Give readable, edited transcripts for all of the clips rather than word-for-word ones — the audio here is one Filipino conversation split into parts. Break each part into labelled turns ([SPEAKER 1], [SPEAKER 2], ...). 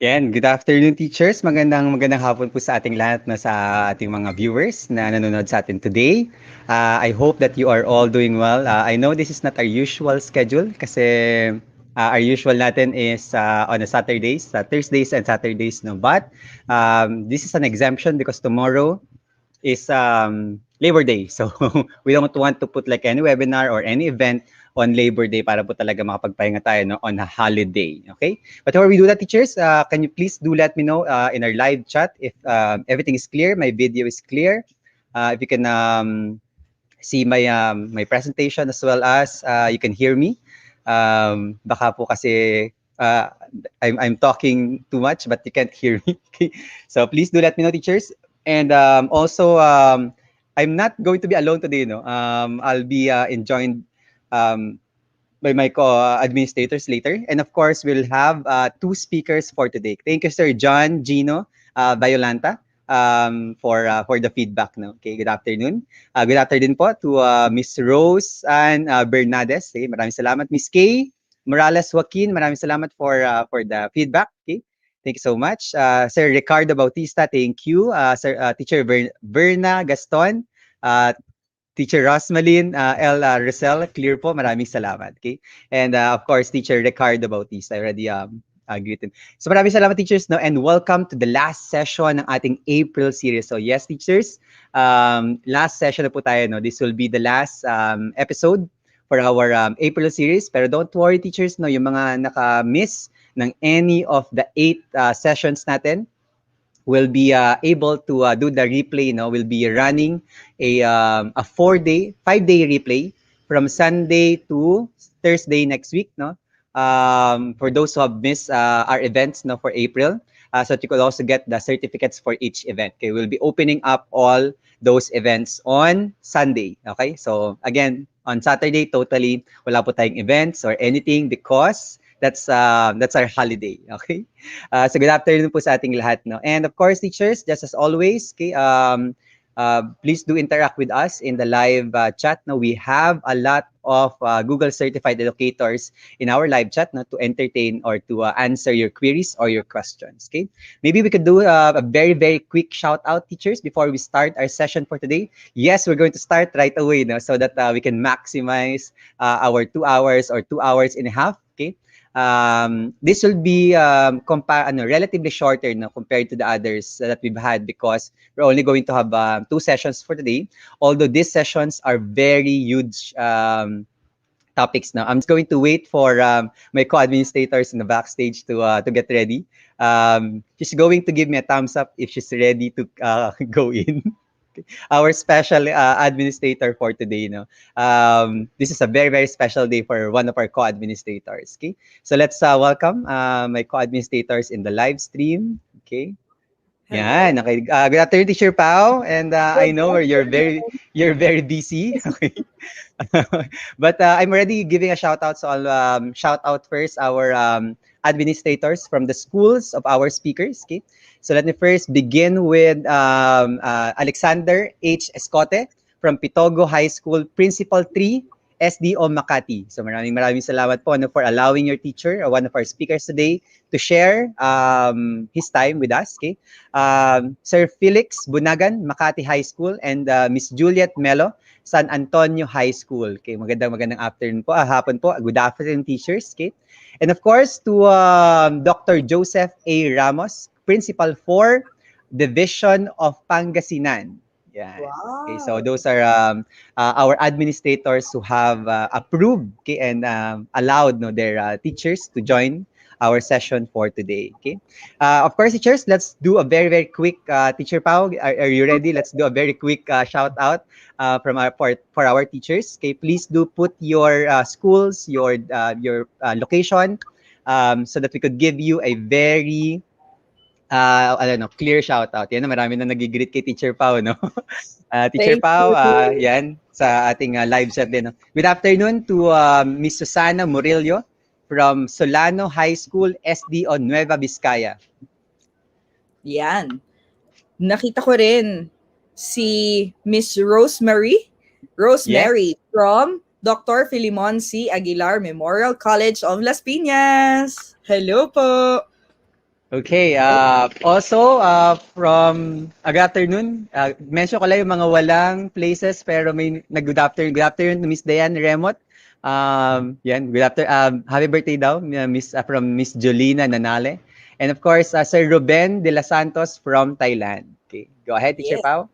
[SPEAKER 1] Yan, good afternoon teachers. Magandang hapon po sa ating lahat na sa ating mga viewers na nanonood sa atin today. I hope that you are all doing well. I know this is not our usual schedule kasi our usual natin is on a Saturdays, Thursdays and Saturdays, no. But this is an exemption because tomorrow is Labor Day. So we don't want to put like any webinar or any event on Labor Day para po talaga makapagpahinga tayo, no, on a holiday. Okay? But before we do that, teachers, can you please do let me know in our live chat if everything is clear, my video is clear, if you can see my presentation as well as you can hear me. Baka po kasi I'm talking too much but you can't hear me. Okay? So please do let me know, teachers. And also, I'm not going to be alone today. No, I'll be joined by my co-administrators later, and of course, we'll have two speakers for today. Thank you, Sir John Gino Violanta, for the feedback. No, okay. Good afternoon. Good afternoon po to Miss Rose and Bernades. Okay, maraming salamat, Miss Kay Morales Joaquin. Maraming salamat for the feedback. Okay. Thank you so much. Sir Ricardo Bautista, thank you. Sir Teacher Verna Gaston, Teacher Rosmalin L. Rosel, clear po, maraming salamat. Okay? And of course, Teacher Ricardo Bautista, I already greeted. So maraming salamat, teachers, no? And welcome to the last session ng ating April series. So yes, teachers, last session na po tayo. No? This will be the last episode for our April series. Pero don't worry, teachers, no? Yung mga naka-miss ng any of the 8 sessions natin will be able to do the replay. No, we'll be running a 5-day replay from Sunday to Thursday next week. No, for those who have missed our events, no, for April, so that you could also get the certificates for each event. Okay, we'll be opening up all those events on Sunday. Okay, so again, on Saturday, totally wala po tayong events or anything because that's our holiday. Okay. So good afternoon po sa ating lahat, no. And of course, teachers, just as always, okay, please do interact with us in the live chat. No, we have a lot of Google certified educators in our live chat, no, to entertain or to answer your queries or your questions. Okay. Maybe we could do a very quick shout out, teachers, before we start our session for today. Yes, we're going to start right away, no, so that we can maximize our 2 hours or 2 hours and a half. Okay. This will be relatively shorter, no, compared to the others that we've had because we're only going to have 2 sessions for today. Although these sessions are very huge topics now. I'm just going to wait for my co-administrators in the backstage to get ready. She's going to give me a thumbs up if she's ready to go in. Our special administrator for today. No, this is a very special day for one of our co-administrators. Okay, so let's welcome my co-administrators in the live stream. Okay.
[SPEAKER 2] Hello.
[SPEAKER 1] Yeah, okay. Good afternoon, Teacher Pao, and I
[SPEAKER 2] Good
[SPEAKER 1] know
[SPEAKER 2] afternoon.
[SPEAKER 1] you're very busy. Okay, but I'm already giving a shout out. So I'll shout out first our administrators from the schools of our speakers. Okay, so let me first begin with Alexander H. Escote from Pitogo High School, Principal 3, SDO Makati. So maraming salamat po, no, for allowing your teacher, or one of our speakers today, to share his time with us. Okay, Sir Felix Bunagan, Makati High School, and Miss Juliet Melo, San Antonio High School. Okay, magandang afternoon po, hapon po. Good afternoon, teachers. Okay, and of course to Dr. Joseph A. Ramos, Principal 4, Division of Pangasinan. Yeah. Okay, so
[SPEAKER 2] Wow.
[SPEAKER 1] those are our administrators who have approved, okay, and allowed, no, their teachers to join our session for today. Okay. Of course, teachers, let's do a very quick, Teacher Pao, are you ready? Let's do a very quick shout out from for our teachers. Okay, please do put your schools, your location, so that we could give you a very clear shout out. Yan, marami na nagigreet kay Teacher Pao, no? Teacher
[SPEAKER 2] Thank
[SPEAKER 1] Pao,
[SPEAKER 2] you.
[SPEAKER 1] yan, sa ating live chat din. No? Good afternoon to Miss Susana Murillo from Solano High School, SDO Nueva Vizcaya.
[SPEAKER 2] Yan. Nakita ko rin si Miss Rosemary.
[SPEAKER 1] Yes.
[SPEAKER 2] Rosemary from Dr. Filimon C. Aguilar Memorial College of Las Piñas. Hello po.
[SPEAKER 1] Okay, also from good afternoon. Mention ko lang yung mga walang places pero may nag-good afternoon. Good afternoon to Miss Diane Remot. Yan, good afternoon. Happy birthday daw, Miss from Miss Jolina Nanale. And of course, Sir Ruben De La Santos from Thailand. Okay, go ahead, Teacher
[SPEAKER 2] Yes.
[SPEAKER 1] Pao.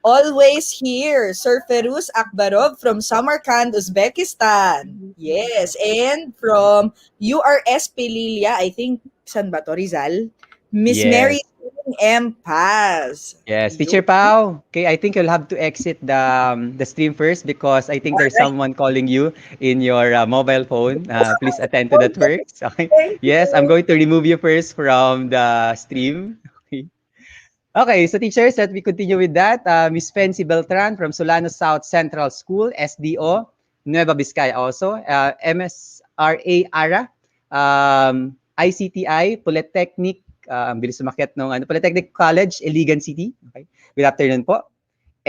[SPEAKER 2] Always here, Sir Feruz Akbarov from Samarkand, Uzbekistan. Yes, and from URS Pililia, I think, san ba to, Rizal? Miss Mary
[SPEAKER 1] Yes.
[SPEAKER 2] M. Paz.
[SPEAKER 1] Yes, Teacher
[SPEAKER 2] Yun.
[SPEAKER 1] Pau. Okay, I think you'll have to exit the stream first because I think there's
[SPEAKER 2] Alright.
[SPEAKER 1] someone calling you in your mobile phone. Please attend to that
[SPEAKER 2] Okay,
[SPEAKER 1] first. Okay.
[SPEAKER 2] thank
[SPEAKER 1] Yes, I'm
[SPEAKER 2] you.
[SPEAKER 1] going to remove you first from the stream. Okay. Okay, so teachers, let me continue with that. Miss Fancy Beltran from Solano South Central School, SDO, Nueva Vizcaya also. MSRA ARA, ICTI, Polytechnic, ang bilis sumakyat ng Polytechnic College, Iligan City. Okay. Good afternoon po.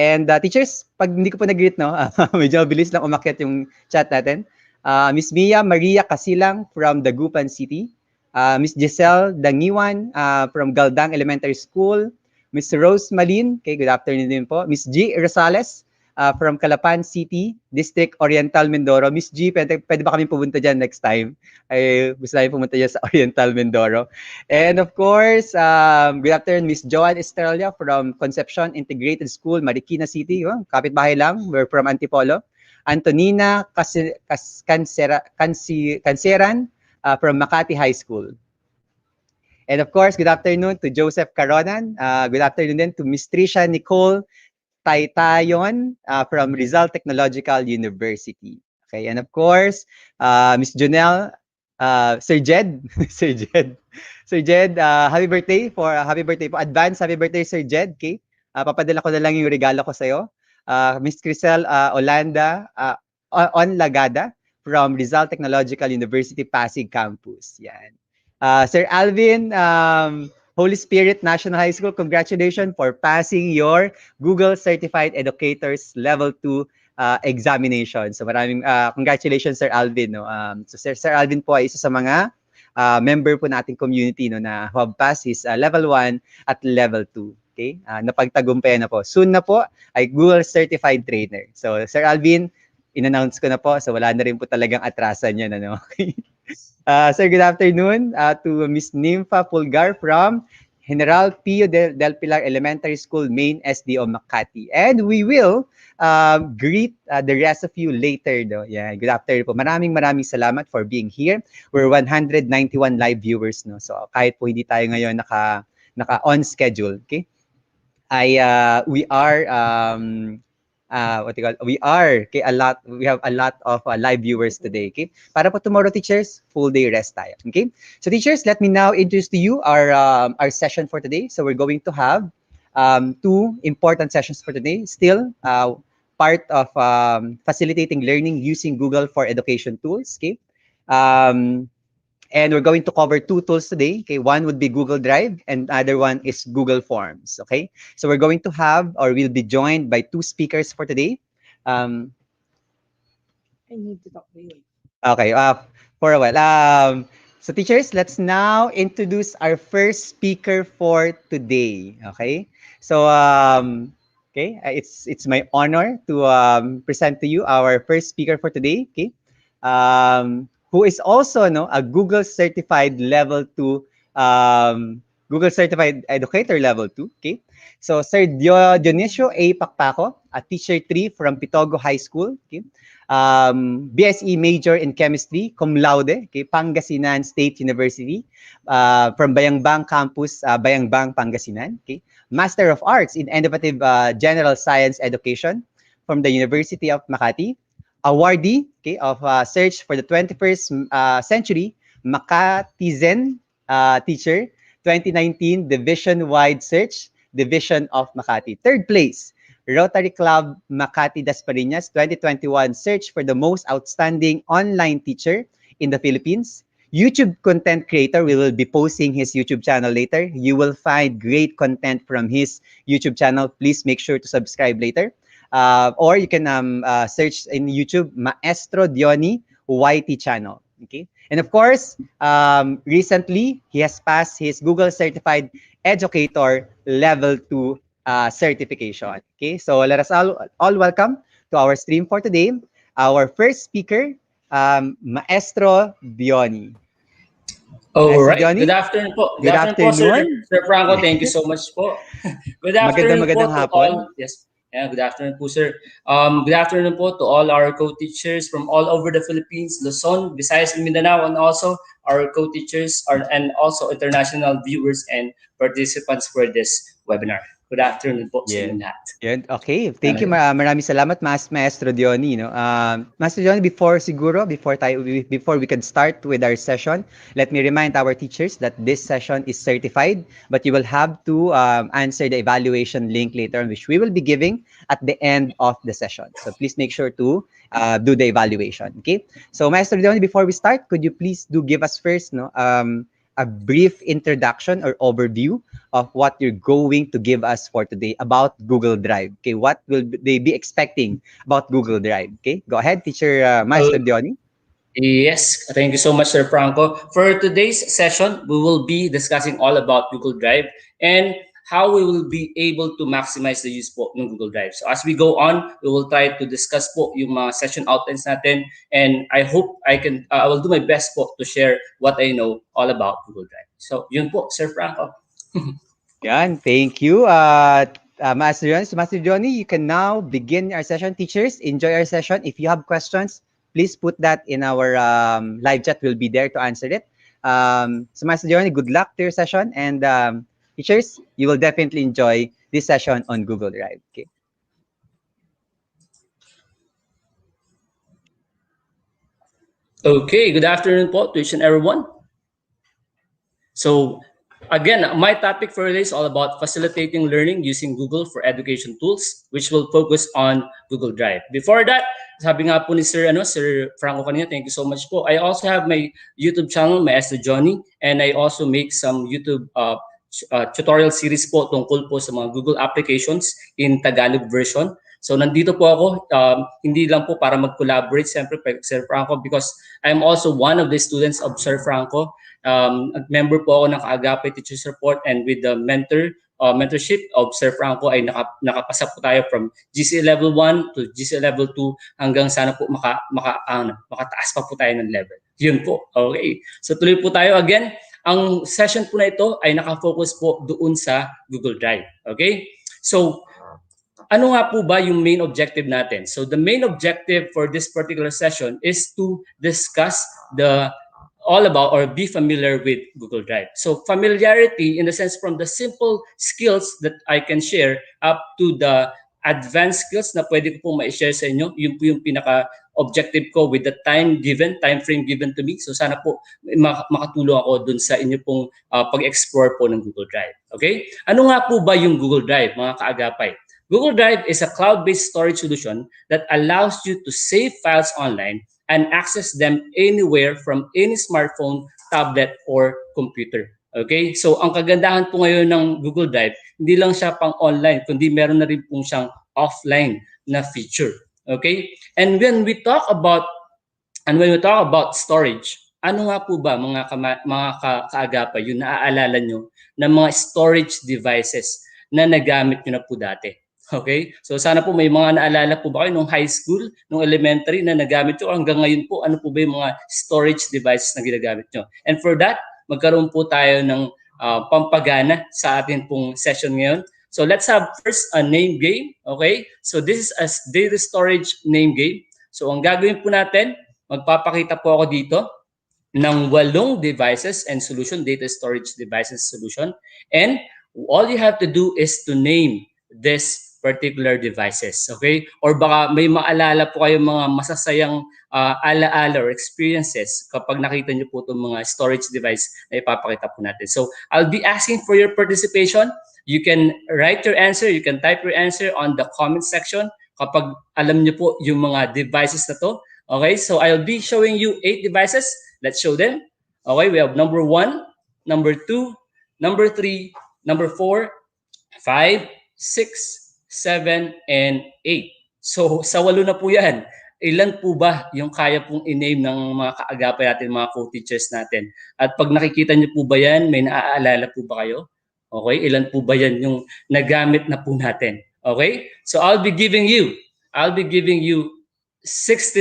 [SPEAKER 1] And teachers, pag hindi ko po nag-greet, no, medyo mabilis lang umakyat yung chat natin. Miss Mia Maria Casilang from Dagupan City. Miss Giselle Dangiwan from Galdang Elementary School. Miss Rose Malin, okay, good afternoon din po. Miss G. Rosales from Calapan City, District Oriental, Mindoro. Miss G, pwede ba kami pumunta dyan next time? Ay, gusto namin pumunta dyan sa Oriental, Mindoro. And of course, good afternoon, Miss Joanne Estrella from Concepcion Integrated School, Marikina City. Oh, kapitbahay lang. We're from Antipolo. Antonina Canseran from Makati High School. And of course, good afternoon to Joseph Caronan. Good afternoon then to Miss Tricia Nicole Taytayon from Rizal Technological University. Okay, and of course, Miss Jonelle, Sir Jed, Sir Jed, Sir Jed, happy birthday po, advance happy birthday Sir Jed, okay? Papadala ko na lang yung regalo ko sa'yo. Miss Crisel Olanda Onlagada from Rizal Technological University Pasig Campus. Yan. Sir Alvin, Holy Spirit National High School, congratulations for passing your Google Certified Educators Level 2 examination. So maraming congratulations Sir Alvin. No? So Sir Alvin po ay isa sa mga member po nating community no, na who have passed his Level 1 at Level 2. Okay? Napagtagumpayan na po. Soon na po ay Google Certified Trainer. So Sir Alvin, in-announce ko na po. So wala na rin po talagang atrasan yan. Ano? Okay? Sir, good afternoon to Miss Nympha Pulgar from General Pio del Pilar Elementary School, Main SDO Makati. And we will greet the rest of you later. No? Yeah, good afternoon po. Maraming salamat for being here. We're 191 live viewers. No? So kahit po hindi tayo ngayon naka-on schedule, okay? We are we have a lot of live viewers today, okay? Para po tomorrow, teachers, full day rest tayo, okay? So teachers, let me now introduce to you our session for today. So we're going to have two important sessions for today. Still part of facilitating learning using Google for education tools, okay? And we're going to cover two tools today. Okay, one would be Google Drive, and other one is Google Forms. Okay, so we're going to have, or we'll be joined by two speakers for today.
[SPEAKER 2] I need to talk to you.
[SPEAKER 1] Okay, for a while. So teachers, let's now introduce our first speaker for today. Okay, so okay, it's my honor to present to you our first speaker for today. Okay, who is also a Google certified level 2 Google certified educator level 2, okay? So Sir Dionisio A. Pakpako, a teacher 3 from Pitogo High School, okay? BSE major in chemistry, cum laude, okay? Pangasinan State University, from Bayangbang Campus, Bayangbang, Pangasinan, okay? Master of Arts in Innovative General Science Education from the University of Makati, awardee, okay, of Search for the 21st Century Makatizen Teacher 2019 Division-Wide Search, Division of Makati. Third place, Rotary Club Makati Dasmariñas 2021 Search for the Most Outstanding Online Teacher in the Philippines. YouTube content creator, we will be posting his YouTube channel later. You will find great content from his YouTube channel. Please make sure to subscribe later. Or you can search in YouTube Maestro Diony YT channel. Okay, And of course, recently, he has passed his Google Certified Educator Level 2 certification. Okay, so let us all welcome to our stream for today, our first speaker, Maestro Diony.
[SPEAKER 3] All
[SPEAKER 1] Maestro
[SPEAKER 3] right. Good
[SPEAKER 1] Diony,
[SPEAKER 3] afternoon po. Good
[SPEAKER 1] good
[SPEAKER 3] afternoon po, Sir
[SPEAKER 1] afternoon.
[SPEAKER 3] Sir Franco. Thank you so much po. Good afternoon po
[SPEAKER 1] Magandang
[SPEAKER 3] to
[SPEAKER 1] hapon.
[SPEAKER 3] all. Yes. Yeah, good afternoon po, sir. Good afternoon po to all our co-teachers from all over the Philippines, Luzon, Visayas, and Mindanao, and also our co-teachers and also international viewers and participants for this webinar. Good afternoon po sa
[SPEAKER 1] Yeah.
[SPEAKER 3] inyong lahat.
[SPEAKER 1] Yan, okay. Thank you. Maraming salamat, Maestro Diony, no. Maestro Diony, before we can start with our session, let me remind our teachers that this session is certified, but you will have to answer the evaluation link later on, which we will be giving at the end of the session. So please make sure to do the evaluation. Okay. So Maestro Diony, before we start, could you please give us first, a brief introduction or overview of what you're going to give us for today about Google Drive. Okay, what will they be expecting about Google Drive? Okay, go ahead, teacher Maestro Diony.
[SPEAKER 3] Yes, thank you so much, Sir Franco. For today's session, we will be discussing all about Google Drive and how we will be able to maximize the use po ng Google Drive. So as we go on, we will try to discuss po yung mga session outlines natin, and I hope I will do my best po to share what I know all about Google Drive. So yun po, Sir Franco.
[SPEAKER 1] Yan, thank you. Master Johnny. So Master Johnny, you can now begin our session. Teachers, enjoy our session. If you have questions, please put that in our live chat. We'll be there to answer it. So Master Johnny, good luck to your session. And teachers, you will definitely enjoy this session on Google Drive. Okay.
[SPEAKER 3] Okay, good afternoon po to each and everyone. So again, my topic for today is all about facilitating learning using Google for education tools, which will focus on Google Drive. Before that, sabi nga po ni Sir Franco kanina, thank you so much po. I also have my YouTube channel, Maestro Johnny, and I also make some YouTube tutorial series po tungkol po sa mga Google applications in Tagalog version. So nandito po ako, hindi lang po para mag-collaborate siyempre Sir Franco, because I'm also one of the students of Sir Franco. Member po ako ng Kaagapay Teachers Support, and with the mentorship of Sir Franco ay nakapasa po tayo from GCE Level 1 to GCE Level 2 hanggang sana po makataas pa po tayo ng level. Yun po. Okay. So tuloy po tayo again. Ang session po na ito ay nakafocus po doon sa Google Drive. Okay? So ano nga po ba yung main objective natin? So the main objective for this particular session is to discuss all about or be familiar with Google Drive. So familiarity in the sense from the simple skills that I can share up to the advanced skills na pwede ko pong ma-share sa inyo. Yun po yung pinaka-objective ko with the time frame given to me. So sana po makatulong ako dun sa inyo pong pag-explore po ng Google Drive. Okay? Ano nga po ba yung Google Drive, mga kaagapay? Google Drive is a cloud-based storage solution that allows you to save files online and access them anywhere from any smartphone, tablet, or computer. Okay? So, ang kagandahan po ngayon ng Google Drive, hindi lang siya pang online, kundi meron na rin po siyang offline na feature. Okay? And when we talk about storage, ano nga po ba mga kaagapay yung naaalala nyo ng mga storage devices na nagamit nyo na po dati? Okay? So sana po may mga naalala po ba kayo nung high school, nung elementary na nagamit nyo, hanggang ngayon po, ano po ba yung mga storage devices na ginagamit nyo? And for that, magkaroon po tayo ng pampagana sa atin pong session ngayon. So let's have first a name game. Okay? So this is a data storage name game. So ang gagawin po natin, magpapakita po ako dito ng 8 devices and solution, data storage devices solution. And all you have to do is to name this particular devices, okay? Or baka may maalala po kayong mga masasayang alaala or experiences kapag nakita niyo po itong mga storage device na ipapakita po natin. So, I'll be asking for your participation. You can write your answer, you can type your answer on the comment section kapag alam niyo po yung mga devices na to. Okay, so I'll be showing you 8 devices. Let's show them. Okay, we have number 1, number 2, number 3, number 4, 5, 6, 7, and 8. So, sa 8 na po yan. ilan po ba yung kaya pong i-name ng mga kaagapay natin, mga co-teachers natin? At pag nakikita niyo po ba yan, may naaalala po ba kayo? Okay, ilan po ba yan yung nagamit na po natin? Okay, so I'll be giving you 60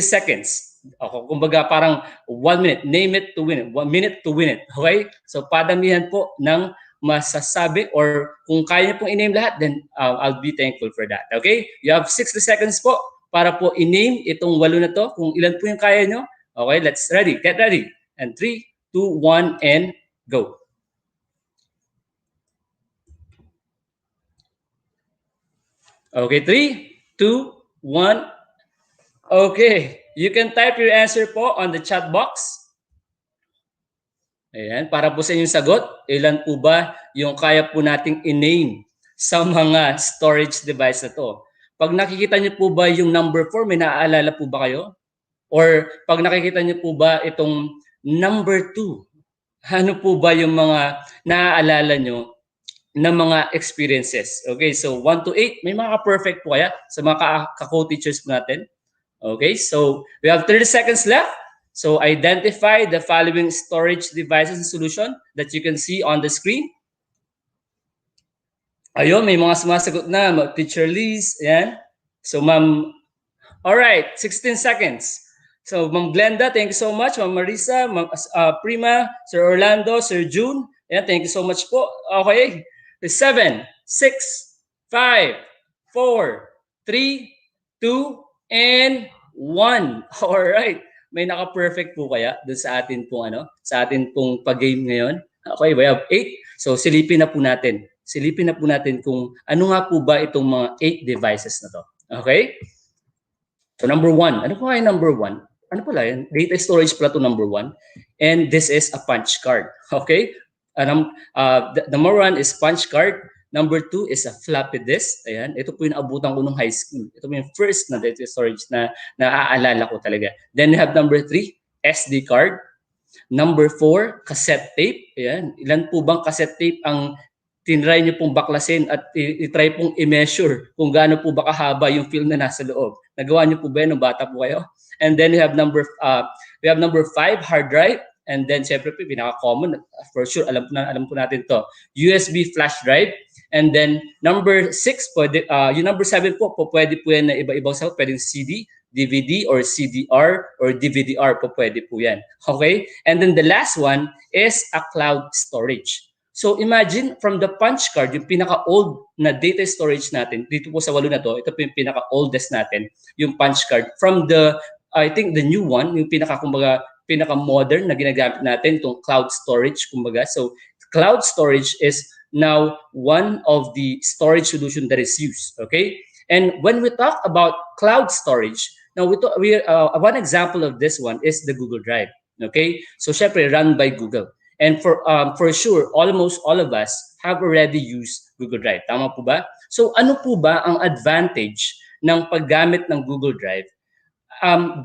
[SPEAKER 3] seconds. Okay, kumbaga parang 1 minute, name it to win it, 1 minute to win it. Okay, so padamihan po ng masasabi, or kung kaya niyo pong i-name lahat, then I'll be thankful for that. Okay, you have 60 seconds po para po i-name itong 8 na to, kung ilan po yung kaya nyo. Okay, get ready. And 3, 2, 1, and go. Okay, 3, 2, 1. Okay, you can type your answer po on the chat box. Ayan, para po sa inyong sagot, ilan po ba yung kaya po nating i-name sa mga storage device na to? Pag nakikita niyo po ba yung number 4, may naaalala po ba kayo? Or pag nakikita niyo po ba itong number 2, ano po ba yung mga naaalala nyo na mga experiences? Okay, so 1 to 8, may mga perfect po kaya sa mga ka-co-teachers po natin? Okay, so we have 30 seconds left. So identify the following storage devices and solution that you can see on the screen. Ayun, may mga sumasagot na, Teacher Liz, yan. So ma'am, all right, 16 seconds. So Ma'am Glenda, thank you so much. Ma'am Marisa, Ma'am Prima, Sir Orlando, Sir June, yan, thank you so much po. Okay, 7, 6, 5, 4, 3, 2, and 1. All right. May naka-perfect po kaya doon sa atin pong sa atin pong pag-game ngayon. Okay, we have 8. So silipin na po natin. Silipin na po natin kung ano nga po ba itong mga 8 devices na to. Okay? So number 1. Ano po ay number 1? Ano pala yan? Data storage pala to number 1. And this is a punch card. Okay? Number 1 is punch card. Number 2 is a floppy disk. Ayan. Ito po yung abutan ko nung high school. Ito po yung first na data storage na naaalala ko talaga. Then we have number 3, SD card. Number 4, cassette tape. Ayan. Ilan po bang cassette tape ang tinry niyo pong baklasin at i-try pong i-measure kung gaano po ba kahaba yung film na nasa loob? Nagawa niyo po ba yun nung bata po kayo? And then we have number 5, hard drive. And then syempre po pinaka-common, for sure alam po natin to, USB flash drive. And then number 6 pwede yung number 7 po pwede po yan na iba-ibang sagot, pwedeng CD, DVD, or CDR, or DVD-R po pwede po yan. Okay? And then the last one is a cloud storage. So imagine from the punch card, yung pinaka-old na data storage natin, dito po sa 8 na to, ito po yung pinaka-oldest natin, yung punch card. From the, I think the new one, yung pinaka-modern na ginagamit natin, itong cloud storage, kumbaga. So cloud storage is now one of the storage solution that is used. Okay, and when we talk about cloud storage, now one example of this one is the Google Drive. Okay, so syempre run by Google, and for sure almost all of us have already used Google Drive. Tama po ba? So ano po ba ang advantage ng paggamit ng Google Drive?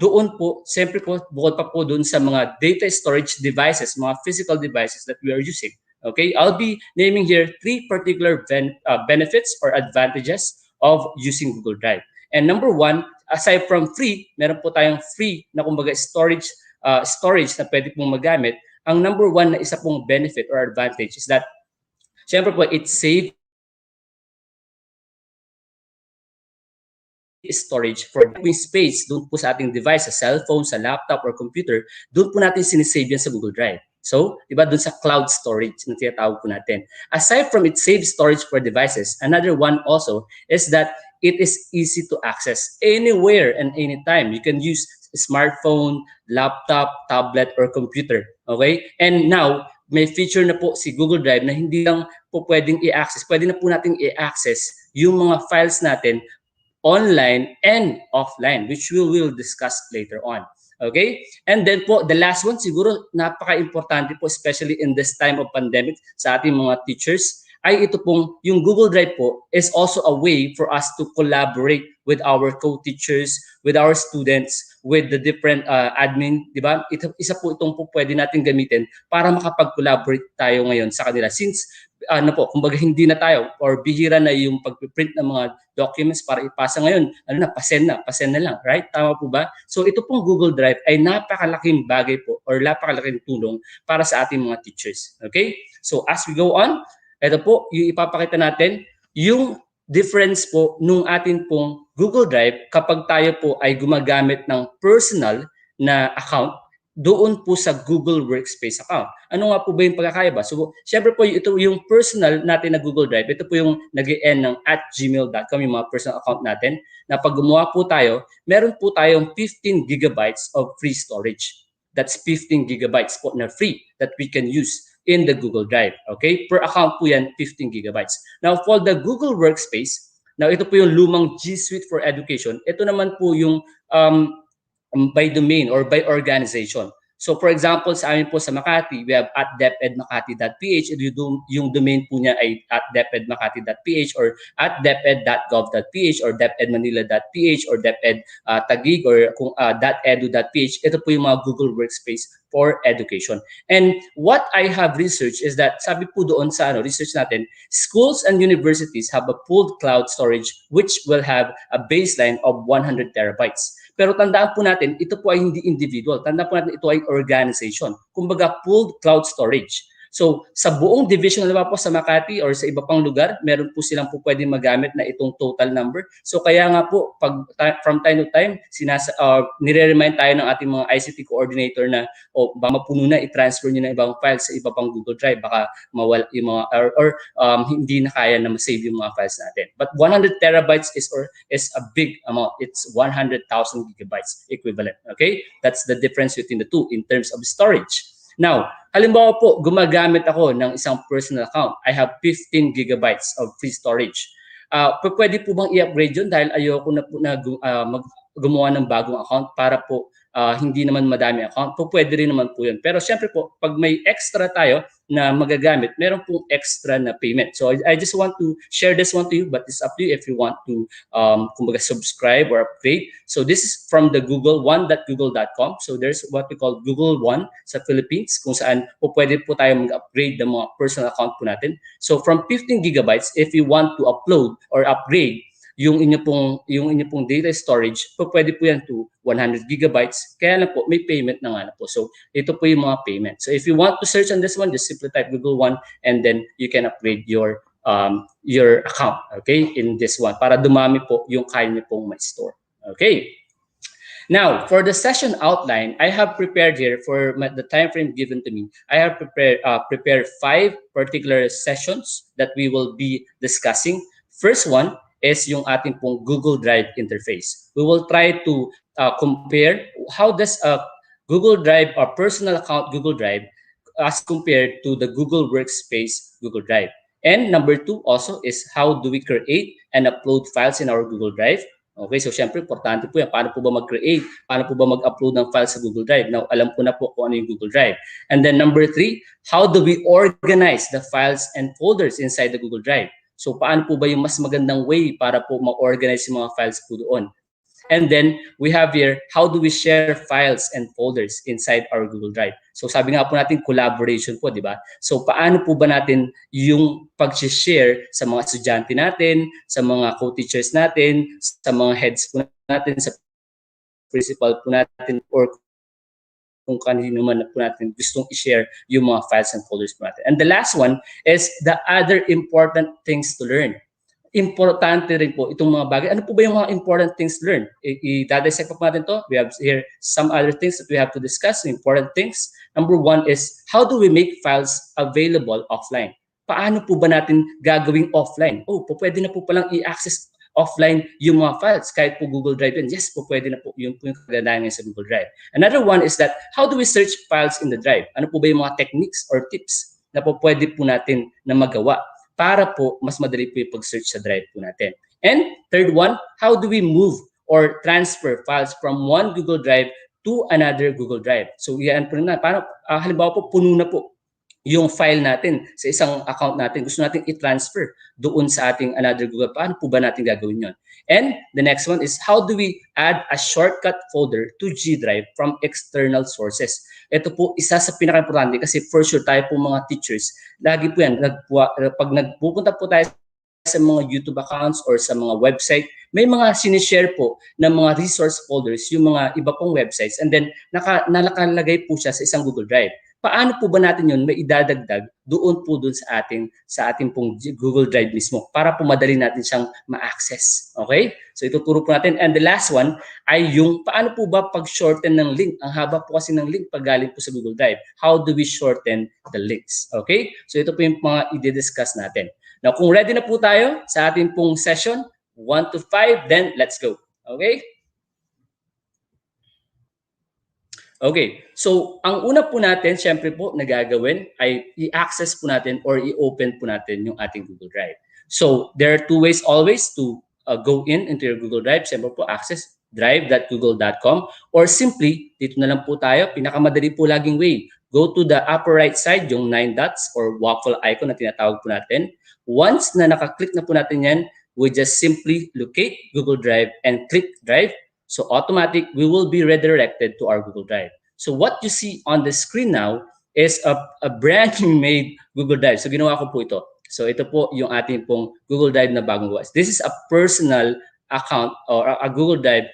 [SPEAKER 3] Doon po, siyempre po, bukod pa po doon sa mga data storage devices, mga physical devices that we are using. Okay, I'll be naming here 3 particular benefits or advantages of using Google Drive. And number 1, aside from free, meron po tayong free na kumbaga storage na pwede pong magamit. Ang number 1 na isa pong benefit or advantage is that, syempre po, it saves storage for space doon po sa ating device, sa cellphone, sa laptop, or computer. Doon po natin sinisave yan sa Google Drive. So, diba, dun sa cloud storage na tinatawag po natin. Aside from it saves storage for devices, another one also is that it is easy to access anywhere and anytime. You can use smartphone, laptop, tablet, or computer. Okay? And now, may feature na po si Google Drive na hindi lang po pwedeng i-access. Pwede na po natin i-access yung mga files natin online and offline, which we will discuss later on. Okay? And then po, the last one, siguro napaka-importante po, especially in this time of pandemic sa ating mga teachers, ay ito pong, yung Google Drive po is also a way for us to collaborate with our co-teachers, with our students, with the different admin, di ba? Isa po itong po pwede natin gamitin para makapag-collaborate tayo ngayon sa kanila. Since kumbaga hindi na tayo or bihira na yung pag-print ng mga documents para ipasa ngayon, pasend na lang, right? Tama po ba? So ito pong Google Drive ay napakalaking bagay po or napakalaking tulong para sa ating mga teachers. Okay? So as we go on, ito po, yung ipapakita natin, yung difference po nung atin pong Google Drive kapag tayo po ay gumagamit ng personal na account doon po sa Google Workspace account. Ano nga po ba yung pagkakaiba? So, syempre po, ito yung personal natin na Google Drive. Ito po yung nag-end ng @gmail.com, yung mga personal account natin, na pag gumawa po tayo, meron po tayong 15 gigabytes of free storage. That's 15 gigabytes po na free that we can use in the Google Drive. Okay? Per account po yan, 15 gigabytes. Now, for the Google Workspace, now ito po yung lumang G Suite for Education. Ito naman po yung by domain or by organization. So for example, sa amin po sa Makati, we have @depedmakati.ph. Yung domain po niya ay @depedmakati.ph or @deped.gov.ph or depedmanila.ph or deped Taguig or kung .edu.ph. Ito po yung mga Google Workspace for Education. And what I have researched is that, sabi po doon sa research natin, schools and universities have a pooled cloud storage which will have a baseline of 100 terabytes. Pero tandaan po natin, ito po ay hindi individual. Tandaan po natin, ito ay organization. Kumbaga, pooled cloud storage. So, sa buong division, naman po sa Makati or sa iba pang lugar, meron po silang po pwedeng magamit na itong total number. So, kaya nga po, from time to time, nire-remind tayo ng ating mga ICT coordinator na, baka mapuno na, i-transfer nyo na ibang files sa iba pang Google Drive. Baka mawala yung mga, hindi na kaya na ma-save yung mga files natin. But 100 terabytes is a big amount. It's 100,000 gigabytes equivalent. Okay? That's the difference between the two in terms of storage. Now, halimbawa po, gumagamit ako ng isang personal account. I have 15 gigabytes of free storage. Pwede po bang i-upgrade yun dahil ayoko na po na gumawa ng bagong account para po hindi naman madami account? Pwede rin naman po yun. Pero syempre po, pag may extra tayo na magagamit, meron pong extra na payment. So I just want to share this one to you, but it's up to you if you want to kumbaga subscribe or upgrade. So this is from the Google, one.google.com. So there's what we call Google One sa Philippines, kung saan po pwede po tayo mag-upgrade ng mga personal account po natin. So from 15 gigabytes, if you want to upload or upgrade yung inyo pong data storage, pwede po yan to 100 gigabytes. Kaya lang po, may payment na nga na po. So, ito po yung mga payment. So, if you want to search on this one, just simply type Google One and then you can upgrade your account, okay, in this one para dumami po yung kaya niyo pong ma-store. Okay. Now, for the session outline, I have prepared here for the time frame given to me. I have prepared 5 particular sessions that we will be discussing. First one is yung ating pong Google Drive interface. We will try to compare how does a Google Drive or personal account Google Drive as compared to the Google Workspace Google Drive. And number 2 also is how do we create and upload files in our Google Drive. Okay, so syempre, importante po yan. Paano po ba mag-create? Paano po ba mag-upload ng files sa Google Drive? Now, alam ko na po kung ano yung Google Drive. And then number 3, how do we organize the files and folders inside the Google Drive? So paano po ba yung mas magandang way para po ma-organize yung mga files po doon? And then we have here, how do we share files and folders inside our Google Drive? So sabi nga po natin, collaboration po, di ba? So paano po ba natin yung pag-share sa mga estudyante natin, sa mga co-teachers natin, sa mga heads po natin, sa principal po natin, or kung kanino man po natin gustong i-share yung mga files and folders po natin. And the last one is the other important things to learn. Importante rin po itong mga bagay. Ano po ba yung mga important things to learn? I-dissect po natin to. We have here some other things that we have to discuss, important things. Number 1 is, how do we make files available offline? Paano po ba natin gagawing offline? Pwede na po palang i-access offline yung mga files, kahit po Google Drive yun. Yes po, pwede na po yung kagandahan sa Google Drive. Another one is that, how do we search files in the Drive? Ano po ba yung mga techniques or tips na po pwede po natin na magawa para po mas madali po yung pag-search sa Drive po natin? And third one, how do we move or transfer files from one Google Drive to another Google Drive? So yan po na, halimbawa po, puno na po yung file natin sa isang account natin, gusto natin i-transfer doon sa ating another Google. Paano po ba natin gagawin yon? And the next one is, how do we add a shortcut folder to G Drive from external sources? Ito po isa sa pinaka-importante kasi for sure tayo po mga teachers, lagi po yan, pag nagpupunta po tayo sa mga YouTube accounts or sa mga website, may mga sinishare po ng mga resource folders, yung mga iba pong websites, and then nakalagay po siya sa isang Google Drive. Paano po ba natin yun may idadagdag doon po doon sa ating pong Google Drive mismo para po madali natin siyang ma-access. Okay? So ituturo po natin. And the last one ay yung paano po ba pag-shorten ng link? Ang haba po kasi ng link pag galing po sa Google Drive. How do we shorten the links? Okay? So ito po yung mga i-discuss natin. Now, kung ready na po tayo sa ating pong session, 1 to 5, then let's go. Okay? Okay, so ang una po natin, syempre po, nagagawin ay i-access po natin or i-open po natin yung ating Google Drive. So, there are two ways always to go into your Google Drive. Syempre po, access drive.google.com or simply, dito na lang po tayo, pinakamadali po laging way. Go to the upper right side, yung 9 dots or waffle icon na tinatawag po natin. Once na nakaklik na po natin yan, we just simply locate Google Drive and click Drive. So automatic, we will be redirected to our Google Drive. So what you see on the screen now is a brand new made Google Drive. So ginawa ko po ito. So ito po yung ating pong Google Drive na bagong gawa. This is a personal account or a Google Drive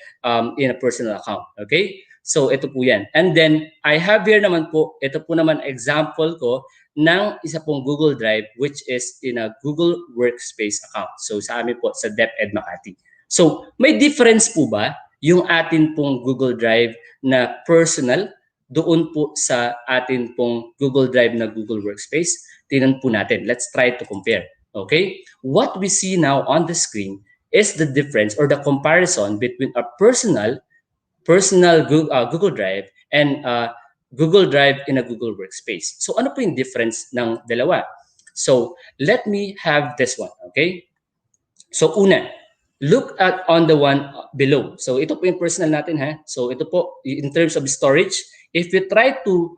[SPEAKER 3] in a personal account. Okay? So ito po yan. And then I have here naman po, ito po naman example ko ng isa pong Google Drive which is in a Google Workspace account. So sa amin po sa DepEd Makati. So may difference po ba yung atin pong Google Drive na personal doon po sa atin pong Google Drive na Google Workspace? Tingnan po natin. Let's try to compare. Okay? What we see now on the screen is the difference or the comparison between a personal Google Drive and Google Drive in a Google Workspace. So ano po yung difference ng dalawa? So let me have this one. Okay? So una, look at on the one below. So ito po yung personal natin ha. So ito po in terms of storage. If you try to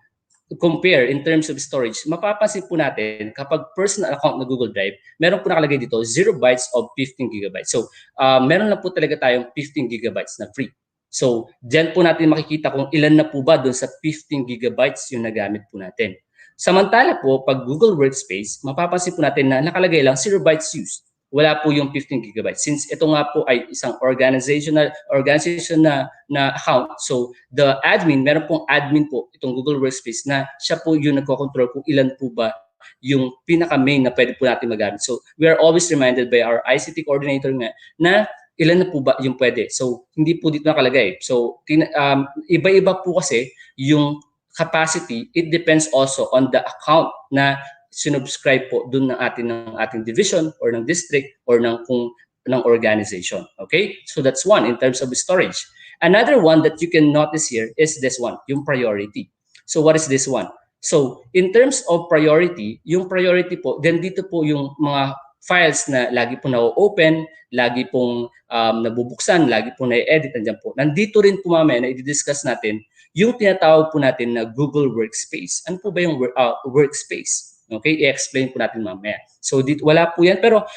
[SPEAKER 3] compare in terms of storage, mapapansin po natin kapag personal account na Google Drive, meron po nakalagay dito 0 bytes of 15 gigabytes. So meron lang po talaga tayong 15 gigabytes na free. So diyan po natin makikita kung ilan na po ba doon sa 15 gigabytes yung nagamit po natin. Samantala po, pag Google Workspace, mapapansin po natin na nakalagay lang 0 bytes used. Wala po yung 15 gigabytes. Since ito nga po ay isang organization na account, so the admin, meron pong admin po itong Google Workspace na siya po yung nagko-control kung ilan po ba yung pinaka-main na pwede po natin magamit. So we are always reminded by our ICT coordinator nga na ilan na po ba yung pwede. So hindi po dito nakalagay. So iba-iba po kasi yung capacity. It depends also on the account na sinubscribe po dun ng ating division or ng district or ng organization. Okay? So that's one in terms of storage. Another one that you can notice here is this one, yung priority. So what is this one? So in terms of priority, yung priority po, then dito po yung mga files na lagi po na-open, lagi pong nabubuksan, lagi pong na-edit, nandiyan po. Nandito rin po mamaya na i-discuss natin yung tinatawag po natin na Google Workspace. Ano po ba yung workspace? Okay, i-explain po natin mamaya. So dito wala po yan, pero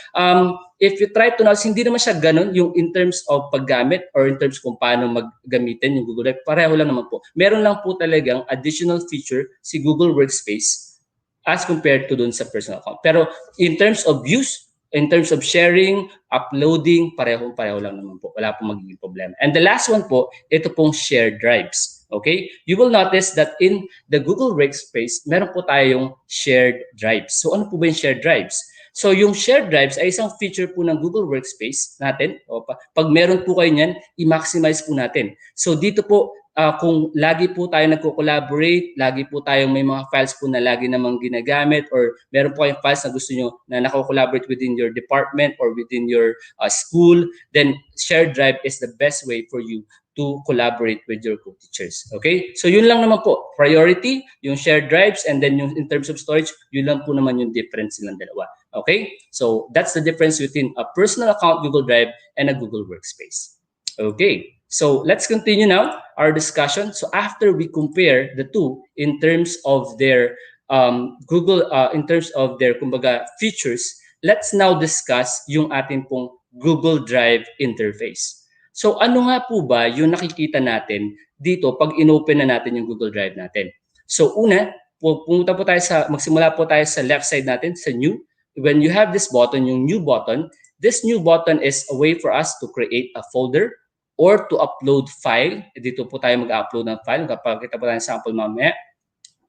[SPEAKER 3] if you try to now, hindi naman siya ganun yung in terms of paggamit or in terms kung paano maggamitin yung Google Drive. Pareho lang naman po. Meron lang po talagang additional feature si Google Workspace as compared to dun sa personal account. Pero in terms of use, in terms of sharing, uploading, pareho lang naman po. Wala pong magiging problema. And the last one po, ito pong shared drives. Okay? You will notice that in the Google Workspace, meron po tayong shared drives. So ano po ba yung shared drives? So yung shared drives ay isang feature po ng Google Workspace natin. O, pag meron po kayo niyan, i-maximize po natin. So dito po, kung lagi po tayo nagko-collaborate, lagi po tayong may mga files po na lagi namang ginagamit or meron po kayong files na gusto nyo na nako-collaborate within your department or within your school, then shared drive is the best way for you to collaborate with your co-teachers. Okay? So yun lang naman po. Priority, yung shared drives, and then yung in terms of storage, yun lang po naman yung difference nilang dalawa. Okay? So that's the difference between a personal account Google Drive and a Google Workspace. Okay. So let's continue now our discussion. So after we compare the two in terms of their Google in terms of their kumbaga features, let's now discuss yung ating pong Google Drive interface. So ano nga po ba yung nakikita natin dito pag inopen na natin yung Google Drive natin? So una, pumunta po tayo magsimula po tayo sa left side natin, sa new. When you have this button, yung new button, this new button is a way for us to create a folder or to upload file. Dito po tayo mag-upload ng file. Kapag kita po tayo ng sample mamaya,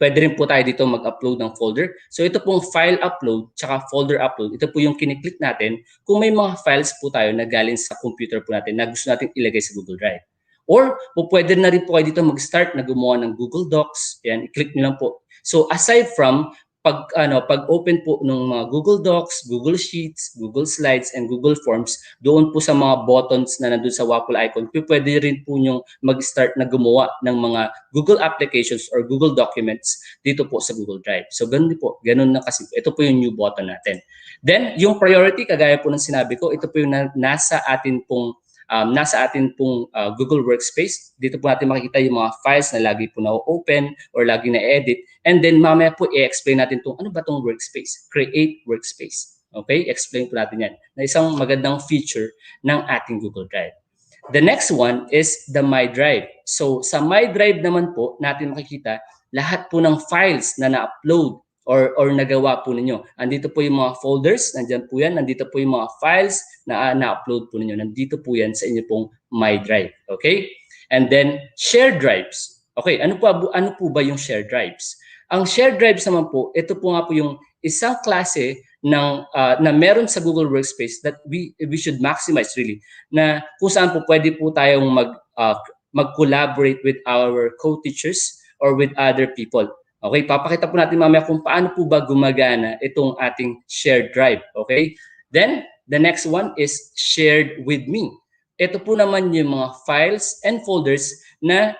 [SPEAKER 3] pwede rin po tayo dito mag-upload ng folder. So ito pong file upload tsaka folder upload. Ito po yung kiniklik natin kung may mga files po tayo na galing sa computer po natin na gusto natin ilagay sa Google Drive. Or pwede na rin po kayo dito mag-start na gumawa ng Google Docs. Yan, i-click nyo lang po. So aside from pag-open po ng mga Google Docs, Google Sheets, Google Slides, and Google Forms, doon po sa mga buttons na nandun sa waffle icon, pwede rin po nyong mag-start na gumawa ng mga Google applications or Google documents dito po sa Google Drive. So ganun po, ganun na kasi. Ito po yung new button natin. Then, yung priority, kagaya po ng sinabi ko, ito po yung nasa atin pong Google Workspace. Dito po natin makikita yung mga files na lagi po na-open or lagi na-edit. And then mamaya po i-explain natin ano ba itong workspace? Create workspace. Okay? Explain po natin yan. Na isang magandang feature ng ating Google Drive. The next one is the My Drive. So sa My Drive naman po natin makikita lahat po ng files na na-upload or nagawa po ninyo. Andito po yung mga folders, nandiyan po yan. Nandito po yung mga files na na-upload po ninyo. Nandito po yan sa inyo pong My Drive. Okay? And then, shared drives. Okay, ano po ba yung shared drives? Ang shared drives naman po, ito po nga po yung isang klase na meron sa Google Workspace that we should maximize really. Na kung saan po pwede po tayong mag-collaborate with our co-teachers or with other people. Okay, papakita po natin mamaya kung paano po ba gumagana itong ating shared drive. Okay? Then, the next one is shared with me. Ito po naman yung mga files and folders na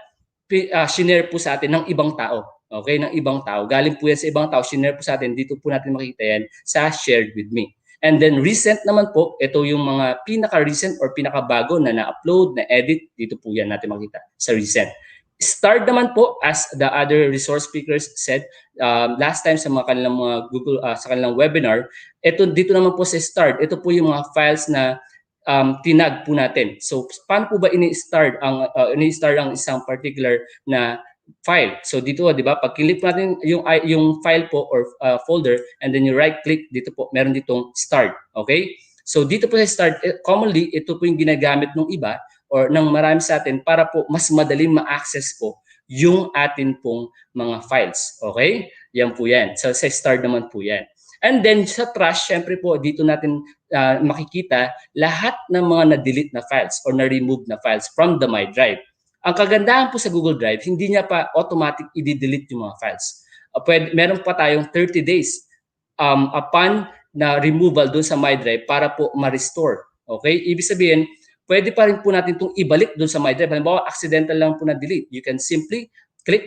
[SPEAKER 3] shinare po sa atin ng ibang tao. Okay, ng ibang tao. Galing po yan sa ibang tao, shinare po sa atin. Dito po natin makikita yan sa shared with me. And then recent naman po, ito yung mga pinaka-recent or pinaka-bago na na-upload, na-edit. Dito po yan natin makita sa recent. Start naman po, as the other resource speakers said last time sa kanilang mga Google sa kanilang webinar, dito naman po sa start, ito po yung mga files na tinag po natin. So paano po ba ini-start ang isang particular na file? So dito, di ba, pag click natin yung file po or folder and then you right click, dito po meron ditong start. Okay? So dito po sa start, commonly ito po yung ginagamit ng iba or ng marami sa atin para po mas madaling ma-access po yung atin pong mga files. Okay? Yan po yan. So sa start naman po yan. And then sa trash, syempre po dito natin makikita lahat ng mga na-delete na files or na-remove na files from the My Drive. Ang kagandahan po sa Google Drive, hindi niya pa automatic i-delete yung mga files. Meron pa tayong 30 days upon na removal doon sa My Drive para po ma-restore. Okay? Ibig sabihin, pwede pa rin po natin itong ibalik doon sa My Drive. Halimbawa, accidental lang po na delete. You can simply click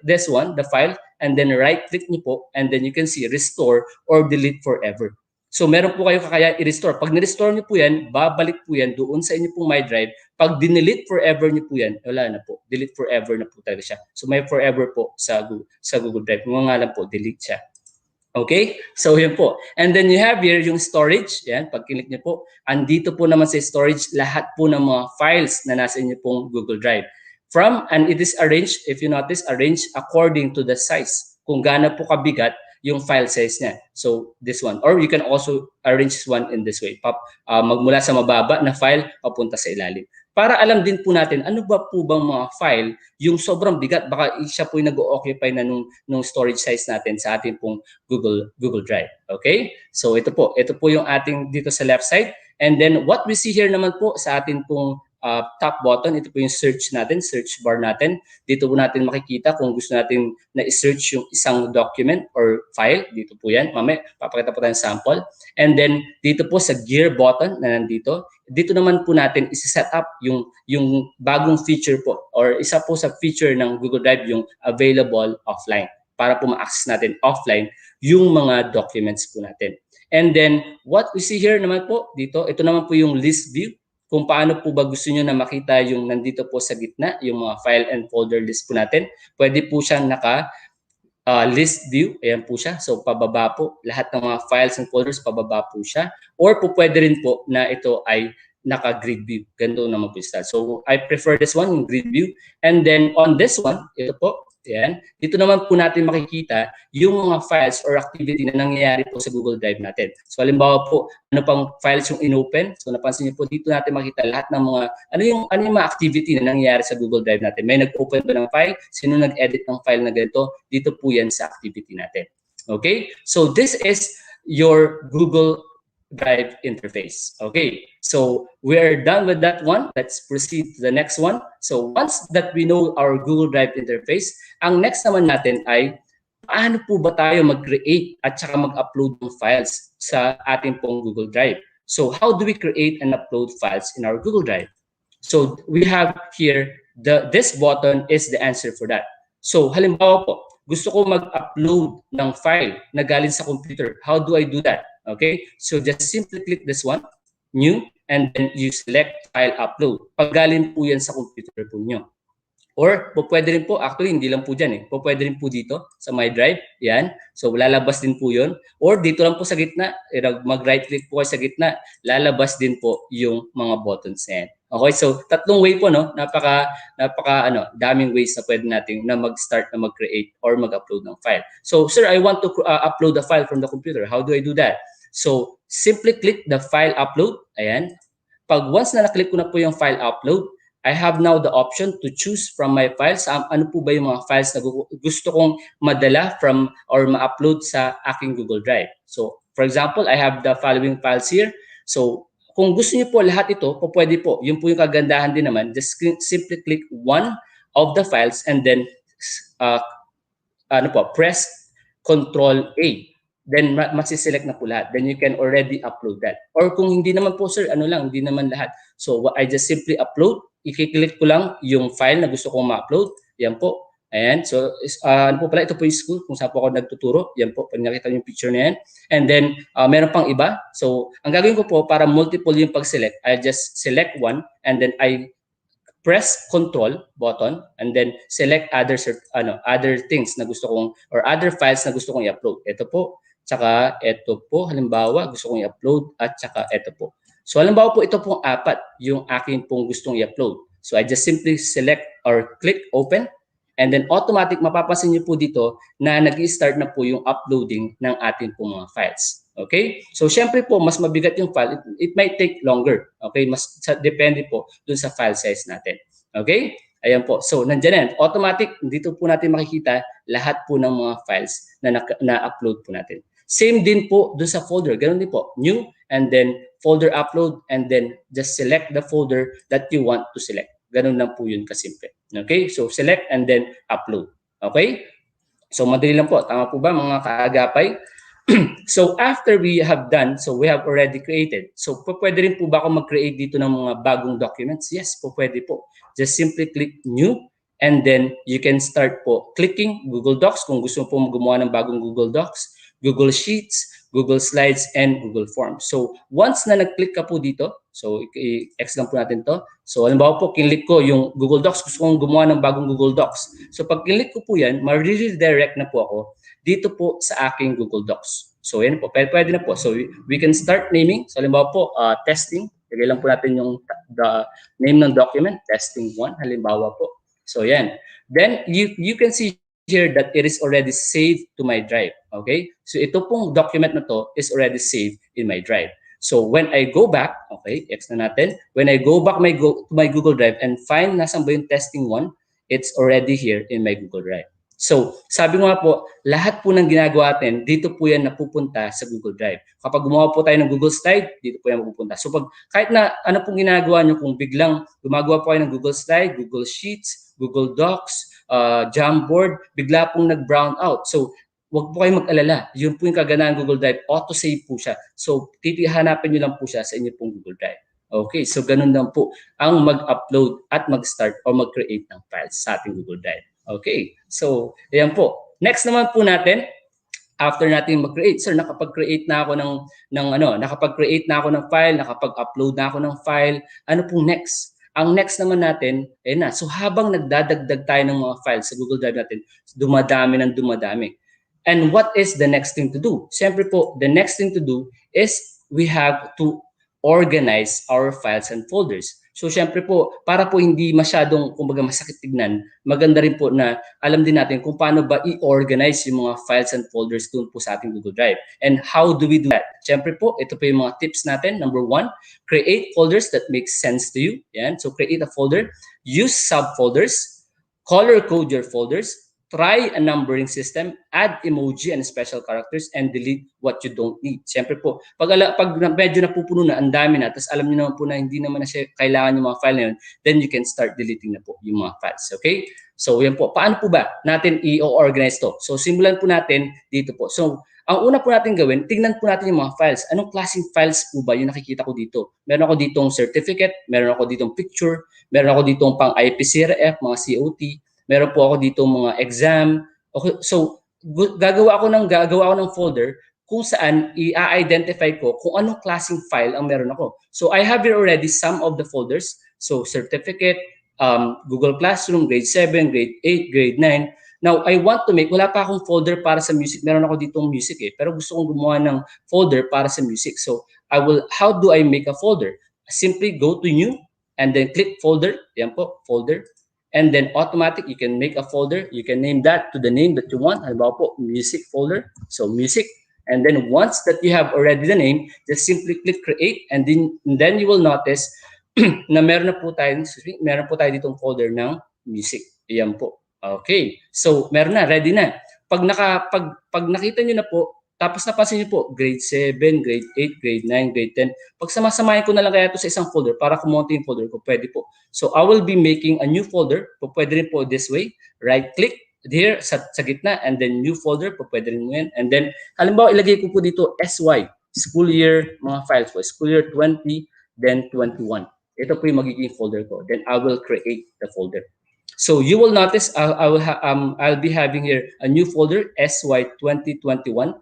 [SPEAKER 3] this one, the file, and then right-click niyo po, and then you can see restore or delete forever. So meron po kayo kakayaan i-restore. Pag ni-restore niyo po yan, babalik po yan doon sa inyo pong My Drive. Pag dinelete forever niyo po yan, wala na po. Delete forever na po talaga siya. So may forever po sa Google Drive. Kung nga lang po, delete siya. Okay? So yun po. And then you have here yung storage. Yan, pag click niyo po, andito po naman sa storage lahat po ng mga files na nasa inyo pong Google Drive. And it is arranged, if you notice, arranged according to the size. Kung gaano po kabigat yung file size niya. So this one. Or you can also arrange this one in this way. Magmula sa mababa na file, papunta sa ilalim. Para alam din po natin, ano ba po bang mga file yung sobrang bigat, baka siya po yung nag-o-occupy na nung storage size natin sa ating pong Google Drive. Okay? So ito po yung ating dito sa left side. And then what we see here naman po sa ating pong top button, ito po yung search natin, search bar natin. Dito po natin makikita kung gusto natin na i-search yung isang document or file. Dito po yan. Mamaya, papakita po tayong sample. And then, dito po sa gear button na nandito, dito naman po natin isi-set up yung bagong feature po or isa po sa feature ng Google Drive, yung available offline para po ma-access natin offline yung mga documents po natin. And then, what we see here naman po dito, ito naman po yung list view. Kung paano po ba gusto nyo na makita yung nandito po sa gitna, yung mga file and folder list po natin. Pwede po siyang list view, ayan po siya. So pababa po, lahat ng mga files and folders pababa po siya. Or po pwede rin po na ito ay naka-grid view. Ganito naman po siya. So I prefer this one, yung grid view. And then on this one, ito po, ayan. Dito naman po natin makikita yung mga files or activity na nangyayari po sa Google Drive natin. So halimbawa po, ano pang files yung inopen. So napansin niyo po dito natin makita lahat ng mga ano yung mga activity na nangyayari sa Google Drive natin. May nag-open ba ng file? Sino nag-edit ng file na ganito? Dito po yan sa activity natin. Okay? So this is your Google Drive interface. Okay, so we're done with that one. Let's proceed to the next one. So once that we know our Google Drive interface, ang next naman natin ay paano po ba tayo mag-create at saka mag-upload ng files sa ating pong Google Drive. So how do we create and upload files in our Google Drive? So we have here, this button is the answer for that. So halimbawa po, gusto ko mag-upload ng file na galing sa computer. How do I do that? Okay, so just simply click this one, new, and then you select file upload. Pag galing po yan sa computer po nyo. Or pwede rin po, actually hindi lang po dyan eh, pwede rin po dito sa My Drive, yan. So lalabas din po yun. Or dito lang po sa gitna, mag-right click po kayo sa gitna, lalabas din po yung mga buttons na yan. Okay, so tatlong way po, no? Napaka daming ways na pwede natin na mag-start na mag-create or mag-upload ng file. So, sir, I want to upload a file from the computer. How do I do that? So, simply click the file upload. Ayan. Pag once na naklik ko na po yung file upload, I have now the option to choose from my files. Ano po ba yung mga files na gusto kong madala from or ma-upload sa aking Google Drive. So, for example, I have the following files here. So, kung gusto niyo po lahat ito, pwede po. Yun po yung kagandahan din naman. Just simply click one of the files and then press Control A. Then masiselect na po lahat. Then you can already upload that. Or kung hindi naman po, sir, hindi naman lahat. So I just simply upload. I-click ko lang yung file na gusto kong ma-upload. Yan po. Ayan. So, ito po yung school kung saan po ako nagtuturo. Yan po, pag nakita yung picture na yan. And then, meron pang iba. So, ang gagawin ko po, para multiple yung pag-select, I just select one and then I press Control button and then select other things na gusto kong or other files na gusto kong i-upload. Ito po, tsaka ito po, halimbawa, gusto kong i-upload at tsaka ito po. So, halimbawa po, ito pong apat yung akin pong gustong i-upload. So, I just simply select or click Open. And then automatic, mapapansin niyo po dito na nag-i-start na po yung uploading ng ating po mga files. Okay? So, syempre po, mas mabigat yung file. It might take longer. Okay? Depende po dun sa file size natin. Okay? Ayan po. So, nandiyan yan. Automatic, dito po natin makikita lahat po ng mga files na-upload po natin. Same din po dun sa folder. Ganun din po. New, and then folder upload, and then just select the folder that you want to select. Ganun lang po yun kasimple. Okay? So, select and then upload. Okay? So, madali lang po. Tama po ba mga kaagapay? So, after we have done, so we have already created. So, pwede rin po ba ako mag-create dito ng mga bagong documents? Yes, pwede po. Just simply click New, and then you can start po clicking Google Docs kung gusto po gumawa ng bagong Google Docs, Google Sheets, Google Slides, and Google Forms. So, once na nag-click ka po dito, so i-X lang po natin to. So, halimbawa po, kinlik ko yung Google Docs, gusto kong gumawa ng bagong Google Docs. So, pag kinlik ko po yan, ma-redirect na po ako dito po sa aking Google Docs. So, yan po, pwede na po. So, we can start naming. So, halimbawa po, testing. Lagay lang po natin yung the name ng document, testing 1, halimbawa po. So, yan. Then, you can see here that it is already saved to my drive. Okay? So, ito pong document na to is already saved in my drive. So, when I go back, okay, X na natin. When I go back to my Google Drive and find nasan ba yung testing 1, it's already here in my Google Drive. So, sabi nga po, lahat po ng ginagawa natin, dito po yan napupunta sa Google Drive. Kapag gumawa po tayo ng Google Slide, dito po yan mapupunta. So, kahit na ano pong ginagawa nyo, kung biglang gumagawa po kayo ng Google Slide, Google Sheets, Google Docs, Jamboard, bigla pong nag-brown out. So, wag po kayong mag-alala. Yun po yung kagandahan ng Google Drive. Auto-save po siya. So, hanapin nyo lang po siya sa inyo pong Google Drive. Okay, so ganun lang po ang mag-upload at mag-start o mag-create ng files sa ating Google Drive. Okay, so ayan po. Next naman po natin, after natin mag-create, sir, nakapag-create na ako nakapag-create na ako ng file, nakapag-upload na ako ng file, ano po next? Ang next naman natin, so habang nagdadagdag tayo ng mga files sa Google Drive natin, dumadami ng dumadami. And what is the next thing to do? Siyempre po, the next thing to do is we have to organize our files and folders. So syempre po, para po hindi masyadong kumbaga masakit tignan, maganda rin po na alam din natin kung paano ba i-organize yung mga files and folders doon po sa ating Google Drive. And how do we do that? Syempre po, ito po yung mga tips natin. Number 1, create folders that make sense to you. Yan. So create a folder, use subfolders, color code your folders, try a numbering system, add emoji and special characters, and delete what you don't need. Siyempre po, pag medyo napupuno na, ang dami na, tapos alam niyo naman po na hindi naman na siya kailangan yung mga file na yun, then you can start deleting na po yung mga files. Okay? So, yan po. Paano po ba natin i-organize to? So, simulan po natin dito po. So, ang una po natin gawin, tignan po natin yung mga files. Anong klaseng files po ba yung nakikita ko dito? Meron ako ditong certificate, meron ako ditong picture, meron ako ditong pang IPCRF, mga COT, meron po ako dito mga exam. Okay, so gagawa ako ng folder kung saan i-identify ko kung anong klaseng file ang meron ako. So I have here already some of the folders. So certificate, Google Classroom, grade 7, grade 8, grade 9. Now, I want to make, wala pa akong folder para sa music. Meron ako ditong music pero gusto kong gumawa ng folder para sa music. So how do I make a folder? Simply go to new and then click folder. Yan po, folder. And then automatic, you can make a folder. You can name that to the name that you want. Halimbawa po, music folder. So music. And then once that you have already the name, just simply click create. And then you will notice na meron po tayo ditong folder ng music. Ayan po. Okay. So meron na, ready na. Pag nakita nyo na po, tapos napansin niyo po, grade 7, grade 8, grade 9, grade 10. Pag samasamahin ko na lang kaya ito sa isang folder para kumonti yung folder ko, pwede po. So I will be making a new folder. Pwede rin po this way. Right-click here sa gitna and then new folder. Pwede rin mo yan. And then, halimbawa, ilagay ko po dito SY, school year, mga files po. School year 20, then 21. Ito po yung magiging folder ko. Then I will create the folder. So you will notice I'll be having here a new folder, SY 2021.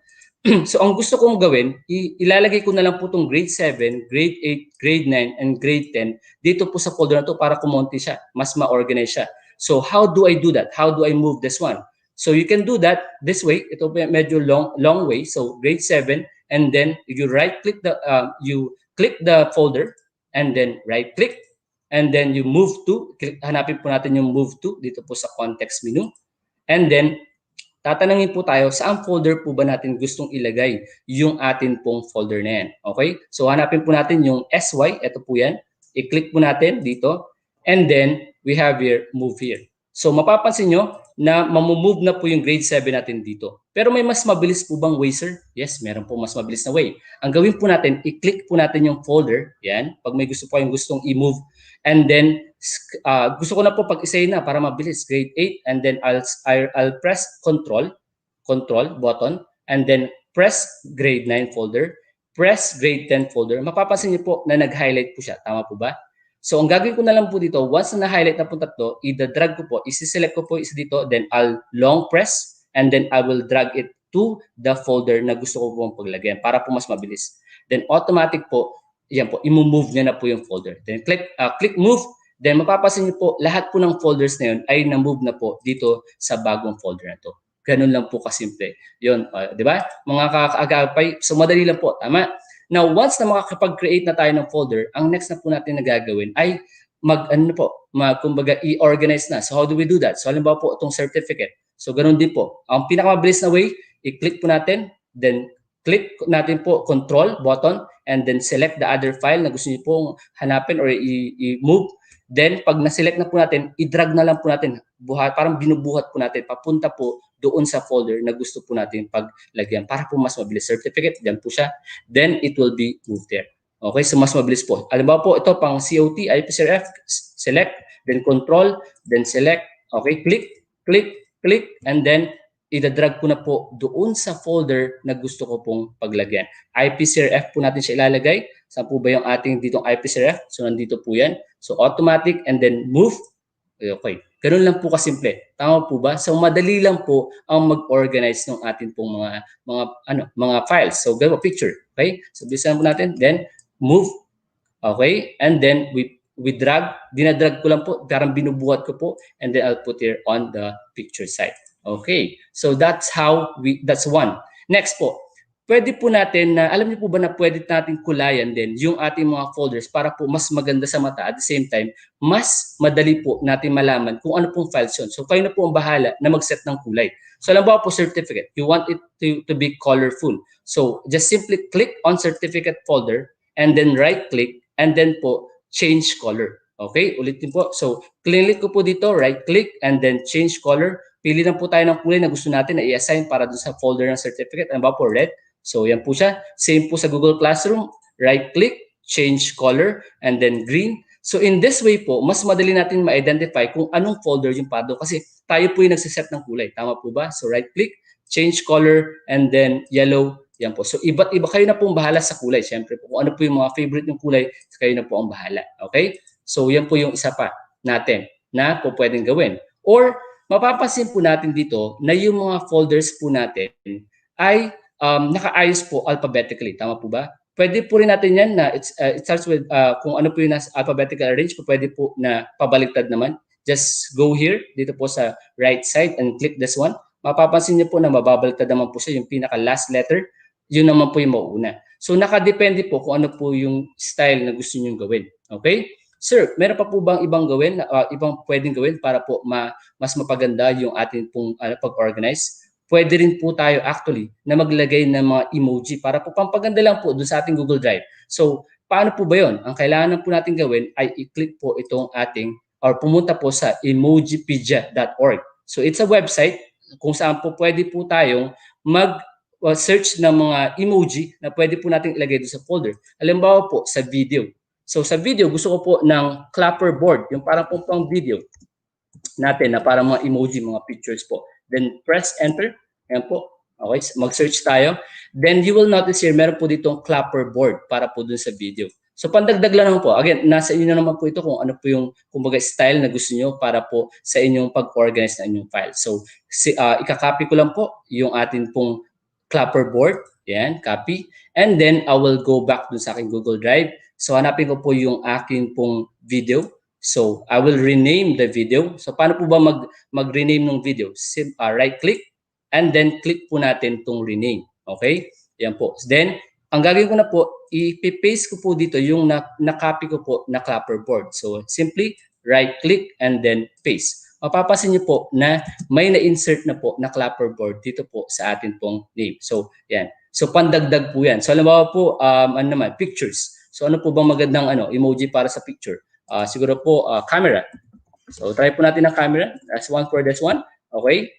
[SPEAKER 3] So ang gusto kong gawin, ilalagay ko na lang po itong grade 7, grade 8, grade 9, and grade 10 dito po sa folder na to para kumonti siya, mas ma-organize siya. So how do I do that? How do I move this one? So you can do that this way. Ito medyo long way. So grade 7, and then you right-click you click the folder, and then right-click, and then you move to, hanapin po natin yung move to dito po sa context menu, and then tatanungin po tayo, saan folder po ba natin gustong ilagay yung atin pong folder na yan. Okay? So hanapin po natin yung SY, ito po yan. I-click po natin dito. And then, we have here, move here. So mapapansin nyo na mamumove na po yung grade 7 natin dito. Pero may mas mabilis po bang way, sir? Yes, meron po mas mabilis na way. Ang gawin po natin, i-click po natin yung folder. Yan. Pag may gusto po kayong gustong i-move. And then, gusto ko na po pag-isayin na para mabilis. Grade 8. And then, I'll press control button. And then, press grade 9 folder. Press grade 10 folder. Mapapansin niyo po na nag-highlight po siya. Tama po ba? So, ang gagawin ko na lang po dito, once na na-highlight na po tatlo, i-drag ko po, isi-select ko po isa dito, then I'll long press, and then I will drag it to the folder na gusto ko pong paglagyan para po mas mabilis. Then automatic po, yan po, i-move niya na po yung folder. Then click move, then mapapansin niyo po, lahat po ng folders na yun ay na-move na po dito sa bagong folder na to. Ganun lang po kasimple. Yun, di ba? Mga kakaagapay, so madali lang po, tama? Now, once na makakapag-create na tayo ng folder, ang next na po natin na gagawin ay kumbaga i-organize na. So, how do we do that? So, halimbawa po itong certificate. So, ganun din po. Ang pinakamabilis na way, i-click po natin, then click natin po control button, and then select the other file na gusto niyo pong hanapin or i-move. Then, pag na-select na po natin, i-drag na lang po natin. Parang binubuhat po natin, papunta po doon sa folder na gusto po natin paglagyan para po mas mabilis. Certificate, dyan po siya. Then, it will be moved there. Okay, so mas mabilis po. Alam po, ito pang COT, IPCRF, select, then control, then select. Okay, click, and then i-drag ko na po doon sa folder na gusto ko pong paglagyan. IPCRF po natin siya ilalagay. Saan po ba yung ating ditong IPCRF? So, nandito po yan. So, automatic, and then move. Okay. Ganun lang po kasimple. Tama po ba? So madali lang po ang mag-organize ng atin pong mga files. So gawin picture, okay? So bilisan po natin, then move. Okay? And then we with drag, dinadrag ko lang po, parang binubuhat ko po, and then I'll put here on the picture side. Okay, so that's that's one. Next po, pwede po natin na, alam niyo po ba na pwede natin kulayan din yung ating mga folders para po mas maganda sa mata, at the same time, mas madali po natin malaman kung ano pong files yun. So kayo na po ang bahala na mag-set ng kulay. So alam po certificate, you want it to be colorful. So just simply click on certificate folder and then right click and then po change color. Okay, ulitin po. So click ko po dito, right click and then change color. Pili lang po tayo ng kulay na gusto natin na i-assign para dun sa folder ng certificate. Ano ba po? Red. So yan po siya. Same po sa Google Classroom. Right click, change color, and then green. So in this way po, mas madali natin ma-identify kung anong folder yung para doon. Kasi tayo po yung nagsiset ng kulay. Tama po ba? So right click, change color, and then yellow. Yan po. So iba't iba, kayo na po ang bahala sa kulay. Siyempre po, kung ano po yung mga favorite ng kulay, kayo na po ang bahala. Okay? So yan po yung isa pa natin na po pwedeng gawin. Or mapapansin po natin dito na yung mga folders po natin ay nakaayos po alphabetically. Tama po ba? Pwede po rin natin yan na it starts with kung ano po yung nasa alphabetical arrange, pwede po na pabaliktad naman. Just go here, dito po sa right side and click this one. Mapapansin niyo po na mababaliktad naman po siya yung pinaka last letter. Yun naman po yung mauuna. So nakadepende po kung ano po yung style na gusto niyo gawin. Okay? Sir, meron pa po bang ibang gawin, ibang pwedeng gawin para po mas mapaganda yung ating pong pag-organize? Pwede rin po tayo actually na maglagay ng mga emoji para po pampaganda lang po doon sa ating Google Drive. So, paano po ba yun? Ang kailangan po natin gawin ay i-click po itong ating or pumunta po sa emojipedia.org. So, it's a website kung saan po pwede po tayong mag-search ng mga emoji na pwede po natin ilagay doon sa folder. Halimbawa po sa video. So sa video, gusto ko po ng clapper board, yung parang pang video natin na parang mga emoji, mga pictures po. Then press enter. Ayan po. Okay, mag-search tayo. Then you will notice here, meron po ditong clapper board para po dun sa video. So pandagdag lang naman po. Again, nasa inyo na naman po ito kung ano po yung kumbaga style na gusto nyo para po sa inyong pag-organize na inyong file. So ika-copy ko lang po yung atin pong clapper board. Yan, copy. And then I will go back dun sa aking Google Drive. So hanapin ko po yung aking pong video. So I will rename the video. So paano po ba mag-rename ng video? Right click and then click po natin tong rename. Okay? Yan po. Then ang gagawin ko na po, i-paste ko po dito yung na-copy ko po na clapper board. So simply right click and then paste. Mapapansin niyo po na may na-insert na po na clapper board dito po sa atin pong name. So yan. So pandagdag po yan. So halimbawa po pictures. So ano po bang magandang emoji para sa picture? Siguro po camera. So try po natin ang camera. That's one for this one. Okay?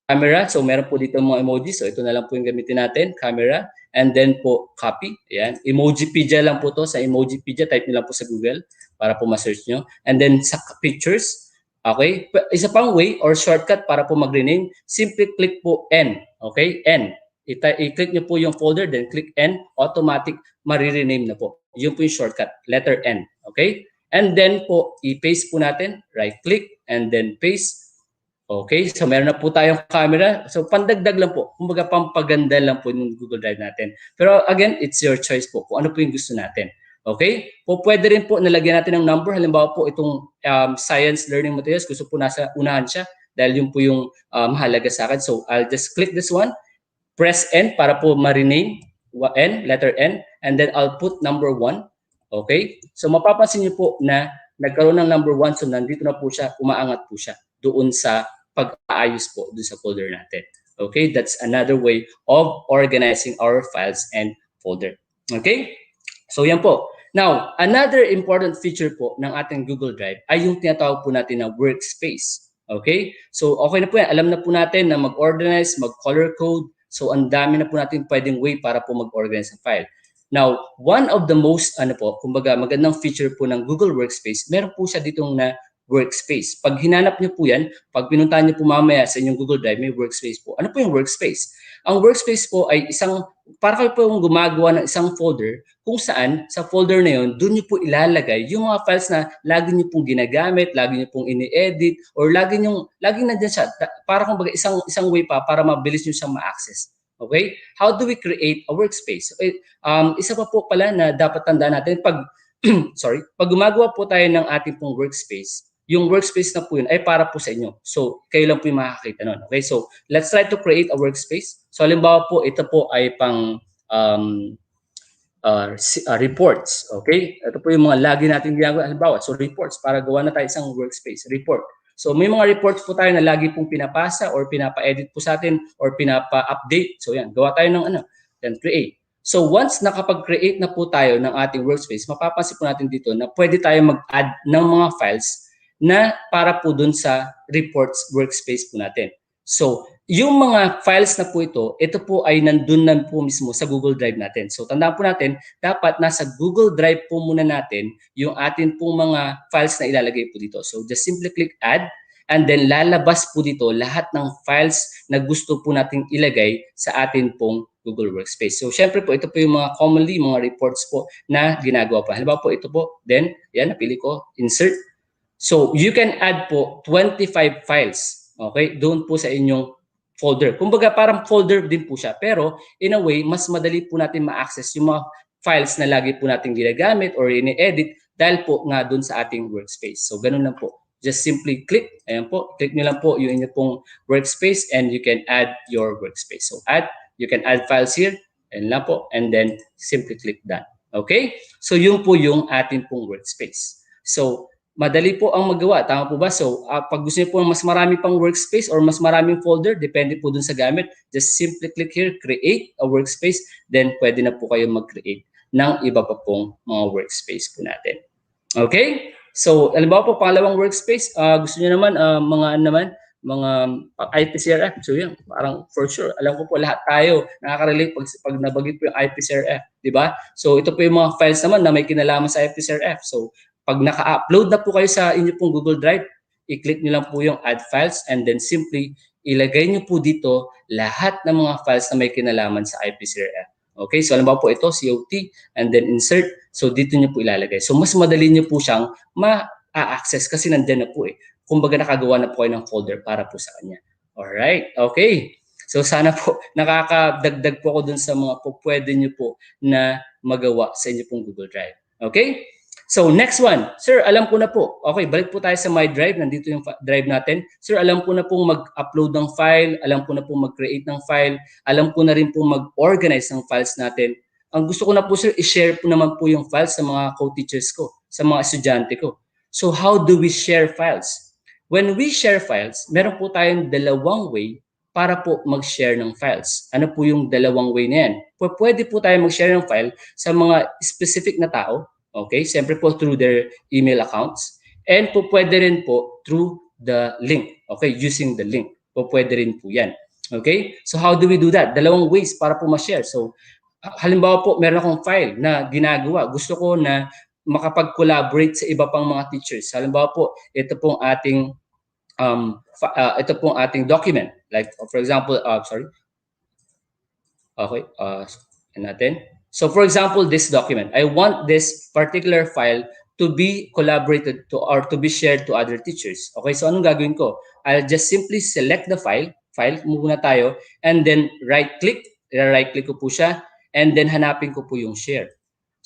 [SPEAKER 3] Camera. So meron po dito mga emoji. So ito na lang po yung gamitin natin. Camera. And then po copy. Ayan. Emojipedia lang po to. Sa Emojipedia, type nyo lang po sa Google para po ma-search nyo. And then sa pictures. Okay? Isa pang way or shortcut para po mag-rename. Simply click po N. Okay? N. I-click nyo po yung folder, then click N, automatic, marirename na po. Yun po yung shortcut, letter N. Okay? And then po, i-paste po natin, right-click, and then paste. Okay? So, meron na po tayong camera. So, pandagdag lang po. Kumbaga, pampaganda lang po yung Google Drive natin. Pero again, it's your choice po kung ano po yung gusto natin. Okay? Po, pwede rin po nalagyan natin ng number. Halimbawa po, itong science learning materials, gusto po nasa unahan siya dahil yun po yung mahalaga sa akin. So, I'll just click this one. Press N para po ma-rename, N, letter N, and then I'll put number 1. Okay? So mapapansin niyo po na nagkaroon ng number 1, so nandito na po siya, umaangat po siya doon sa pag-aayos po doon sa folder natin. Okay? That's another way of organizing our files and folder. Okay? So yan po. Now, another important feature po ng ating Google Drive ay yung tinatawag po natin na workspace. Okay? So okay na po yan. Alam na po natin na mag-organize, mag-color code. So, ang dami na po natin pwedeng way para po mag-organize ang file. Now, one of the most, kumbaga, magandang feature po ng Google Workspace, meron po siya ditong na workspace. Pag hinanap niyo po yan, pag pinuntahan niyo po mamaya sa inyong Google Drive, may workspace po. Ano po yung workspace? Ang workspace po ay para kayo po yung gumagawa ng isang folder kung saan sa folder na yun, doon niyo po ilalagay yung mga files na lagi niyo pong ginagamit, lagi niyo pong ini-edit, or laging nandiyan siya. Para kumbaga isang way pa para mabilis niyo siyang ma-access. Okay? How do we create a workspace? Okay, isa pa po pala na dapat tandaan natin, pag pag gumagawa po tayo ng ating pong workspace, yung workspace na po yun ay para po sa inyo. So, kayo lang po yung makakita nun. Okay, so let's try to create a workspace. So, halimbawa po, ito po ay pang reports. Okay, ito po yung mga lagi natin ginagawa. Halimbawa, so reports, para gawa na tayo isang workspace, report. So, may mga reports po tayo na lagi pong pinapasa or pinapa-edit po sa atin or pinapa-update. So, yan, gawa tayo ng then create. So once nakapag-create na po tayo ng ating workspace, mapapansin po natin dito na pwede tayo mag-add ng mga files na para po dun sa reports workspace po natin. So yung mga files na po ito po ay nandun na po mismo sa Google Drive natin. So tandaan po natin, dapat nasa Google Drive po muna natin yung atin pong mga files na ilalagay po dito. So just simply click add. And then lalabas po dito lahat ng files na gusto po nating ilagay sa atin pong Google Workspace. So syempre po ito po yung mga commonly mga reports po na ginagawa pa. Halimbawa po ito po, then yan napili ko insert. So you can add po 25 files. Okay? Doon po sa inyong folder. Kumbaga parang folder din po siya, pero in a way mas madali po natin ma-access yung mga files na lagi po nating ginagamit or ini-edit dahil po nga doon sa ating workspace. So ganun lang po. Just simply click, ayan po, click nyo lang po yung inyong pong workspace and you can add your workspace. So add, you can add files here, and lang po, and then simply click done. Okay? So yun po yung ating pong workspace. So madali po ang magawa, tama po ba? So pag gusto niyo po mas marami pang workspace or mas maraming folder, depende po dun sa gamit, just simply click here, create a workspace, then pwede na po kayo mag-create ng iba pa pong mga workspace po natin. Okay? So, halimbawa po, pangalawang workspace, gusto niyo naman, mga IPCRF. So, yun, parang for sure, alam ko po lahat tayo nakaka-relate pag nabagit po yung IPCRF, di ba? So, ito po yung mga files naman na may kinalaman sa IPCRF. So, pag naka-upload na po kayo sa inyo pong Google Drive, i-click niyo lang po yung add files and then simply ilagay niyo po dito lahat ng mga files na may kinalaman sa IPCRF. Okay, so halimbawa po ito, COT, and then insert. So dito nyo po ilalagay. So mas madali nyo po siyang ma-access kasi nandyan na po eh. Kumbaga nakagawa na po kayo ng folder para po sa kanya. Alright, okay. So sana po nakakadagdag po ako dun sa mga po pwede nyo po na magawa sa inyo pong Google Drive. Okay? So next one, sir, alam ko na po. Okay, balik po tayo sa My Drive. Nandito yung drive natin. Sir, alam ko na pong mag-upload ng file. Alam ko na pong mag-create ng file. Alam ko na rin pong mag-organize ng files natin. Ang gusto ko na po, sir, i-share po naman po yung files sa mga co-teachers ko, sa mga estudyante ko. So how do we share files? When we share files, meron po tayong dalawang way para po mag-share ng files. Ano po yung dalawang way na yan? Pwede po tayo mag-share ng file sa mga specific na tao. Okay, siyempre po through their email accounts. And po pwede rin po through the link. Okay, using the link. Po pwede rin po yan. Okay, so how do we do that? Dalawang ways para po ma-share. So, halimbawa po, meron akong file na ginagawa. Gusto ko na makapag-collaborate sa iba pang mga teachers. Halimbawa po, ito pong ating document. Like, for example, Okay, natin. So for example, this document, I want this particular file to be collaborated to or to be shared to other teachers. Okay, so anong gagawin ko? I'll just simply select the file muna tayo, and then right-click ko po siya, and then hanapin ko po yung share.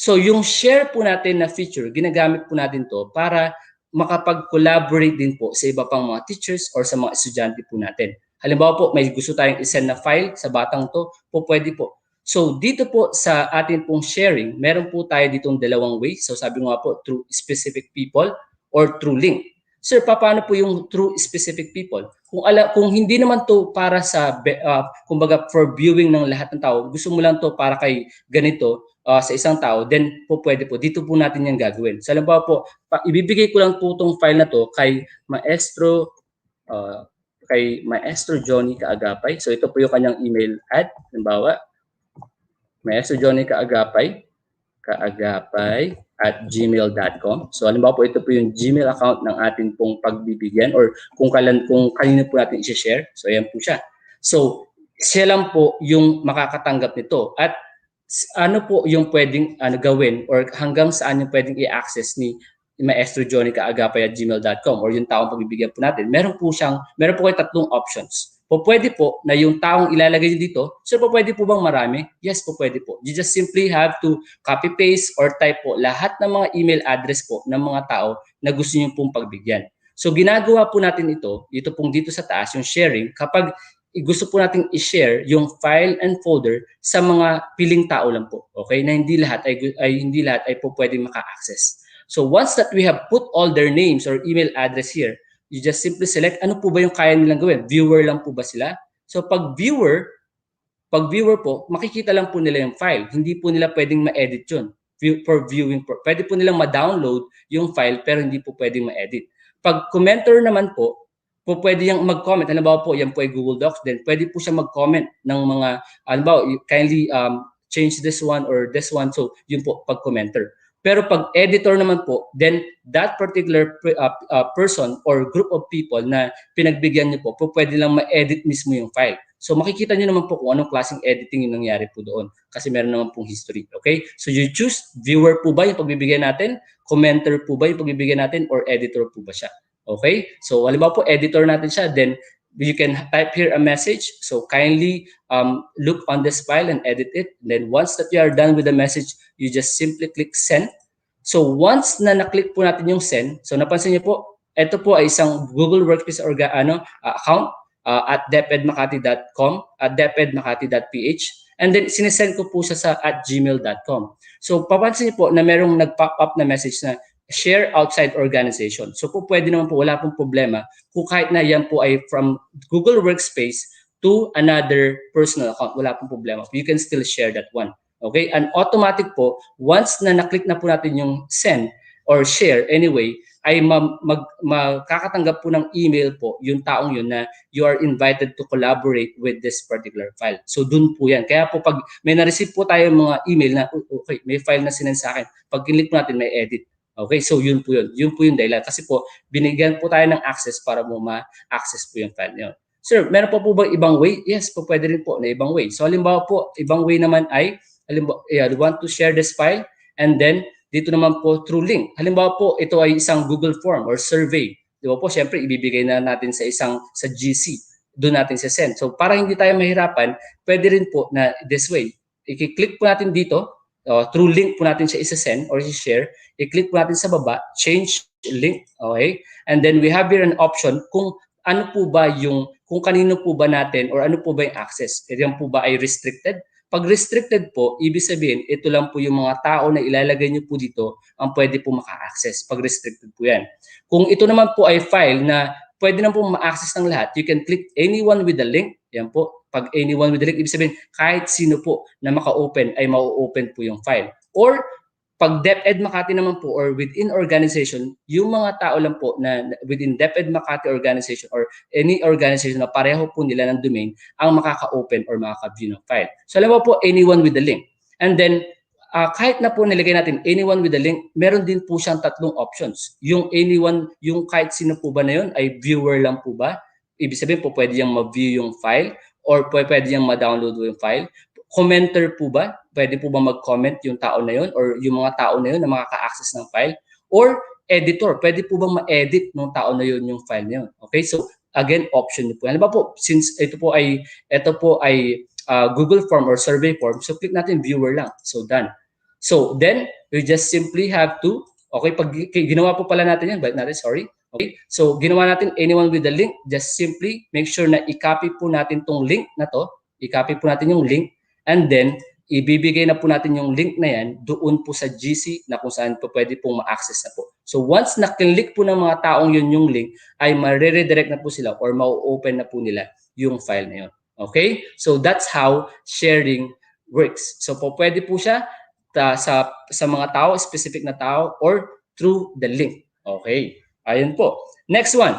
[SPEAKER 3] So yung share po natin na feature, ginagamit po natin to para makapag-collaborate din po sa iba pang mga teachers or sa mga estudyante po natin. Halimbawa po, may gusto tayong isend na file sa batang to, po pwede po. So dito po sa atin pong sharing, meron po tayo ditong dalawang ways. So sabi nga po, through specific people or through link. Sir, paano po yung through specific people? Kung hindi naman to para sa, kumbaga for viewing ng lahat ng tao, gusto mo lang to para kay ganito sa isang tao, then po pwede po. Dito po natin yan gagawin. So halimbawa po, ibibigay ko lang po itong file na to kay Maestro Johnny Kaagapay. So ito po yung kanyang email ad. Halimbawa, Maestro Johnny Kaagapay @gmail.com. So halimbawa po ito po yung Gmail account ng atin pong pagbibigyan or kung kanino po natin i-share. So ayan po siya. So siya lang po yung makakatanggap nito. At ano po yung pwedeng gawin or hanggang saan yung pwedeng i-access ni Maestro Johnny Kaagapay @gmail.com or yung taong pagbibigyan po natin. Meron po kayo tatlong options. po pwede po na yung taong ilalagay nyo dito, sir, po pwede po bang marami? Yes po, pwede po. You just simply have to copy-paste or type po lahat ng mga email address po ng mga tao na gusto nyo pong pagbigyan. So ginagawa po natin ito pong dito sa taas, yung sharing, kapag gusto po nating i-share yung file and folder sa mga piling tao lang po. Okay? Na hindi lahat ay po pwedeng maka-access. So once that we have put all their names or email address here, you just simply select ano po ba yung kaya nilang gawin. Viewer lang po ba sila? So pag viewer po, makikita lang po nila yung file. Hindi po nila pwedeng ma-edit yun. For viewing po. Pwede po nilang ma-download yung file pero hindi po pwedeng ma-edit. Pag commenter naman po pwede yung mag-comment. Halimbawa po, yan po ay Google Docs. Then pwede po siya mag-comment ng mga, halimbawa, kindly change this one or this one. So yun po, pag commenter. Pero pag editor naman po, then that particular person or group of people na pinagbigyan niyo po pwede lang ma-edit mismo yung file. So makikita niyo naman po kung anong klaseng editing yung nangyari po doon kasi meron naman pong history. Okay? So you choose, viewer po ba yung pagbibigyan natin? Commenter po ba yung pagbibigyan natin? Or editor po ba siya? Okay? So halimbawa po, editor natin siya, then you can type here a message. So kindly look on this file and edit it. Then once that you are done with the message, you just simply click send. So once na na-click po natin yung send, so napansin niyo po, ito po ay isang Google Workspace account at depedmakati.com, at depedmakati.ph, and then sinesend ko po siya sa @gmail.com. So papansin niyo po na merong nag-pop up na message na share outside organization. So po pwede naman po, wala pong problema kung kahit na yan po ay from Google Workspace to another personal account, wala pong problema. You can still share that one. Okay? And automatic po, once na na-click na po natin yung send or share anyway, ay makakatanggap po ng email po yung taong yun na you are invited to collaborate with this particular file. So dun po yan. Kaya po pag may na-receive po tayo mga email na, okay, may file na sinend sa akin, pag kinlik po natin, may edit. Okay, so yun po yun. Yun po yung dahilan. Kasi po, binigyan po tayo ng access para mo ma-access po yung file niyo. Sir, meron po bang ibang way? Yes, po pwede rin po na ibang way. So halimbawa po, ibang way naman ay, halimbawa, you want to share this file and then dito naman po through link. Halimbawa po, ito ay isang Google form or survey. Di ba po, syempre, ibibigay na natin sa GC. Doon natin sa send. So para hindi tayo mahirapan, pwede rin po na this way. I-click po natin dito, through link po natin siya isa-send or i-share. I-click po natin sa baba, change link, okay? And then we have here an option kung ano po ba kung kanino po ba natin or ano po ba yung access. Yan po ba ay restricted? Pag restricted po, ibig sabihin, ito lang po yung mga tao na ilalagay nyo po dito ang pwede po maka-access. Pag restricted po yan. Kung ito naman po ay file na pwede na po ma-access ng lahat, you can click anyone with the link. Yan po. Pag anyone with the link, ibig sabihin, kahit sino po na maka-open ay ma-open po yung file. Or, pag DepEd Makati naman po or within organization, yung mga tao lang po na within DepEd Makati organization or any organization na pareho po nila ng domain ang makaka-open or makaka-view ng file. So, alam mo po, anyone with the link. And then, kahit na po nilagay natin anyone with the link, meron din po siyang tatlong options. Yung anyone, yung kahit sino po ba na yun, ay viewer lang po ba? Ibig sabihin po, pwede niyang ma-view yung file or pwede niyang ma-download yung file. Commenter po ba? Pwede po ba mag-comment yung tao na yun or yung mga tao na yun na makaka-access ng file? Or editor, pwede po bang ma-edit ng tao na yun yung file na yun? Okay, so again, option niyo po. Ano ba po, since ito po ay Google form or survey form, so click natin viewer lang. So done. So then, you just simply have to, okay, pag ginawa po pala natin yan, Okay, so ginawa natin anyone with the link, just simply make sure na i-copy po natin tong link na to, i-copy po natin yung link, and then ibibigay na po natin yung link na yan doon po sa GC na kung saan po pwede pong ma-access na po. So once na-click po ng mga taong yun yung link, ay ma-redirect na po sila or ma-open na po nila yung file na yun. Okay? So that's how sharing works. So po pwede po siya sa mga tao, specific na tao, or through the link. Okay? Ayun po. Next one.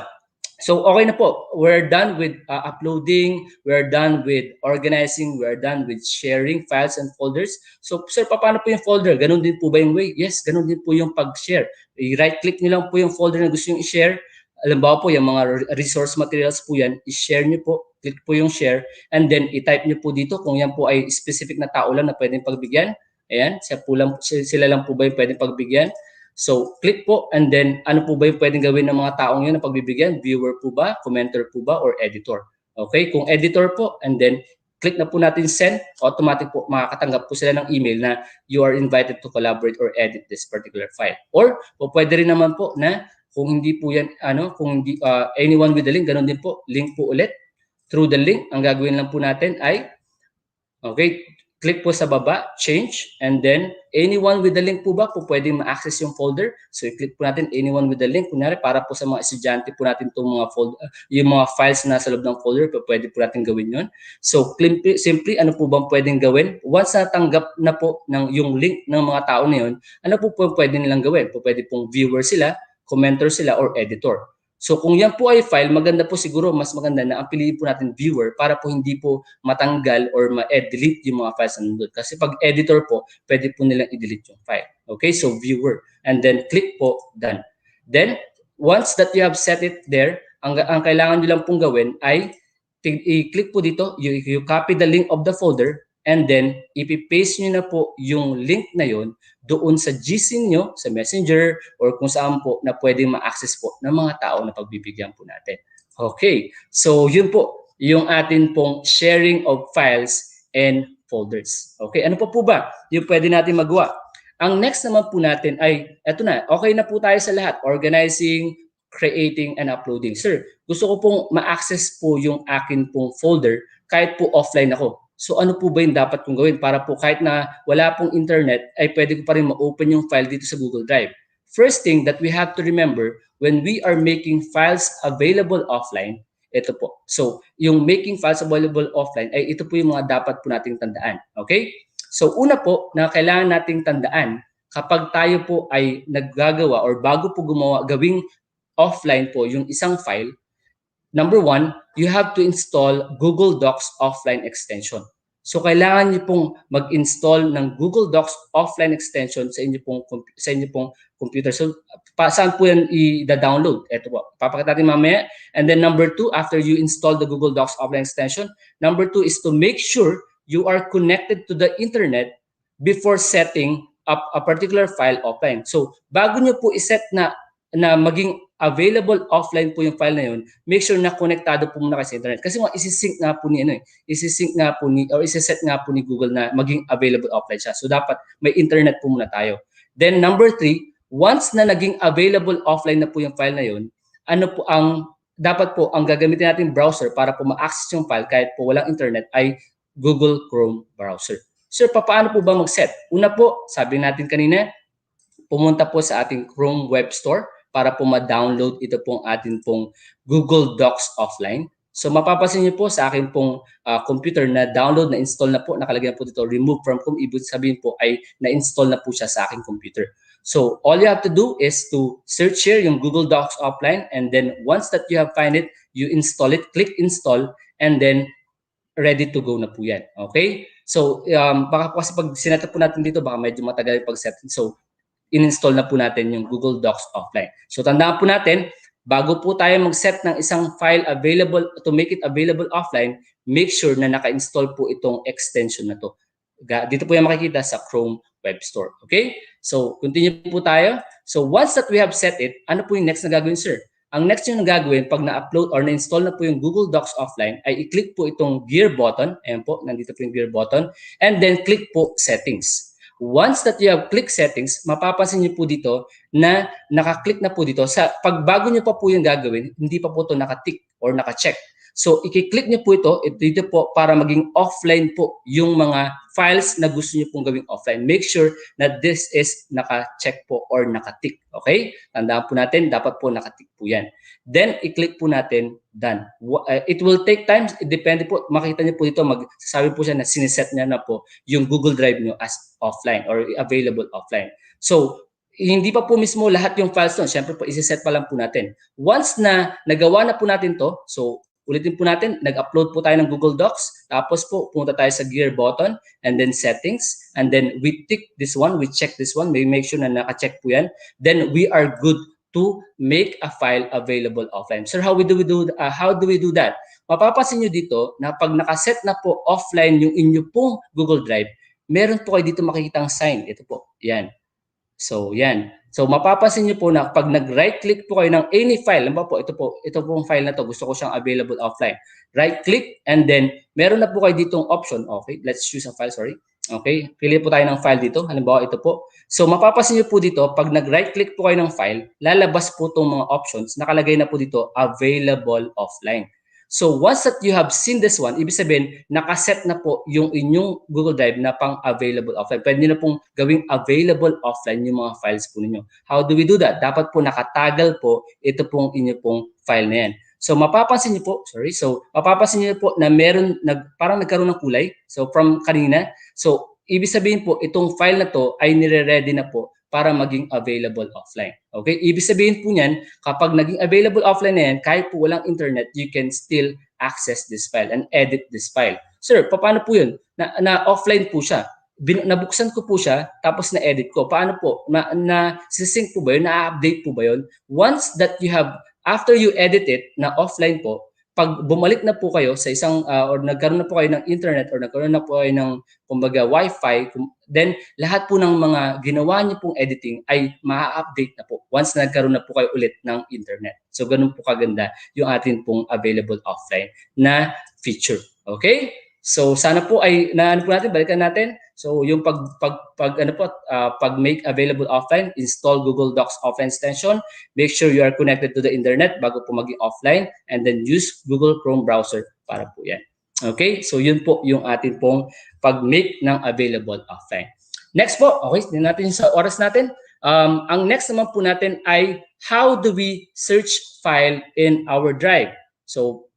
[SPEAKER 3] So okay na po. We're done with uploading, we're done with organizing, we're done with sharing files and folders. So sir, paano po yung folder? Ganun din po ba yung way? Yes, ganun din po yung pag-share. I-right-click nyo lang po yung folder na gusto nyo i-share. Alam ba po, yung mga resource materials po yan, i-share nyo po, click po yung share, and then i-type nyo po dito kung yan po ay specific na tao lang na pwedeng pagbigyan. Ayan, sila lang po ba yung pwedeng pagbigyan? So, click po and then ano po ba yung pwedeng gawin ng mga taong yun na pagbibigyan? Viewer po ba? Commenter po ba? Or editor? Okay, kung editor po, and then click na po natin send, automatic po makakatanggap po sila ng email na you are invited to collaborate or edit this particular file. Or pwede rin naman po na kung hindi po yan, kung hindi, anyone with the link, ganun din po, link po ulit. Through the link, ang gagawin lang po natin ay, okay, click po sa baba, change, and then anyone with the link po ba po pwedeng ma-access yung folder. So i-click po natin anyone with the link, kunyari para po sa mga estudyante po natin itong mga folder, yung mga files na sa loob ng folder, pwede po natin gawin yun. So simply, ano po bang pwedeng gawin? Once natanggap na po yung link ng mga tao na yun, ano po pwede nilang gawin? Pwede pong viewer sila, commenter sila, or editor. So kung yan po ay file, maganda po siguro, mas maganda na ang piliin po natin viewer para po hindi po matanggal or ma-delete yung mga files na nandun. Kasi pag editor po, pwede po nilang i-delete yung file. Okay, so viewer. And then click po, done. Then, once that you have set it there, ang kailangan nyo lang pong gawin ay i-click po dito, you copy the link of the folder, and then ipipaste nyo na po yung link na yon doon sa GC nyo, sa Messenger, or kung saan po na pwedeng ma-access po ng mga tao na pagbibigyan po natin. Okay, so yun po, yung atin pong sharing of files and folders. Okay, ano pa po ba yung pwede natin magawa? Ang next naman po natin ay, eto na, okay na po tayo sa lahat, organizing, creating, and uploading. Sir, gusto ko pong ma-access po yung akin pong folder kahit po offline ako. So ano po ba yung dapat kong gawin para po kahit na wala pong internet ay pwede ko pa rin ma-open yung file dito sa Google Drive? First thing that we have to remember when we are making files available offline, ito po. So yung making files available offline ay ito po yung mga dapat po nating tandaan. Okay? So una po na kailangan nating tandaan kapag tayo po ay naggagawa or bago po gawing offline po yung isang file, number one, you have to install Google Docs offline extension. So kailangan niyo pong mag-install ng Google Docs offline extension sa inyo pong computer. So saan po yan i-download? Ito po. Papakita natin mamaya. And then number two, after you install the Google Docs offline extension, number two is to make sure you are connected to the internet before setting up a particular file offline. So bago niyo po iset na maging available offline po yung file na yun, make sure na konektado po muna kayo sa internet. Kasi isi-sync nga po ni isi-set nga po ni Google na maging available offline siya. So dapat may internet po muna tayo. Then number three, once na naging available offline na po yung file na yun, dapat po ang gagamitin natin browser para po ma-access yung file kahit po walang internet ay Google Chrome browser. Sir, paano po ba mag-set? Una po, sabi natin kanina, pumunta po sa ating Chrome Web Store para po ma-download ito pong ating pong Google Docs offline. So mapapansin niyo po sa akin pong computer na download, na-install na po, nakalagay na po dito, remove from Chrome, ibig sabihin po ay na-install na po siya sa aking computer. So all you have to do is to search here yung Google Docs offline, and then once that you have find it, you install it, click install, and then ready to go na po yan. Okay? So baka kasi pag sinet po natin dito, baka medyo matagal yung pag-set. So in-install na po natin yung Google Docs offline. So tandaan po natin, bago po tayo mag-set ng isang file available, to make it available offline, make sure na naka-install po itong extension na to. Dito po yung makikita sa Chrome Web Store. Okay? So continue po tayo. So once that we have set it, ano po yung next na gagawin, sir? Ang next yung gagawin pag na-upload or na-install na po yung Google Docs offline ay i-click po itong gear button. Ayan po, nandito po yung gear button. And then click po settings. Once that you have click settings, mapapansin niyo po dito na naka-click na po dito. Pag bago niyo pa po yung gagawin, hindi pa po ito naka-tick or naka-check. So, i-click niyo po ito dito po para maging offline po yung mga files na gusto niyo pong gawing offline. Make sure na this is naka-check po or naka-tick. Okay? Tandaan po natin, dapat po naka-tick po yan. Then, i-click po natin, done. It will take time. Depende po. Makita niyo po dito, magsasabi po siya na siniset niya na po yung Google Drive niyo as offline or available offline. So, hindi pa po mismo lahat yung files doon. Siyempre po, isi-set pa lang po natin. Once na nagawa na po natin to, so, ulitin po natin, nag-upload po tayo ng Google Docs, tapos po pumunta tayo sa gear button, and then settings, and then we tick this one, we check this one, we make sure na naka-check po yan, then we are good to make a file available offline. Sir, how do we do that? Mapapansin nyo dito na pag nakaset na po offline yung inyo pong Google Drive, meron po kayo dito makikitang sign. Ito po, yan. So, yan. So, mapapansin nyo po na pag nag-right click po kayo ng any file, halimbawa po, ito pong file na to, gusto ko siyang available offline. Right click and then meron na po kayo ditong option. Okay, let's choose a file, sorry. Okay, pili po tayo ng file dito. Halimbawa, ito po. So, mapapansin nyo po dito, pag nag-right click po kayo ng file, lalabas po itong mga options. Nakalagay na po dito, available offline. So, once that you have seen this one, ibig sabihin, nakaset na po yung inyong Google Drive na pang available offline. Pwede nyo na pong gawing available offline yung mga files po ninyo. How do we do that? Dapat po nakatagal po ito pong inyo pong file na yan. So, mapapansin nyo po, mapapansin nyo po na parang nagkaroon ng kulay. So, from kanina. So, ibig sabihin po, itong file na to ay nire-ready na po para maging available offline. Okay? Ibig sabihin po niyan, kapag naging available offline na yan, kahit po walang internet, you can still access this file and edit this file. Sir, paano po yun? Na offline po siya. Nabuksan ko po siya, tapos na-edit ko. Paano po? Na-sync po ba yun? Na-update po ba yun? Once that you have, after you edit it, na offline po, pag bumalik na po kayo sa isang, or nagkaroon na po kayo ng internet, or nagkaroon na po kayo ng, kumbaga, wifi, then lahat po ng mga ginawa niyo pong editing ay ma-update na po once na nagkaroon na po kayo ulit ng internet. So, ganun po kaganda yung atin pong available offline na feature. Okay? So, sana po ay naano po natin, balikan natin. So, yung pag make available offline, install Google Docs offline extension. Make sure you are connected to the internet bago po maging offline, and then use Google Chrome browser para po yan. Okay? So, yun po yung atin pong pag-make ng available offline. Next po, okay, din natin sa oras natin. Ang next naman po natin ay how do we search file in our drive? So,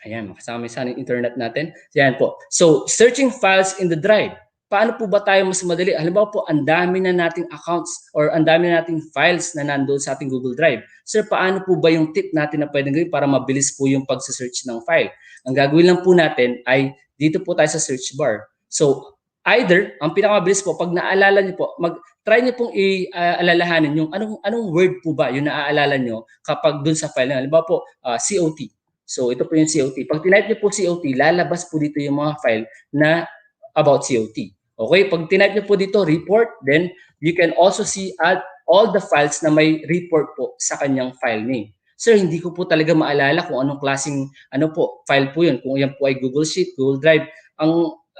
[SPEAKER 3] ayan, makasama sana yung internet natin. Ayan po. So, searching files in the drive. Paano po ba tayo mas madali? Halimbawa po, ang dami na nating accounts or ang dami na nating files na nandoon sa ating Google Drive. Sir, paano po ba yung tip natin na pwedeng gawin para mabilis po yung pag-search ng file? Ang gagawin lang po natin ay dito po tayo sa search bar. So, either, ang pinakamabilis po, pag naalala niyo po, try niyo pong i-alalahanin yung anong word po ba yung naaalala niyo kapag dun sa file na. Halimbawa po, COT. So, ito po yung COT. Pag tinype niyo po COT, lalabas po dito yung mga file na about COT. Okay, pag tinype niyo po dito report, then you can also see all the files na may report po sa kanyang file name. Sir, hindi ko po talaga maalala kung anong klaseng file po yun. Kung yan po ay Google Sheet, Google Drive,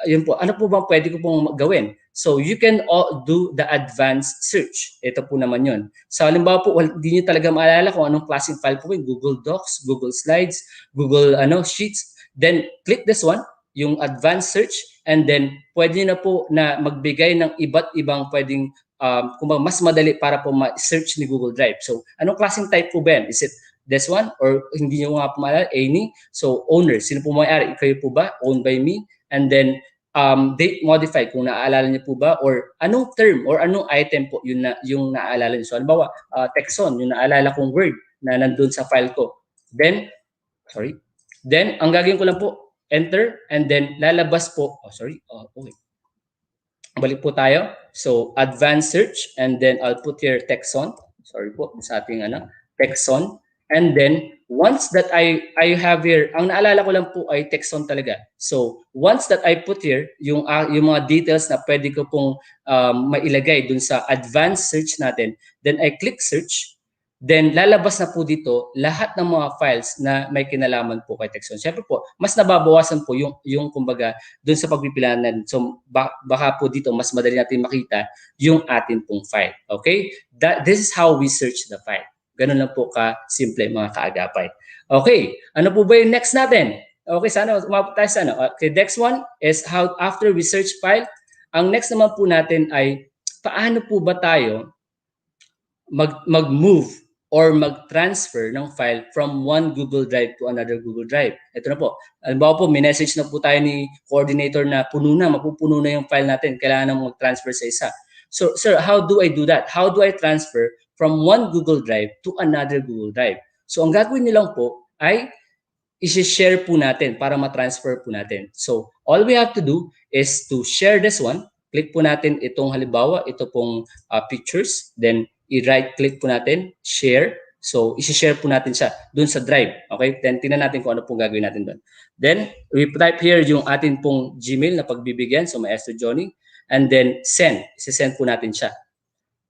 [SPEAKER 3] yun po, ano po bang pwede ko pong gawin? So, you can do the advanced search. Ito po naman yun. So, halimbawa po, hindi nyo talaga maalala kung anong klaseng file po yun. Google Docs, Google Slides, Google Sheets. Then, click this one, yung advanced search, and then pwede nyo na po na magbigay ng iba't ibang pwedeng mas madali para po ma-search ni Google Drive. So, anong klaseng type po ba yan? Is it this one? Or hindi nyo nga po maalala, any? So, owner. Sino po may-ari? Kayo po ba? Owned by me? And then, date modify, kung naaalala niyo po ba? Or anong term or anong item po yung naaalala niyo. So, halimbawa, Texon, yung naalala kong word na nandun sa file ko. Then, ang gagawin ko lang po, enter, and then lalabas po, okay. Balik po tayo. So, advanced search, and then I'll put here Texon. Sorry po, sa ating Texon. And then, once that I have here, ang naalala ko lang po ay Texon talaga. So, once that I put here, yung mga details na pwede ko pong mailagay dun sa advanced search natin, then I click search, then lalabas na po dito lahat ng mga files na may kinalaman po kay Texon. Siyempre po, mas nababawasan po yung kumbaga dun sa pagpipilian natin. So, baka po dito mas madali natin makita yung atin pong file. Okay? This is how we search the file. Ganun lang po ka-simple mga kaagapay. Okay, ano po ba yung next natin? Okay, sana umabot tayo sa Okay, next one is how after we search file, ang next naman po natin ay paano po ba tayo mag-move or mag-transfer ng file from one Google Drive to another Google Drive. Ito na po. Halimbawa po, may message na po tayo ni coordinator na mapupuno na yung file natin. Kailangan na mag-transfer sa isa. So, sir, how do I do that? How do I transfer from one Google Drive to another Google Drive? So, ang gagawin nyo lang po ay i-share po natin para ma-transfer po natin. So, all we have to do is to share this one. Click po natin itong halimbawa, ito pong pictures. Then, i-right click po natin, share. So, i-share po natin siya dun sa drive. Okay? Then, tingnan natin kung ano pong gagawin natin dun. Then, we type here yung atin pong Gmail na pagbibigyan. So, Maestro Johnny. And then, send. Isi-send po natin siya.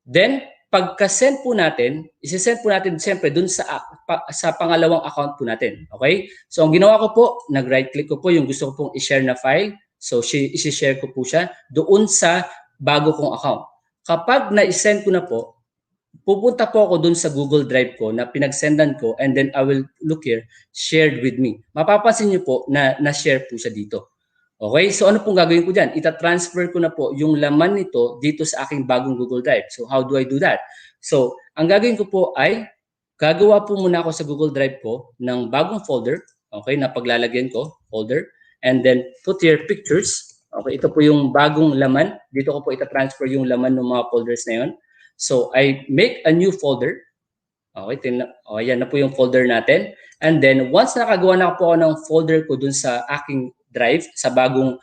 [SPEAKER 3] Then, pagka-send po natin, isi-send po natin siyempre dun sa pangalawang account po natin. Okay? So, ang ginawa ko po, nag-right click ko po yung gusto ko pong i-share na file. So, isi-share ko po siya doon sa bago kong account. Kapag na-send ko na po, pupunta po ako dun sa Google Drive ko na pinagsendan ko, and then I will look here, shared with me. Mapapansin niyo po na na-share po siya dito. Okay, so ano pong gagawin ko dyan? Ita-transfer ko na po yung laman nito dito sa aking bagong Google Drive. So how do I do that? So ang gagawin ko po ay gagawa po muna ako sa Google Drive ko ng bagong folder, okay, na paglalagyan ko, folder, and then put here pictures. Okay, ito po yung bagong laman. Dito ko po ita-transfer yung laman ng mga folders na yun. So I make a new folder. Okay, yan na po yung folder natin. And then once nakagawa na po ako ng folder ko dun sa aking drive, sa bagong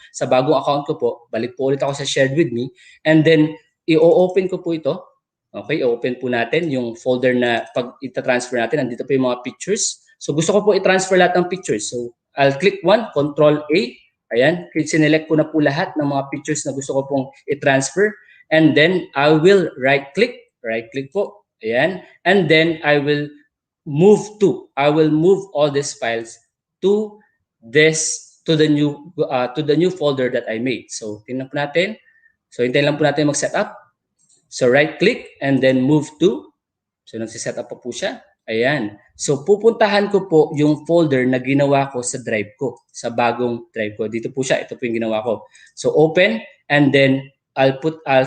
[SPEAKER 3] account ko po, balik po ulit ako sa shared with me, and then i-open ko po ito. Okay, i-open po natin yung folder na pag ita-transfer natin. Nandito po yung mga pictures. So gusto ko po i-transfer lahat ng pictures. So I'll click one, Control A. Ayan, sinelect ko na po lahat ng mga pictures na gusto ko pong i-transfer. And then I will right click po. Ayan, and then I will move all these files to the new folder that I made. So tingnan po natin. So hintayin lang po natin mag-set up. So right click and then move to. So nagsi-set up po siya. Ayan. So pupuntahan ko po yung folder na ginawa ko sa drive ko, sa bagong drive ko. Dito po siya. Ito po yung ginawa ko. So open, and then I'll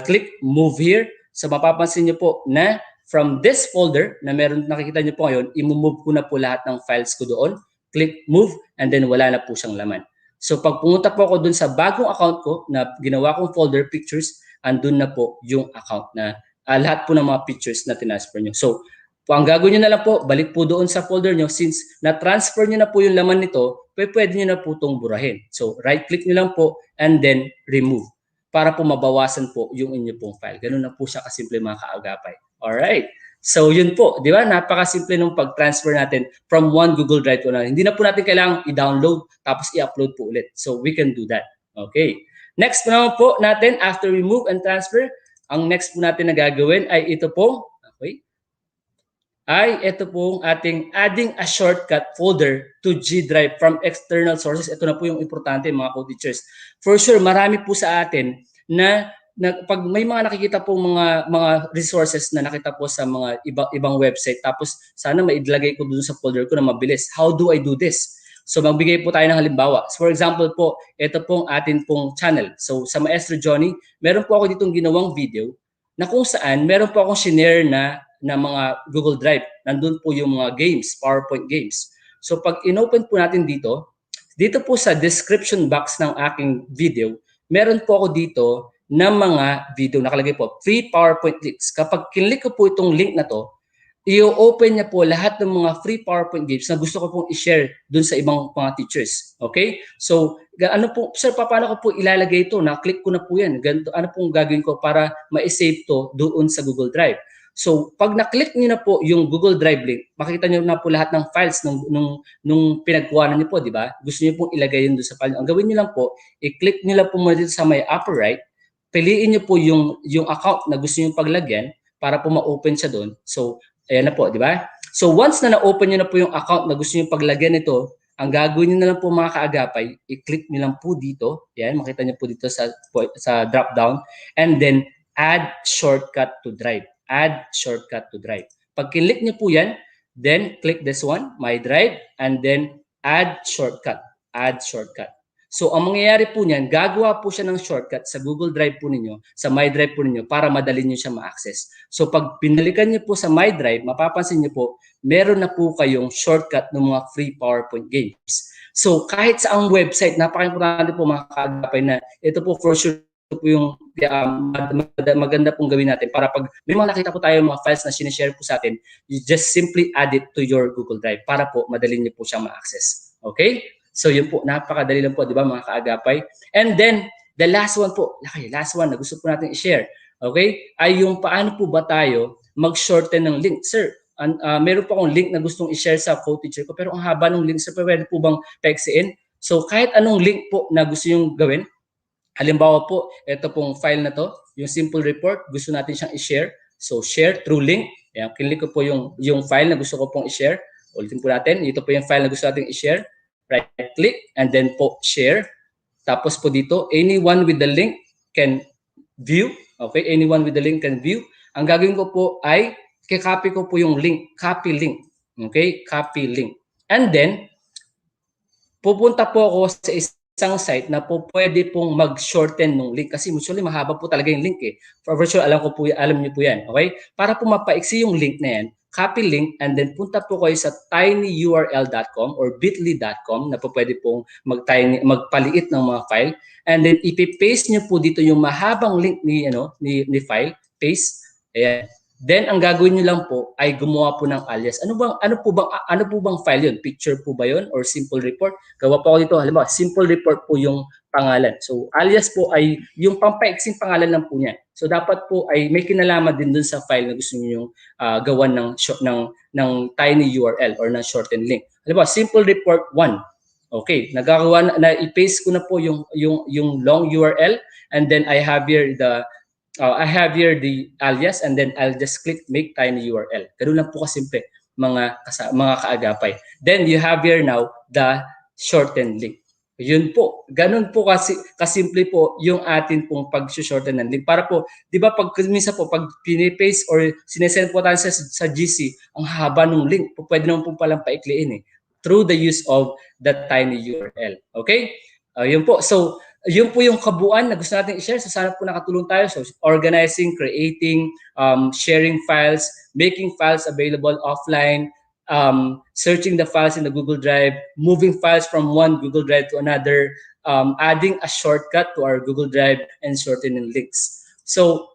[SPEAKER 3] click move here. So mapapansin niyo po na from this folder na meron, nakikita niyo po ngayon, i-move ko na po lahat ng files ko doon. Click move, and then wala na po siyang laman. So pag pumunta po ako dun sa bagong account ko na ginawa kong folder pictures, andun na po yung account na lahat po ng mga pictures na tinransfer nyo. So ang gagawin nyo na lang po, balik po doon sa folder nyo. Since na-transfer nyo na po yung laman nito, pwede nyo na po itong burahin. So right click nyo lang po and then remove para po mabawasan po yung inyo pong file. Ganun na po siya kasimple mga kaagapay. Alright. So yun po, di ba? Napakasimple nung pag-transfer natin from one Google Drive to another. Hindi na po natin kailangang i-download tapos i-upload po ulit. So we can do that. Okay. Next po naman po natin, after we move and transfer, ang next po natin na gagawin ay ito po. Okay. Ay ito pong ating adding a shortcut folder to G Drive from external sources. Ito na po yung importante mga co-teachers. For sure, marami po sa atin na pag may mga nakikita po mga resources na nakita po sa mga ibang website, tapos sana maidlagay ko dun sa folder ko na mabilis. How do I do this? So magbigay po tayo ng halimbawa. So, for example po, ito pong atin pong channel. So sa Maestro Johnny, meron po ako ditong ginawang video na kung saan meron po akong shinare na mga Google Drive. Nandun po yung mga games, PowerPoint games. So pag inopen po natin dito po sa description box ng aking video, meron po ako dito na mga video, nakalagay po, free PowerPoint links. Kapag kinlik ko po itong link na to, i-open niya po lahat ng mga free PowerPoint games na gusto ko pong i-share dun sa ibang mga teachers. Okay? So, ano po, sir, paano ko po ilalagay ito? Na-click ko na po yan. Ganito, ano pong gagawin ko para ma-save to doon sa Google Drive? So, pag na-click niyo na po yung Google Drive link, makita niyo na po lahat ng files nung pinagkuhanan niyo po, di ba? Gusto niyo pong ilagay yun doon sa file. Ang gawin niyo lang po, i-click niyo lang po muna dito sa may upper right, piliin niyo po yung account na gusto niyo paglagyan para po ma-open siya doon. So, ayan na po, di ba? So, once na na-open niyo na po yung account na gusto niyo paglagyan nito, ang gagawin niyo na lang po mga kaagapay, i-click niyo lang po dito. Yan, makita niyo po dito sa drop down, and then add shortcut to Drive. Add shortcut to Drive. Pag kinlik niyo po yan, then click this one, My Drive, and then add shortcut. Add shortcut. So, ang mangyayari po niyan, gagawa po siya ng shortcut sa Google Drive po ninyo, sa My Drive po ninyo, para madali niyo siya ma-access. So, pag pinalikan niyo po sa My Drive, mapapansin niyo po, meron na po kayong shortcut ng mga free PowerPoint games. So, kahit sa ang website, napaka-importante po mga kaagapay na ito po for sure po yung maganda pong gawin natin para pag may mga nakita po tayo mga files na sinishare po sa atin, you just simply add it to your Google Drive para po madali niyo po siyang ma-access. Okay? So yun po, napakadali lang po, di ba mga kaagapay? And then, the last one po, last one na gusto po natin i-share, okay? Ay yung paano po ba tayo mag-shorten ng link. Sir, meron po akong link na gustong i-share sa co-teacher ko, pero ang haba ng link, sir, pwede po bang paiksiin? So kahit anong link po na gusto yung gawin, halimbawa po, ito pong file na to, yung simple report, gusto natin siyang i-share So share through link. Ayan, click ko po yung file na gusto ko pong i-share. Ulitin po natin, ito po yung file na gusto natin i-share. Right click and then po share. Tapos po dito, anyone with the link can view. Okay, anyone with the link can view. Ang gagawin ko po ay kikopy ko po yung link, copy link. Okay, copy link. And then pupunta po ako sa isang site na po pwede pong mag-shorten ng link kasi usually mahaba po talaga yung link eh. For sure, alam niyo po yan. Okay? Para po mapaiksi yung link na yan, copy link and then punta po kayo sa tinyurl.com or bit.ly.com na po pwede pong magpaliit ng mga file and then ipipaste niyo po dito yung mahabang link ni file, paste. Ayan. Then ang gagawin niyo lang po ay gumawa po ng alias. Ano po bang file 'yun? Picture po ba 'yun or simple report? Gawa po ako dito, halimbawa, simple report po yung pangalan. So alias po ay yung pampaiksing pangalan lang po niya. So dapat po ay may kinalaman din dun sa file na gusto niyo yung gawan ng tiny URL or ng shortened link. Halimbawa, simple report 1. Okay, nagagawa na i-paste ko na po yung long URL and then I have here the alias and then I'll just click make tiny URL. Ganun lang po kasimple mga kaagapay. Then you have here now the shortened link. Yun po. Ganun po kasimple po yung atin pong pag-shorten ng link. Para po, di ba minsan po pag pinipaste or sinesend po tayo sa GC, ang haba ng link, po, pwede naman po palang paikliin eh. Through the use of the tiny URL. Okay? Yun po. So, yun po yung kabuuan na gusto natin i-share. So sana po nakatulong tayo. So organizing, creating, sharing files, making files available offline, searching the files in the Google Drive, moving files from one Google Drive to another, adding a shortcut to our Google Drive, and shortening links. So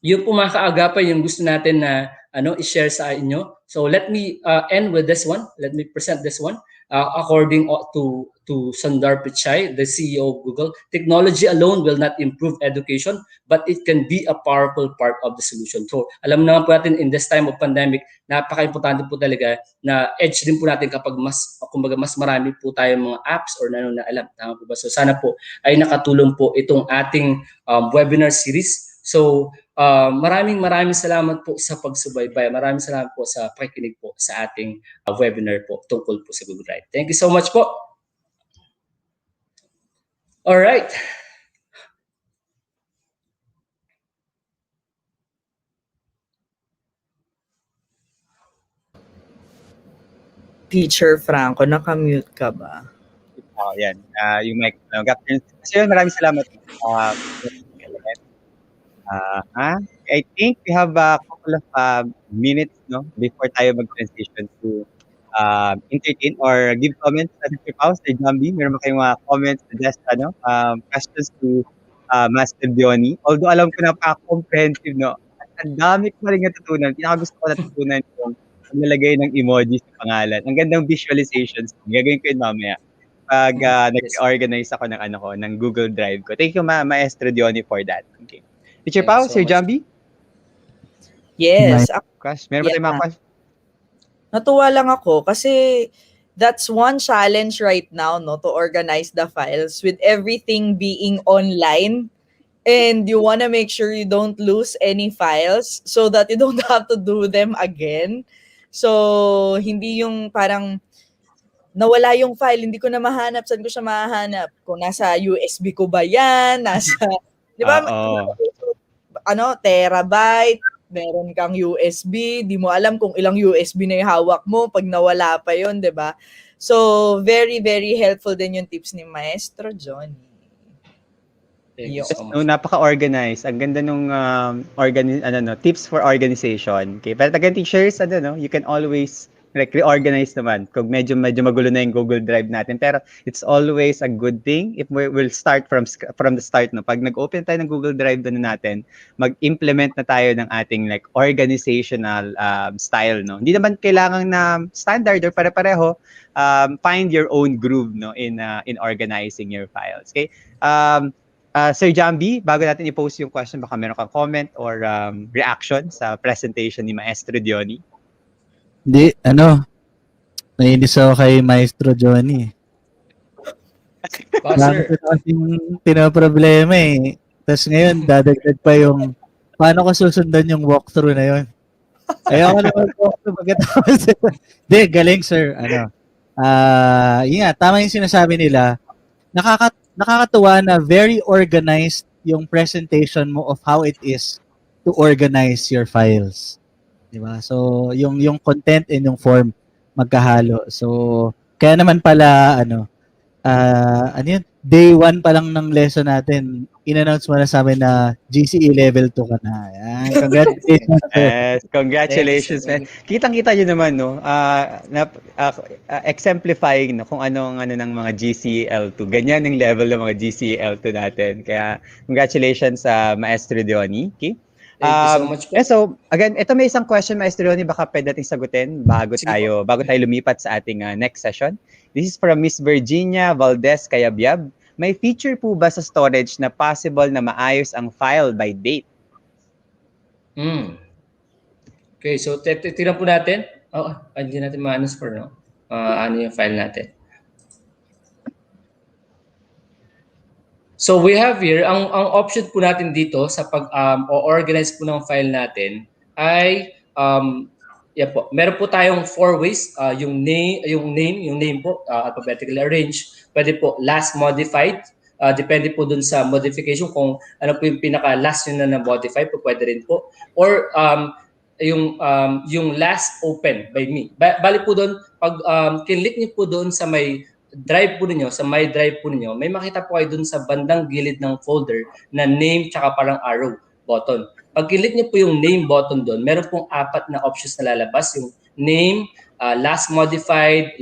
[SPEAKER 3] yun po mga kaagapay yung gusto natin na i-share sa inyo. So let me end with this one. Let me present this one. According to Sundar Pichai, the CEO of Google, technology alone will not improve education, but it can be a powerful part of the solution. So alam naman po natin in this time of pandemic, napaka-importante po talaga na edge din po natin kapag mas marami po tayong mga apps or na alam. Tama po ba? So sana po ay nakatulong po itong ating webinar series. So maraming salamat po sa pagsubaybay. Maraming salamat po sa pakikinig po sa ating webinar po tungkol po sa Google Drive. Thank you so much po. All right.
[SPEAKER 2] Teacher Franco, naka-mute ka ba?
[SPEAKER 1] Yan. Yung mic. Kasi yun, maraming salamat. I think we have a couple of minutes before tayo mag-transition to entertain or give comments sa Teacher Pao, sa Jambi. Meron ba kayong mga comments, suggest, questions to Master Diony? Although alam ko napaka-comprehensive, ang dami ko rin natutunan. Pinaka-gusto ko natutunan yung nalagay ng emoji sa pangalan. Ang gandang visualizations. Gagawin ko yun mamaya pag nag-organize ako ng Google Drive ko. Thank you, Maestro Diony, for that. Okay. Teacher Pao, Sir Jambi?
[SPEAKER 2] Yes.
[SPEAKER 1] Meron ba tayong mga questions?
[SPEAKER 2] Natuwa lang ako kasi that's one challenge right now, to organize the files with everything being online. And you want to make sure you don't lose any files so that you don't have to do them again. So, hindi yung parang nawala yung file, hindi ko na mahanap. Saan ko siya mahanap? Kung nasa USB ko ba yan? Di ba? Terabyte, meron kang USB, di mo alam kung ilang USB na yung hawak mo pag nawala pa yun, di ba? So, very, very helpful din yung tips ni Maestro Johnny.
[SPEAKER 1] Napaka-organized. Ang ganda nung tips for organization. Okay, pero taga teachers, you can always reorganize naman kung medyo magulo na yung Google Drive natin. Pero it's always a good thing if we'll start from the start. Pag nag-open tayo ng Google Drive natin, mag-implement na tayo ng ating organizational style. Hindi naman kailangan na standard or pare-pareho. Find your own groove in organizing your files. Okay? Sir Jambi, bago natin i-post yung question, baka meron kang comment or reaction sa presentation ni Maestro Diony?
[SPEAKER 4] Hindi, nainis ako kay Maestro Johnny. Marami ko kasing pinaproblema eh. Tapos ngayon, dadagdag pa yung paano ko susundan yung walkthrough na yun? Ayoko na mag-walkthrough pagkatapos. Hindi, galing sir. Yun nga, tama yung sinasabi nila. Nakakatuwa na very organized yung presentation mo of how it is to organize your files. Diba? So, yung content and yung form magkahalo. So, kaya naman pala, yun? Day 1 pa lang ng lesson natin, in-announce mo na sa amin na GCE level 2 ka na. Ayan, congratulations.
[SPEAKER 1] Yes, congratulations, man. Kitang-kita nyo naman, no? Exemplifying, no, kung ano ng mga GCL2. Ganyan yung level ng mga GCL2 natin. Kaya, congratulations sa Maestro Diony. Okay?
[SPEAKER 3] Thank you so much po.
[SPEAKER 1] So, again, ito may isang question, Maestro Diony, baka pwede natin sagutin bago tayo lumipat sa ating next session. This is from Miss Virginia Valdez Cayabyab. May feature po ba sa storage na possible na maayos ang file by date?
[SPEAKER 3] Okay, so tignan po natin. Hindi natin ma-announce for, no? Ano yung file natin. So we have here, ang option po natin dito sa pag-organize po ng file natin ay, yan po, meron po tayong 4 ways. Yung name po, alphabetically arranged. Pwede po last modified. Depende po dun sa modification kung ano po yung pinaka-last yun na na-modify po, pwede rin po. Or yung last open by me. Bali po doon, pag kinlik niyo po doon sa may drive po ninyo, sa my drive po ninyo, may makita po kayo doon sa bandang gilid ng folder na name tsaka parang arrow button. Pag kinlik niyo po yung name button doon, meron pong 4 na options na lalabas. Yung name, last modified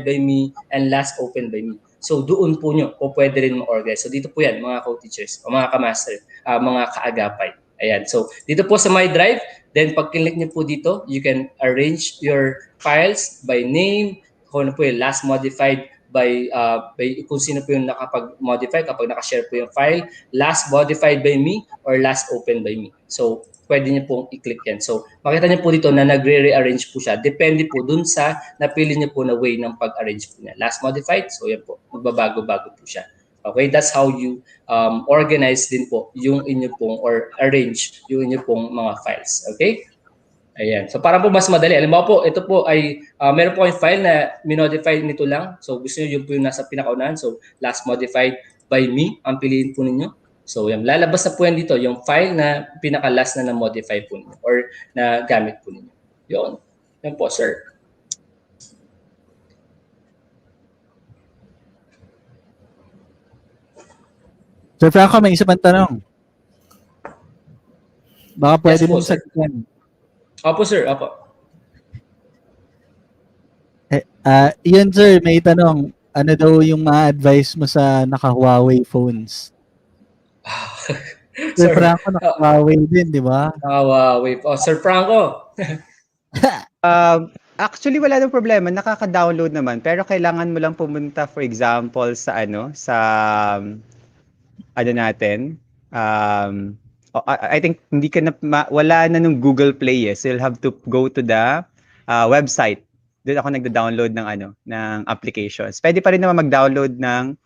[SPEAKER 3] by me, and last open by me. So doon po nyo po pwede rin ma-organize. So dito po yan, mga co-teachers, mga ka-master, mga kaagapay. Ayan. So dito po sa my drive, then pag kinlik niyo po dito, you can arrange your files by name, kung ano po yung last modified by kung sino po yung nakapag-modify kapag nakashare po yung file, last modified by me or last open by me. So pwede niyo pong i-click yan. So makita niyo po dito na nagre-rearrange po siya. Depende po dun sa napili niyo po na way ng pag-arrange po niya. Last modified, so yan po, magbabago-bago po siya. Okay, that's how you organize din po yung inyo pong or arrange yung inyo pong mga files. Okay? Ayan. So parang po mas madali. Alam mo po, ito po ay meron po kayong file na minodify nito lang. So gusto niyo yung po yung nasa pinakaunahan. So last modified by me, ang piliin po ninyo. So yan, lalabas na po yan dito, yung file na pinaka-last na na-modify po ninyo or na gamit po ninyo. Yun. Yan po, sir.
[SPEAKER 4] Sir Franco, may isa pang tanong. Baka pwede
[SPEAKER 3] Yes po,
[SPEAKER 4] mong
[SPEAKER 3] sir.
[SPEAKER 4] sagutin.
[SPEAKER 3] Opo, sir. Opo.
[SPEAKER 4] Yun sir, may tanong. Ano daw yung ma-advise mo sa naka-Huawei phones? Sir Franco, naka-Huawei din, di ba?
[SPEAKER 3] Huawei po. Sir Franco.
[SPEAKER 1] Actually, wala nang problema. Nakaka-download naman. Pero kailangan mo lang pumunta, for example, sa natin. I think hindi ka na, wala na nung Google Play eh. So you'll have to go to the website. Doon ako nagda-download ng applications. Pwede pa rin naman mag-download ng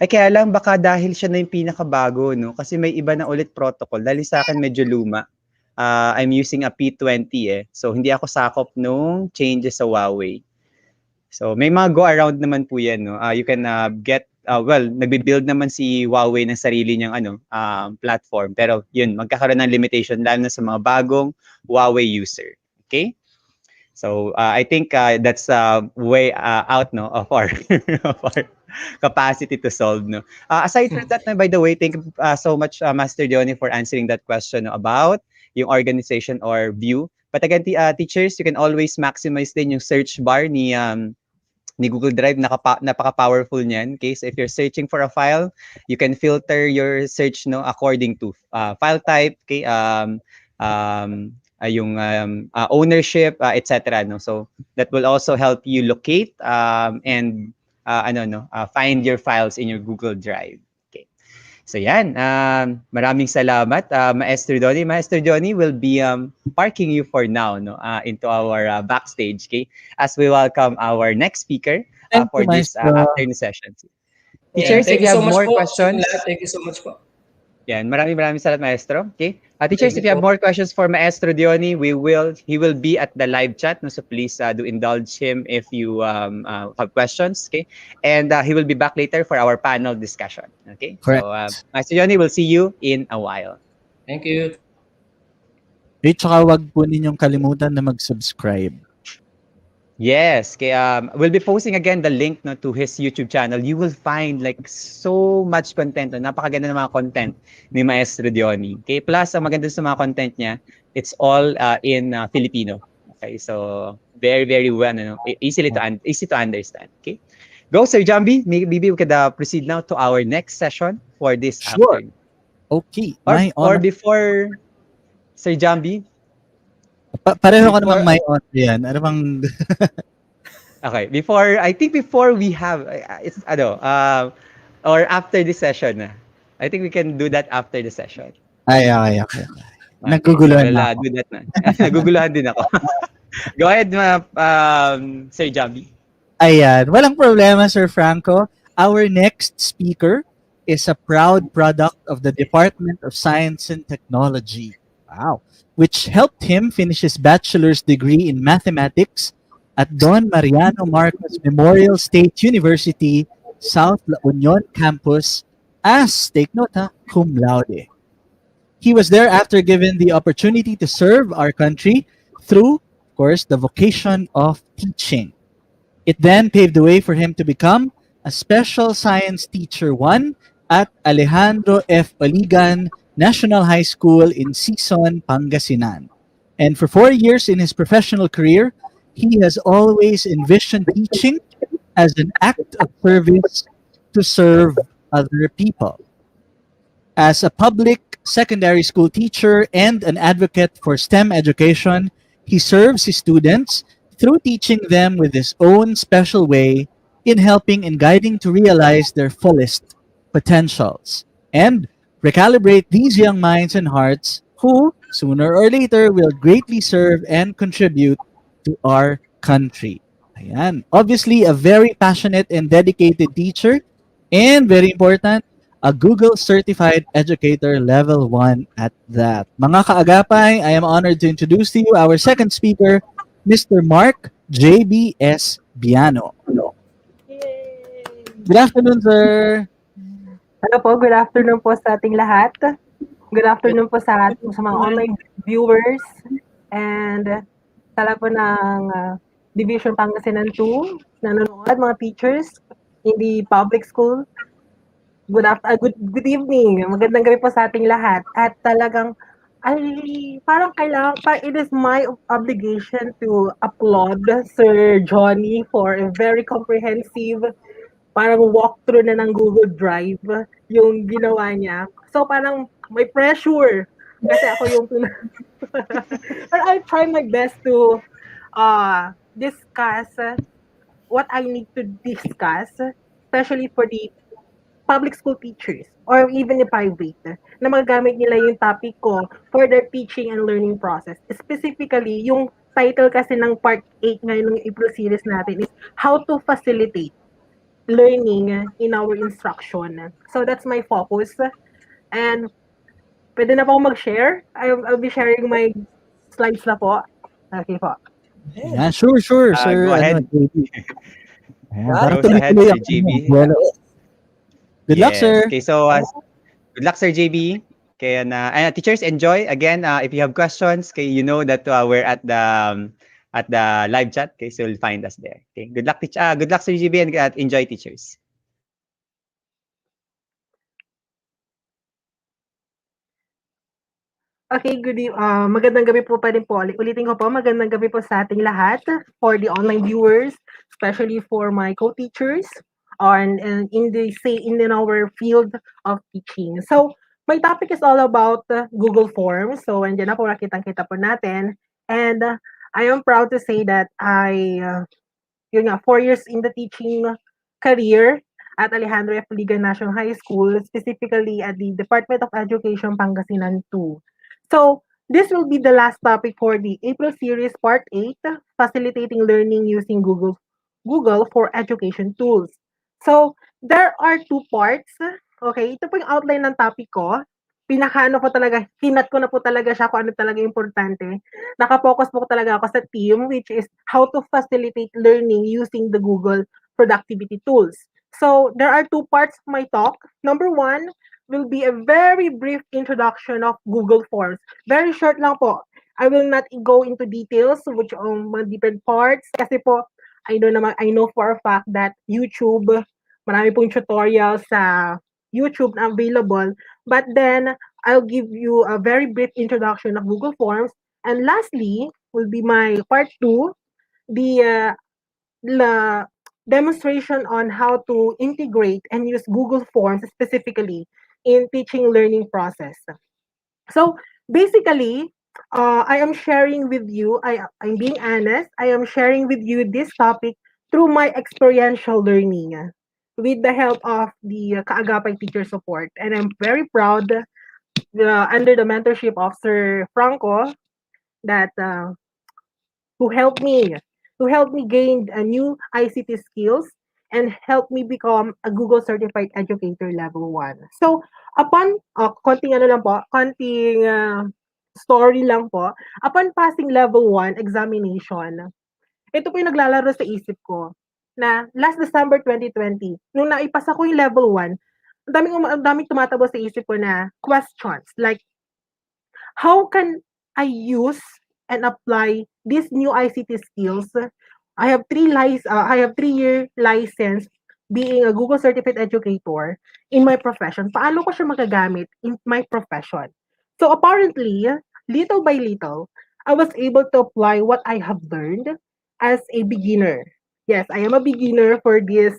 [SPEAKER 1] kaya lang baka dahil siya na yung pinakabago, no? Kasi may iba na ulit protocol. Dahil sa akin medyo luma. I'm using a P20 eh. So hindi ako sakop nung changes sa Huawei. So may mga go around naman po yan, no? You can get nagbi-build naman si Huawei ng sarili niyang platform. Pero yun, magkakaroon ng limitation lalo na sa mga bagong Huawei user. Okay? So I think that's way out no of our of our capacity to solve no. Aside from that, by the way, thank you so much Master Diony for answering that question about yung organization or view. But again, teachers, you can always maximize din yung search bar ni Google Drive. Napaka-powerful niyan. Okay, so if you're searching for a file, you can filter your search no according to file type, okay, yung ownership, etc. No, so that will also help you locate and find your files in your Google Drive. Okay, so yan. Maraming salamat, Maestro Diony. Maestro Diony will be parking you for now, no, into our backstage, okay, as we welcome our next speaker for this afternoon session. Teachers, if you have more questions,
[SPEAKER 3] Thank you so much po.
[SPEAKER 1] Yan, maraming salamat maestro. Okay? Teachers, if
[SPEAKER 3] Thank
[SPEAKER 1] you
[SPEAKER 3] you
[SPEAKER 1] have
[SPEAKER 3] po.
[SPEAKER 1] more questions for Maestro Diony, he will be at the live chat, no? So please do indulge him if you have questions, okay? And he will be back later for our panel discussion, okay? So
[SPEAKER 4] Correct.
[SPEAKER 1] Maestro Diony, we'll see you in a while.
[SPEAKER 3] Thank you.
[SPEAKER 4] Tsaka wag po ninyong kalimutan na mag-subscribe.
[SPEAKER 1] Yes, okay, we'll be posting again the link, no, to his YouTube channel. You will find like so much content, no? Napakaganda ng mga content ni Maestro Diony. Okay, plus ang maganda sa mga content niya, it's all in Filipino. Okay, so very well, no? Easy to understand. Okay, go Sir Jambi. Maybe we could proceed now to our next session for this
[SPEAKER 4] Sure.
[SPEAKER 1] afternoon.
[SPEAKER 4] Okay.
[SPEAKER 1] Or
[SPEAKER 4] My honor.
[SPEAKER 1] before Sir Jambi.
[SPEAKER 4] Pareho ko
[SPEAKER 1] Before-
[SPEAKER 4] namang my honor yan. Ano bang...
[SPEAKER 1] Okay, before we have it's or after this session. I think we can do that after the session.
[SPEAKER 4] Ay, okay.
[SPEAKER 1] Okay,
[SPEAKER 4] Naguguluhan
[SPEAKER 1] so
[SPEAKER 4] na
[SPEAKER 1] we'll do that na. Naguguluhan din ako. Go ahead, Sir Jambi.
[SPEAKER 4] Ayan. Walang problema, Sir Franco. Our next speaker is a proud product of the Department of Science and Technology. Wow. Which helped him finish his bachelor's degree in mathematics at Don Mariano Marcos Memorial State University, South La Union Campus as, take note ha, cum laude. He was thereafter given the opportunity to serve our country through, of course, the vocation of teaching. It then paved the way for him to become a Special Science Teacher 1 at Alejandro F. Oligan National High School in Sison, Pangasinan. And for 4 years in his professional career, he has always envisioned teaching as an act of service to serve other people. As a public secondary school teacher and an advocate for STEM education, he serves his students through teaching them with his own special way in helping and guiding to realize their fullest potentials and recalibrate these young minds and hearts who, sooner or later, will greatly serve and contribute to our country. Ayan. Obviously, a very passionate and dedicated teacher, and very important, a Google Certified Educator Level 1 at that. Mga kaagapay, I am honored to introduce to you our second speaker, Mr. Mark JBS Biano. Good afternoon, sir.
[SPEAKER 5] Hello po, good afternoon po sa ating lahat. Good afternoon po sa mga online viewers and sa lahat po ng Division Pangasinan 2 nanonood, mga teachers in the public school. Good evening. Magandang gabi po sa ating lahat. At talagang it is my obligation to applaud Sir Johnny for a very comprehensive parang walkthrough na ng Google Drive yung ginawa niya. So parang may pressure kasi ako yung but I try my best to discuss what I need to discuss, especially for the public school teachers or even the private na magagamit nila yung topic ko for their teaching and learning process. Specifically, yung title kasi ng part 8 ngayon ng April series natin is How to Facilitate Learning in Our Instruction. So that's my focus. And pwede na po ako mag-share. I'll be sharing my slides na po. Okay po.
[SPEAKER 4] Yeah, sure, sir.
[SPEAKER 1] Go ahead.
[SPEAKER 4] JB.
[SPEAKER 1] Go ahead, Sir JB.
[SPEAKER 4] Good luck,
[SPEAKER 1] Yes.
[SPEAKER 4] sir.
[SPEAKER 1] Okay, so good luck, Sir JB. Okay, and teachers, enjoy. Again, if you have questions, okay, you know that we're at the live chat. Okay, so you'll find us there. Okay, good luck, good luck, Sir JB, and enjoy, teachers.
[SPEAKER 5] Okay, magandang gabi po pa rin po. Ulitin ko po, magandang gabi po sa ating lahat for the online viewers, especially for my co-teachers on in our field of teaching. So, my topic is all about Google Forms. So, andyan na po, nakitang-kita po natin. And I am proud to say that I 4 years in the teaching career at Alejandro F. Ligan National High School, specifically at the Department of Education Pangasinan 2. So, this will be the last topic for the April series part 8, Facilitating Learning Using Google for Education Tools. So, there are 2 parts. Okay, ito po yung outline ng topic ko. pinakaano po talaga, hinat ko na po talaga siya kung ano talaga importante. Naka-focus po talaga ako sa team, which is how to facilitate learning using the Google productivity tools. So there are two parts of my talk. Number one will be a very brief introduction of Google Forms. Very short lang po. I will not go into details which mga different parts kasi po I know for a fact that YouTube, marami pong tutorials sa YouTube na available. But then, I'll give you a very brief introduction of Google Forms. And lastly, will be my part two, the demonstration on how to integrate and use Google Forms specifically in teaching learning process. So basically, I am sharing with you, I'm being honest, I am sharing with you this topic through my experiential learning with the help of the Kaagapay Teacher Support. And I'm very proud under the mentorship of Sir Franco that who helped me gain a new ICT skills and help me become a Google Certified Educator Level 1. So, upon, konting ano lang po, konting story lang po, upon passing Level 1 examination, ito po yung naglalaro sa isip ko na last December 2020, nung naipasa ko yung Level 1, ang daming tumatabo sa isip ko na questions like, how can I use and apply these new ICT skills? I have 3-year license being a Google Certified Educator in my profession. Paano ko siya magagamit in my profession? So apparently, little by little, I was able to apply what I have learned as a beginner. Yes, I am a beginner for this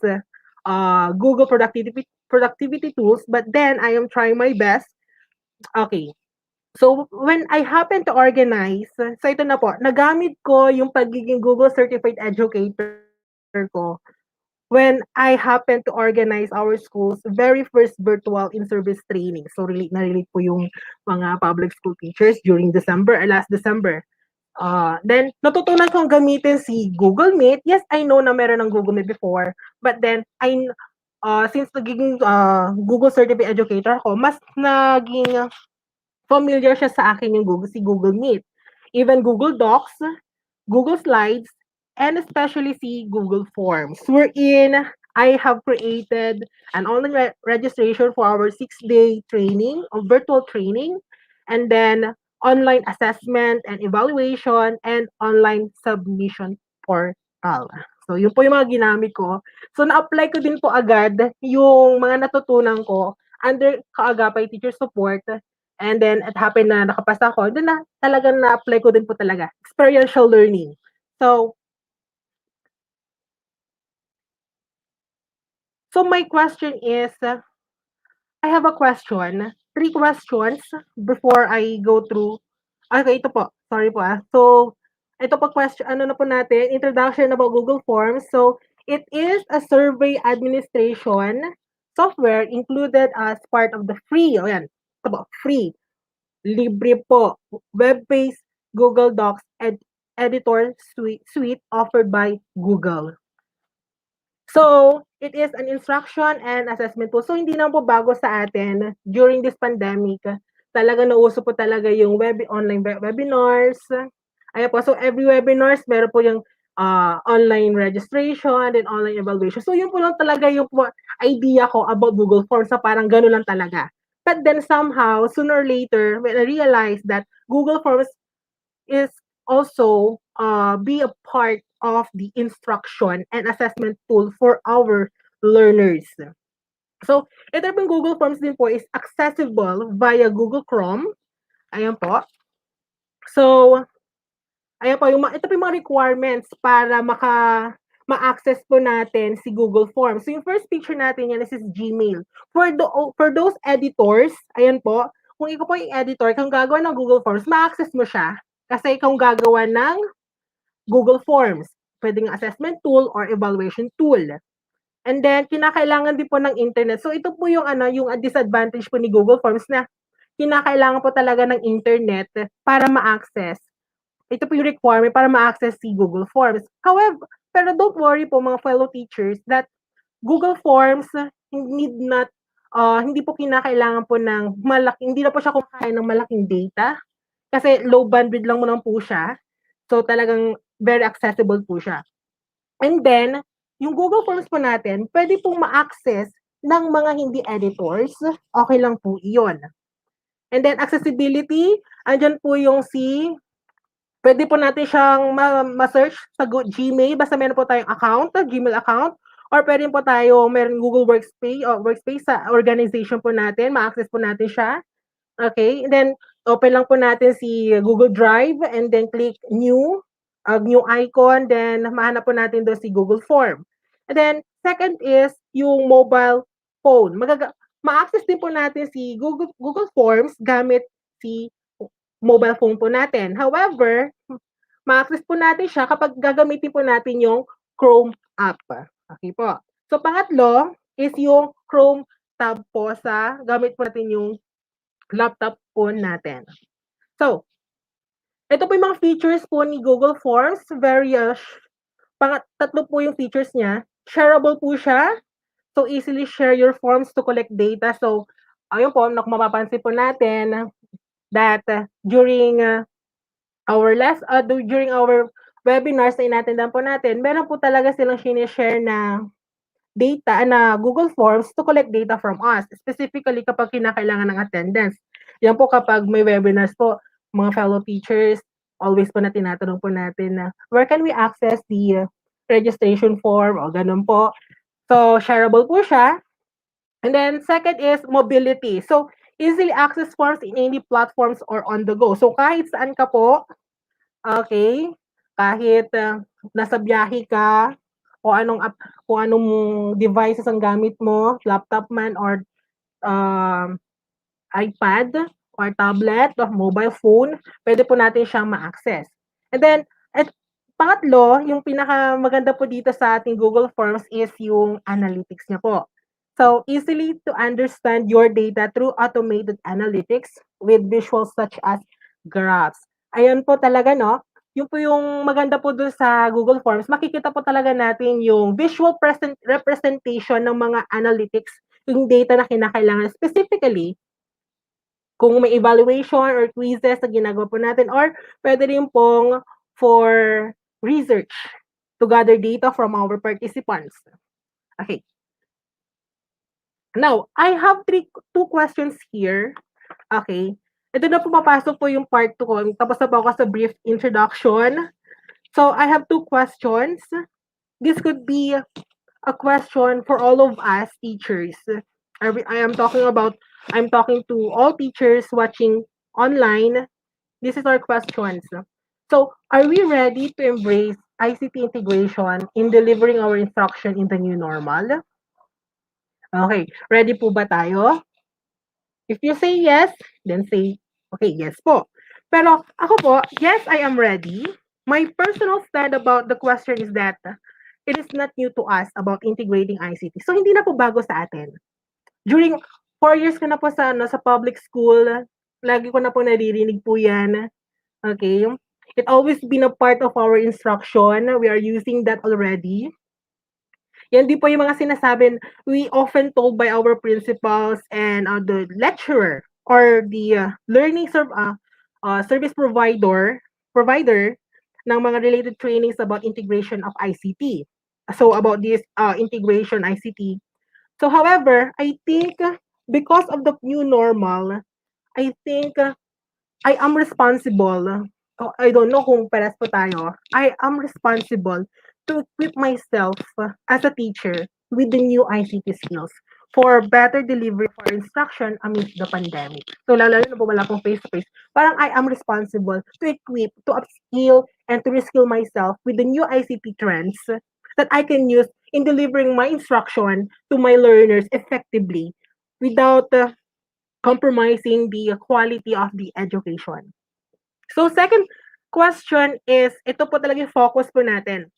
[SPEAKER 5] Google productivity tools, but then I am trying my best. Okay, so, when I happen to organize, so ito na po, nagamit ko yung pagiging Google Certified Educator ko when I happen to organize our school's very first virtual in-service training. So, relate po yung mga public school teachers during last December. Then, natutunan kong gamitin si Google Meet. Yes, I know na meron ng Google Meet before, but then, since nagiging Google Certified Educator ako, mas naging familiar siya sa akin yung Google Meet. Even Google Docs, Google Slides, and especially si Google Forms. Wherein I have created an online registration for our 6-day training, virtual training, and then online assessment and evaluation, and online submission portal. So, yun po yung mga ginamit ko. So, na-apply ko din po agad yung mga natutunan ko under Kaagapay Teacher Support. And then, it happened na nakapasa ako. Then, talagang na-apply ko din po talaga. Experiential learning. So my question is, I have a question. 3 questions before I go through. Okay, ito po. Sorry po. So, ito po question, ano na po natin, introduction about Google Forms. So, it is a survey administration software included as part of the free, ito po, free, libre po, web-based Google Docs editor suite offered by Google. So, it is an instruction and assessment tool. So, hindi na po bago sa atin during this pandemic. Talaga nauso po talaga yung online webinars. Ayan po. So, every webinars, meron po yung online registration and online evaluation. So, yun po lang talaga yung idea ko about Google Forms. So, parang gano'n lang talaga. But then somehow, sooner or later, when I realized that Google Forms is also be a part of the instruction and assessment tool for our learners. So, ito pong Google Forms din po is accessible via Google Chrome. Ayan po. So, ayan po, ito po yung mga requirements para ma-access po natin si Google Forms. So, yung first picture natin yan is Gmail. For those editors, ayan po, kung ikaw po yung editor, kung gagawa ng Google Forms, ma-access mo siya kasi ikaw gagawa ng Google Forms. Pwedeng assessment tool or evaluation tool. And then, kinakailangan din po ng internet. So, ito po yung disadvantage po ni Google Forms na kinakailangan po talaga ng internet para ma-access. Ito po yung requirement para ma-access si Google Forms. However, pero don't worry po mga fellow teachers that Google Forms need not hindi po kinakailangan po ng hindi na po siya kumakain ng malaking data kasi low bandwidth lang mo lang po siya. So talagang very accessible po siya. And then, yung Google Forms po natin, pwede pong ma-access ng mga hindi editors. Okay lang po iyon. And then, accessibility, andyan po yung pwede po natin siyang ma-search sa Gmail, basta meron po tayong Gmail account, or pwede po tayo, meron Google Workspace sa organization po natin, ma-access po natin siya. Okay, and then, open lang po natin si Google Drive, and then click new icon, then mahanap po natin doon si Google Form. And then, second is yung mobile phone. Ma-access din po natin si Google Forms gamit si mobile phone po natin. However, ma-access po natin siya kapag gagamitin po natin yung Chrome app. Okay po. So, pangatlo is yung Chrome tab po gamit po natin yung laptop phone natin. So, ito po yung mga features po ni Google Forms. Tatlo po yung features niya. Shareable po siya. So, easily share your forms to collect data. So, ayun po, mapapansin po natin that during our webinars na inatendan po natin, meron po talaga silang sinishare na data na Google Forms to collect data from us, specifically kapag kinakailangan ng attendance. Yan po kapag may webinars po, mga fellow teachers, always po na tinatanong po natin na where can we access the registration form o ganun po. So, shareable po siya. And then, second is mobility. So, easily access forms in any platforms or on the go. So, kahit saan ka po, okay, kahit nasa biyahe ka, kung anong devices ang gamit mo, laptop man or iPad or tablet or mobile phone, pwede po natin siyang ma-access. And then, pangatlo, yung pinakamaganda po dito sa ating Google Forms is yung analytics niya po. So, easily to understand your data through automated analytics with visuals such as graphs. Ayan po talaga, no? Yung po yung maganda po dun sa Google Forms, makikita po talaga natin yung visual representation ng mga analytics, yung data na kinakailangan. Specifically, kung may evaluation or quizzes na ginagawa po natin, or pwede rin pong for research to gather data from our participants. Okay. Now, I have two questions here. Okay. Ito na pumapasok po yung part 2 ko. Tapos na po ako sa brief introduction. So, I have two questions. This could be a question for all of us teachers. I'm talking to all teachers watching online. This is our questions. So, are we ready to embrace ICT integration in delivering our instruction in the new normal? Okay, ready po ba tayo? If you say yes, then say, okay, yes po. Pero ako po, yes, I am ready. My personal stand about the question is that it is not new to us about integrating ICT. So, hindi na po bago sa atin. During 4 years ko na po sa public school, lagi ko na po naririnig po yan. Okay? It always been a part of our instruction. We are using that already. Yan din po yung mga sinasabi we often told by our principals and the lecturer or the learning service provider ng mga related trainings about integration of ICT. So about this integration ICT. So however, I think because of the new normal, I think I am responsible. I don't know kung pares po tayo. I am responsible to equip myself as a teacher with the new ICT skills for better delivery for instruction amidst the pandemic. So, lalo na po wala pong face-to-face. Parang I am responsible to equip, to upskill, and to reskill myself with the new ICT trends that I can use in delivering my instruction to my learners effectively without compromising the quality of the education. So, second question is, ito po talaga yung focus po natin.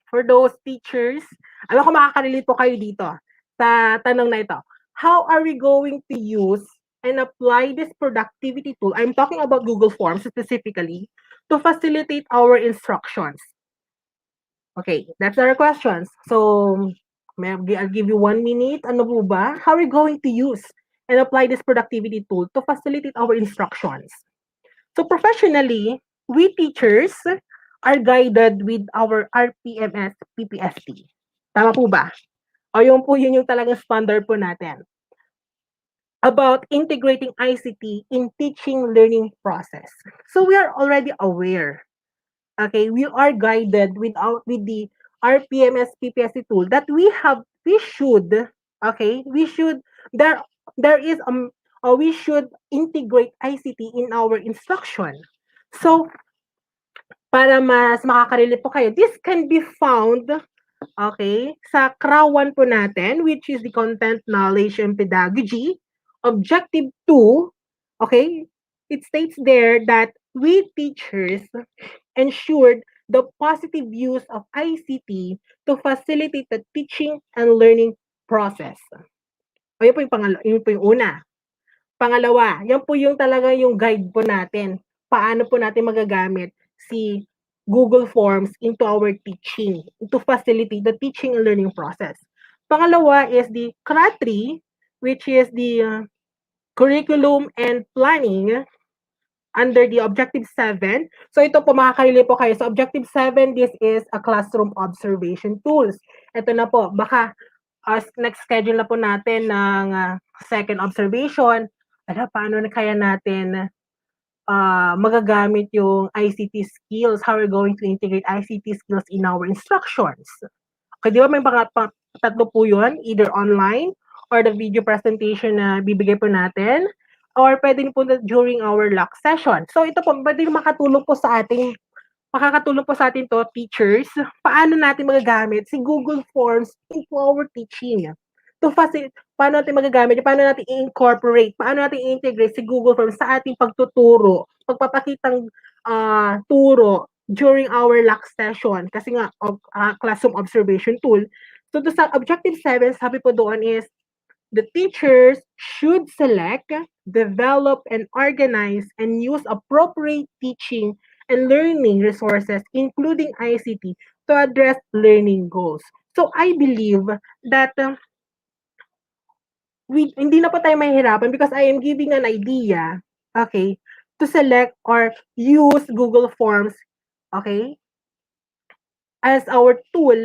[SPEAKER 5] For those teachers, alam ko makaka-relate po kayo dito sa tanong na ito. How are we going to use and apply this productivity tool? I'm talking about Google Forms specifically to facilitate our instructions. Okay, that's our questions. So, I'll give you 1 minute. Ano po ba? How are we going to use and apply this productivity tool to facilitate our instructions? So professionally, we teachers are guided with our RPMS PPST. Tama po ba? O yun yung talagang standard po natin about integrating ICT in teaching learning process. So we are already aware. Okay, we are guided with the RPMS PPSC tool that we should there there is we should integrate ICT in our instruction. So para mas makakarelate po kayo, this can be found sa CRA1 po natin, which is the Content, Knowledge, and Pedagogy. Objective 2, it states there that we teachers ensured the positive use of ICT to facilitate the teaching and learning process. O, yun po yung una. Pangalawa, yan po yung talaga yung guide po natin. Paano po natin magagamit si Google Forms into our teaching, to facilitate the teaching and learning process. Pangalawa is the CRA3, which is the curriculum and planning under the Objective 7. So ito po, makakarelate po kayo. So Objective 7, this is a classroom observation tools. Ito na po, baka next schedule na po natin ng second observation. Paano na kaya natin magagamit yung ICT skills, how we're going to integrate ICT skills in our instructions. Okay, di ba may tatlo po yun, either online or the video presentation na bibigay po natin, or pwede po during our lock session. So ito po, pwede makakatulong po sa atin to, teachers, paano natin magagamit si Google Forms into our teaching. To facilitate, paano natin magagamit, paano natin i-incorporate, paano natin i-integrate si Google Forms sa ating pagtuturo, pagpapakitang turo during our lock session. Kasi nga, classroom observation tool. So, sa Objective 7, sabi po doon is, the teachers should select, develop, and organize and use appropriate teaching and learning resources, including ICT, to address learning goals. So, I believe that hindi na po tayo mahihirapan because I am giving an idea, to select or use Google Forms, as our tool.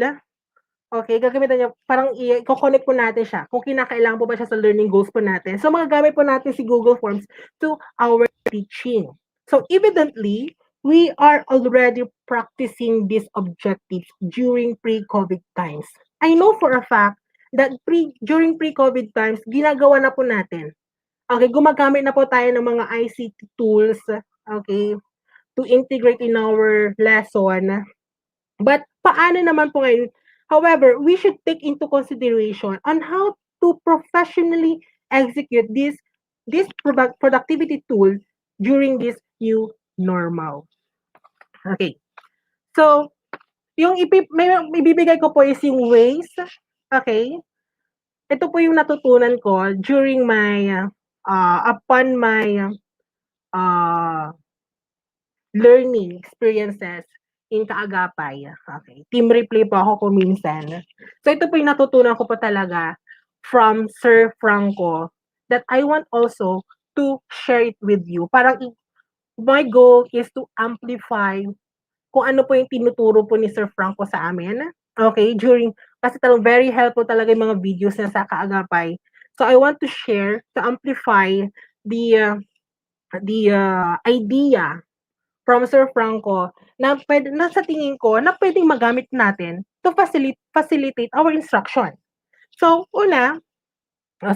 [SPEAKER 5] Gagamitan niya, parang i-connect po natin siya kung kinakailangan po ba siya sa learning goals po natin. So, magagamit po natin si Google Forms to our teaching. So, evidently, we are already practicing these objectives during pre-COVID times. I know for a fact that during pre-COVID times, ginagawa na po natin. Gumagamit na po tayo ng mga ICT tools, to integrate in our lesson. But paano naman po ngayon? However, we should take into consideration on how to professionally execute this productivity tool during this new normal. So, yung ibibigay ko po is yung ways. Ito po yung natutunan ko during my upon my learning experiences in Kaagapay. Team replay po ako kung minsan. So ito po yung natutunan ko po talaga from Sir Franco that I want also to share it with you. Parang my goal is to amplify kung ano po yung tinuturo po ni Sir Franco sa amin. Kasi talagang very helpful talaga yung mga videos na sa Kaagapay. So I want to share, to amplify the idea from Sir Franco na sa tingin ko na pwedeng magamit natin to facilitate our instruction. So,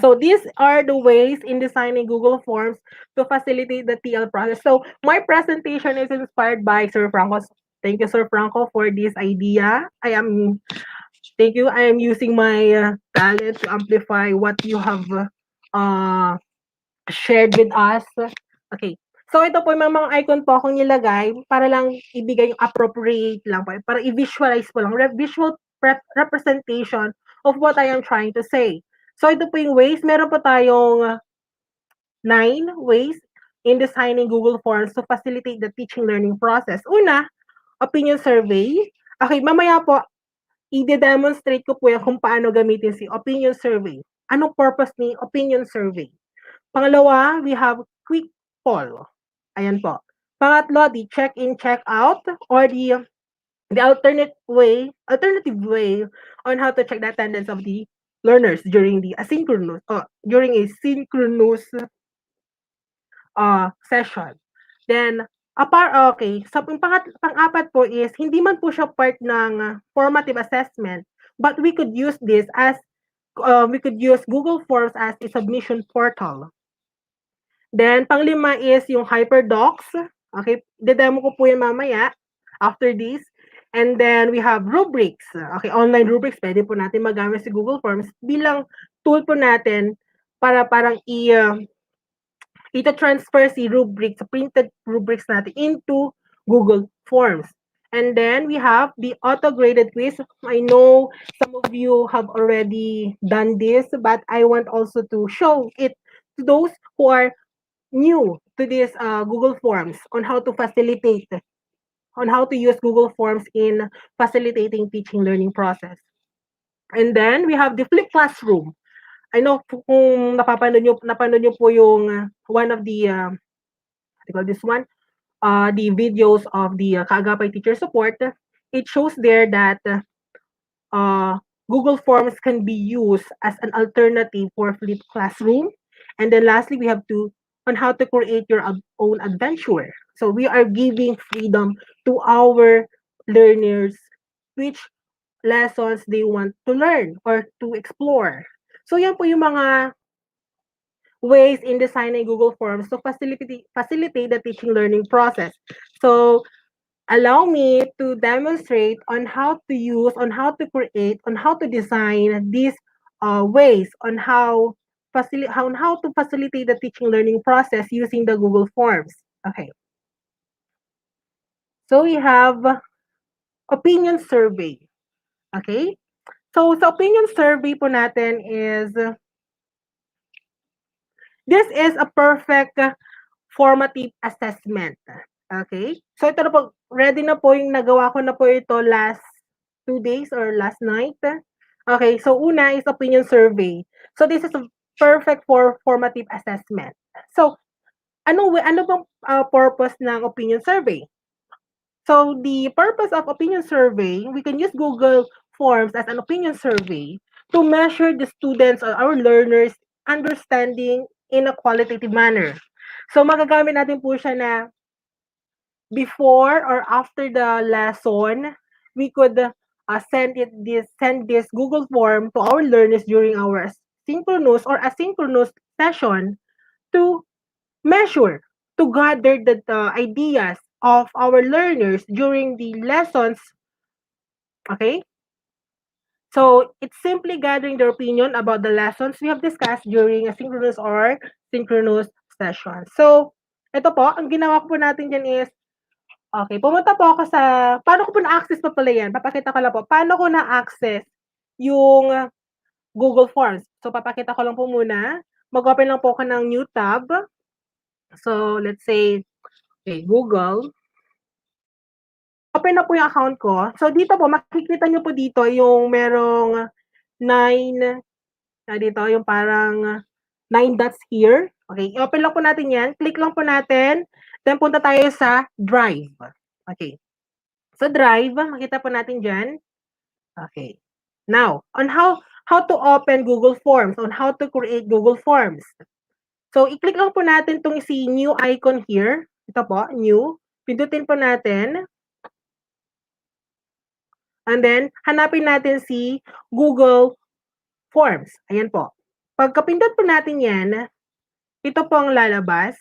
[SPEAKER 5] so these are the ways in designing Google Forms to facilitate the TL process. So, my presentation is inspired by Sir Franco. Thank you, Sir Franco, for this idea. Thank you. I am using my talent to amplify what you have shared with us. So ito po yung mga icon po akong nilagay para lang ibigay yung appropriate lang po, para i-visualize po lang, visual representation of what I am trying to say. So ito po yung ways, meron po tayong 9 ways in designing Google Forms to facilitate the teaching learning process. Una, opinion survey. Mamaya po, i-demonstrate ko po yan kung paano gamitin si opinion survey. Anong purpose ni opinion survey? Pangalawa, we have quick poll. Ayan po. Pangatlo, the check-in, check-out or the alternative way on how to check the attendance of the learners during the asynchronous during a synchronous session. Then okay, so pang-apat po is hindi man po siya part ng formative assessment, but we could use this as we could use Google Forms as a submission portal. Then panglima is yung HyperDocs. Okay, de-demo ko po yan mamaya after this. And then we have rubrics. Okay, online rubrics, pwede po natin magamit si Google Forms bilang tool po natin para parang ita-transfer si rubrics, printed rubrics natin into Google Forms. And then we have the auto-graded quiz. I know some of you have already done this, but I want also to show it to those who are new to this Google Forms on how to facilitate, on how to use Google Forms in facilitating teaching learning process. And then we have the Flip Classroom. I know kung napanood nyo po yung one of the, what do you call this one? The videos of the Kaagapay Teacher Support. It shows there that Google Forms can be used as an alternative for Flip Classroom. And then lastly, we have on how to create your own adventure. So we are giving freedom to our learners which lessons they want to learn or to explore. So yan po yung mga ways in designing Google Forms to facilitate the teaching learning process. So allow me to demonstrate on how to use, on how to create, on how to design these ways on how to facilitate the teaching learning process using the Google Forms. Okay. So we have opinion survey. Okay? So sa opinion survey po natin is this is a perfect formative assessment. Okay? So ito na po, ready na po yung nagawa ko na po ito last 2 days or last night. Okay, so una is opinion survey. So this is a perfect for formative assessment. So ano bang purpose ng opinion survey? So the purpose of opinion survey, we can use Google Forms as an opinion survey to measure the students or our learners' understanding in a qualitative manner. So magagamit natin po siya na before or after the lesson, we could send this Google form to our learners during our synchronous or asynchronous session to measure, to gather the ideas of our learners during the lessons. Okay? So it's simply gathering their opinion about the lessons we have discussed during a synchronous or synchronous session. So, ito po, ang ginawa ko po natin dyan is, okay, pumunta po ako sa, paano ko po na-access pa pala yan? Papakita ko lang po, paano ko na-access yung Google Forms. So, papakita ko lang po muna. Mag-open lang po ako ng new tab. So, let's say, okay, Google. Open na po yung account ko. So, dito po, makikita nyo po dito yung merong 9, dito, yung parang 9 dots here. Okay, i-open lang po natin yan. Click lang po natin. Then, punta tayo sa Drive. Okay. Sa Drive, makita po natin dyan. Okay. Now, on how to open Google Forms, on how to create Google Forms. So, i-click lang po natin itong si new icon here. Ito po, new. Pindutin po natin. And then, hanapin natin si Google Forms. Ayan po. Pagkapindot po natin yan, ito po ang lalabas.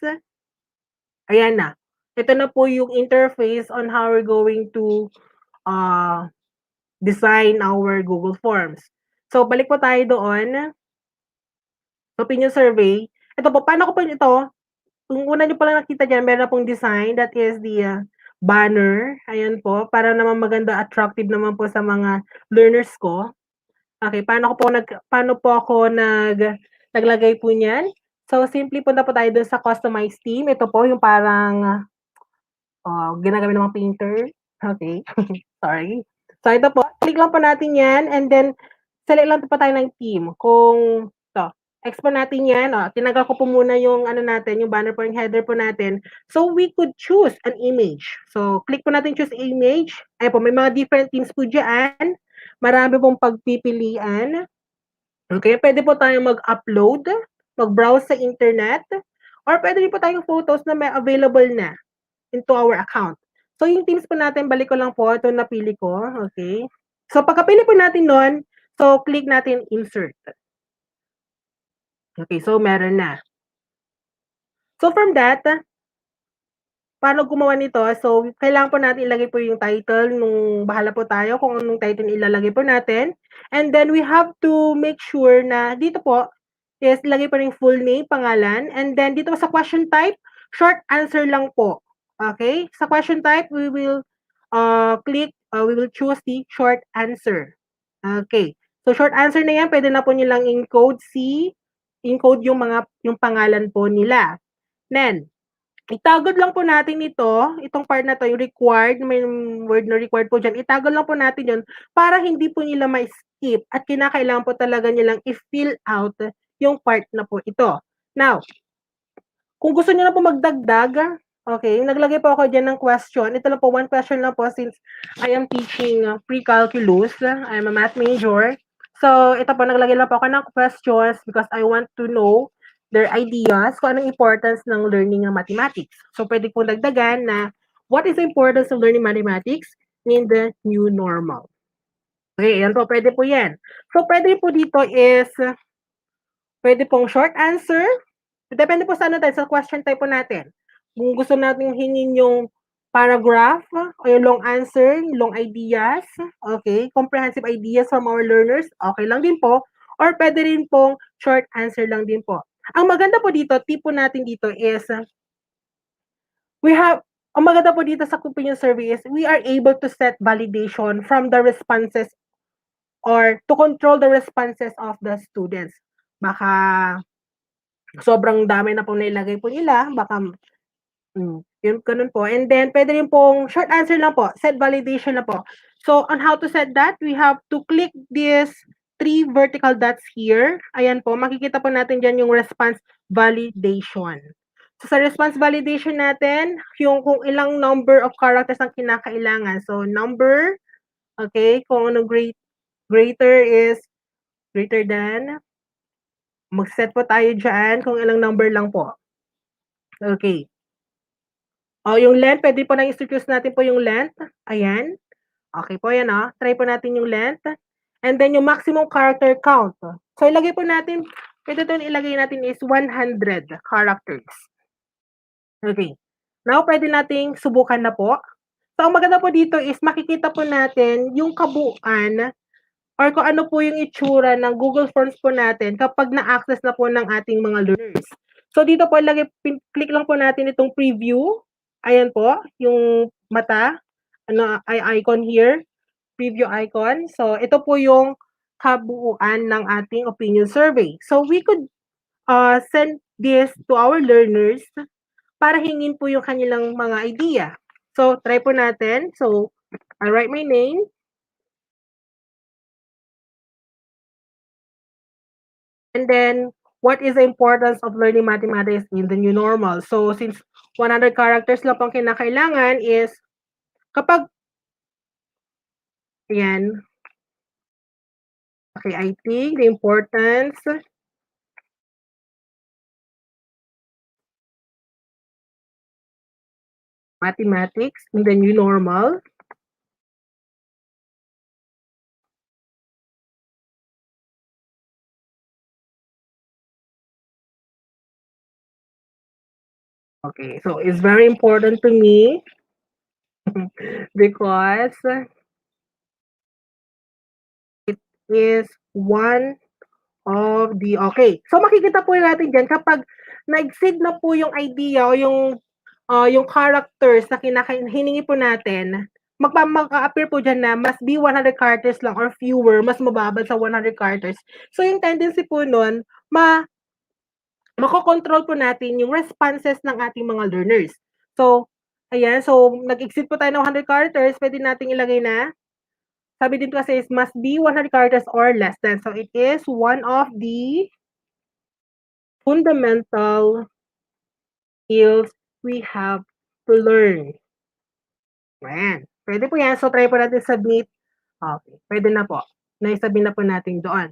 [SPEAKER 5] Ayan na. Ito na po yung interface on how we're going to design our Google Forms. So, balik po tayo doon. Opinion survey. Ito po, paano ko po ito? Kung una nyo palang nakita dyan, meron na pong design. That is the banner. Ayan po. Para naman maganda, attractive naman po sa mga learners ko. Okay, paano po ako naglagay po niyan? So, simply punta po tayo dun sa customize theme. Ito po yung parang ginagamit ng mga painter. Okay. Sorry. So, ito po. click lang po natin yan and then select lang po tayo ng team. Kung to, export natin yan. Tinanggal ko po muna yung ano natin, yung banner po, yung header po natin. So we could choose an image. So click po natin choose image. Ay po, may mga different teams po dyan. Marami pong pagpipilian. Okay, pwede po tayong mag-upload, mag-browse sa internet, or pwede rin po tayong photos na may available na into our account. So, yung teams po natin, balik ko lang po, ito napili ko, okay? So, pagkapili po natin nun, so, click natin insert. Okay, so, meron na. So, from that, paano gumawa nito? So, kailangan po natin ilagay po yung title nung bahala po tayo kung anong title ilalagay po natin. And then, we have to make sure na dito po, is lagay po rin full name, pangalan. And then, dito sa question type, short answer lang po. Okay? Sa question type, we will we will choose the short answer. Okay. So, short answer na yan, pwede na po nilang encode yung pangalan po nila. Then, itagod lang po natin ito, itong part na to, yung required, may word na required po dyan, itagod lang po natin yun para hindi po nila ma-skip at kinakailangan po talaga nilang i-fill out yung part na po ito. Now, kung gusto niyo na po magdagdag, okay, naglagay po ako dyan ng question. Ito lang po, one question lang po since I am teaching pre-calculus. I'm a math major. So, ito po, naglagay lang po ako ng questions because I want to know their ideas kung anong importance ng learning ng mathematics. So, pwede po dagdagan na what is the importance of learning mathematics in the new normal. Okay, yan po, pwede po yan. So, pwede po dito is, pwede pong short answer. Depende po sa ano tayo, sa question type po natin. Kung gusto natin hingin yung paragraph o yung long answer, long ideas, okay, comprehensive ideas from our learners, okay lang din po. Or pwede rin pong short answer lang din po. Ang maganda po dito, tip po natin dito is, ang maganda po dito sa opinion survey is, we are able to set validation from the responses or to control the responses of the students. Baka sobrang dami na pong nailagay po nila, baka yun ganun po. And then pwede rin pong short answer lang po, set validation na po. So on how to set that, we have to click this 3 vertical dots here. Ayan po, makikita po natin dyan yung response validation. So sa response validation natin, yung kung ilang number of characters ang kinakailangan. So number, okay, kung ano greater is greater than, mag-set po tayo dyan kung ilang number lang po. Okay. Yung length, pwede po na introduce natin po yung length. Ayan. Okay po yan, Try po natin yung length. And then yung maximum character count. So ilagay po natin, pwede ito ilagay natin is 100 characters. Okay. Now, pwede nating subukan na po. So, ang maganda po dito is makikita po natin yung kabuuan or kung ano po yung itsura ng Google Forms po natin kapag na-access na po ng ating mga learners. So, dito po, click lang po natin itong preview. Ayan po, yung mata, icon here, preview icon. So, ito po yung kabuuan ng ating opinion survey. So, we could send this to our learners para hingin po yung kanilang mga idea. So, try po natin. So, I write my name. And then, what is the importance of learning mathematics in the new normal? So, since 100 characters lang pong kinakailangan is, kapag, ayan, okay, I think the importance mathematics in the new normal. Okay, so it's very important to me because it is one of the, okay. So makikita po natin dyan kapag na-exceed na po yung idea o yung characters na hiningi po natin, mag-appear po dyan na must be 100 characters lang or fewer, mas mababa sa 100 characters. So yung tendency po nun, makokontrol po natin yung responses ng ating mga learners. So, ayan, so nag-exceed po tayo ng 100 characters, pwede nating ilagay na sabi din kasi is must be 100 characters or less than. So it is one of the fundamental skills we have to learn. Ayan. Pwede po yan. So try po natin submit. Okay. Pwede na po. Naisabi na po natin doon.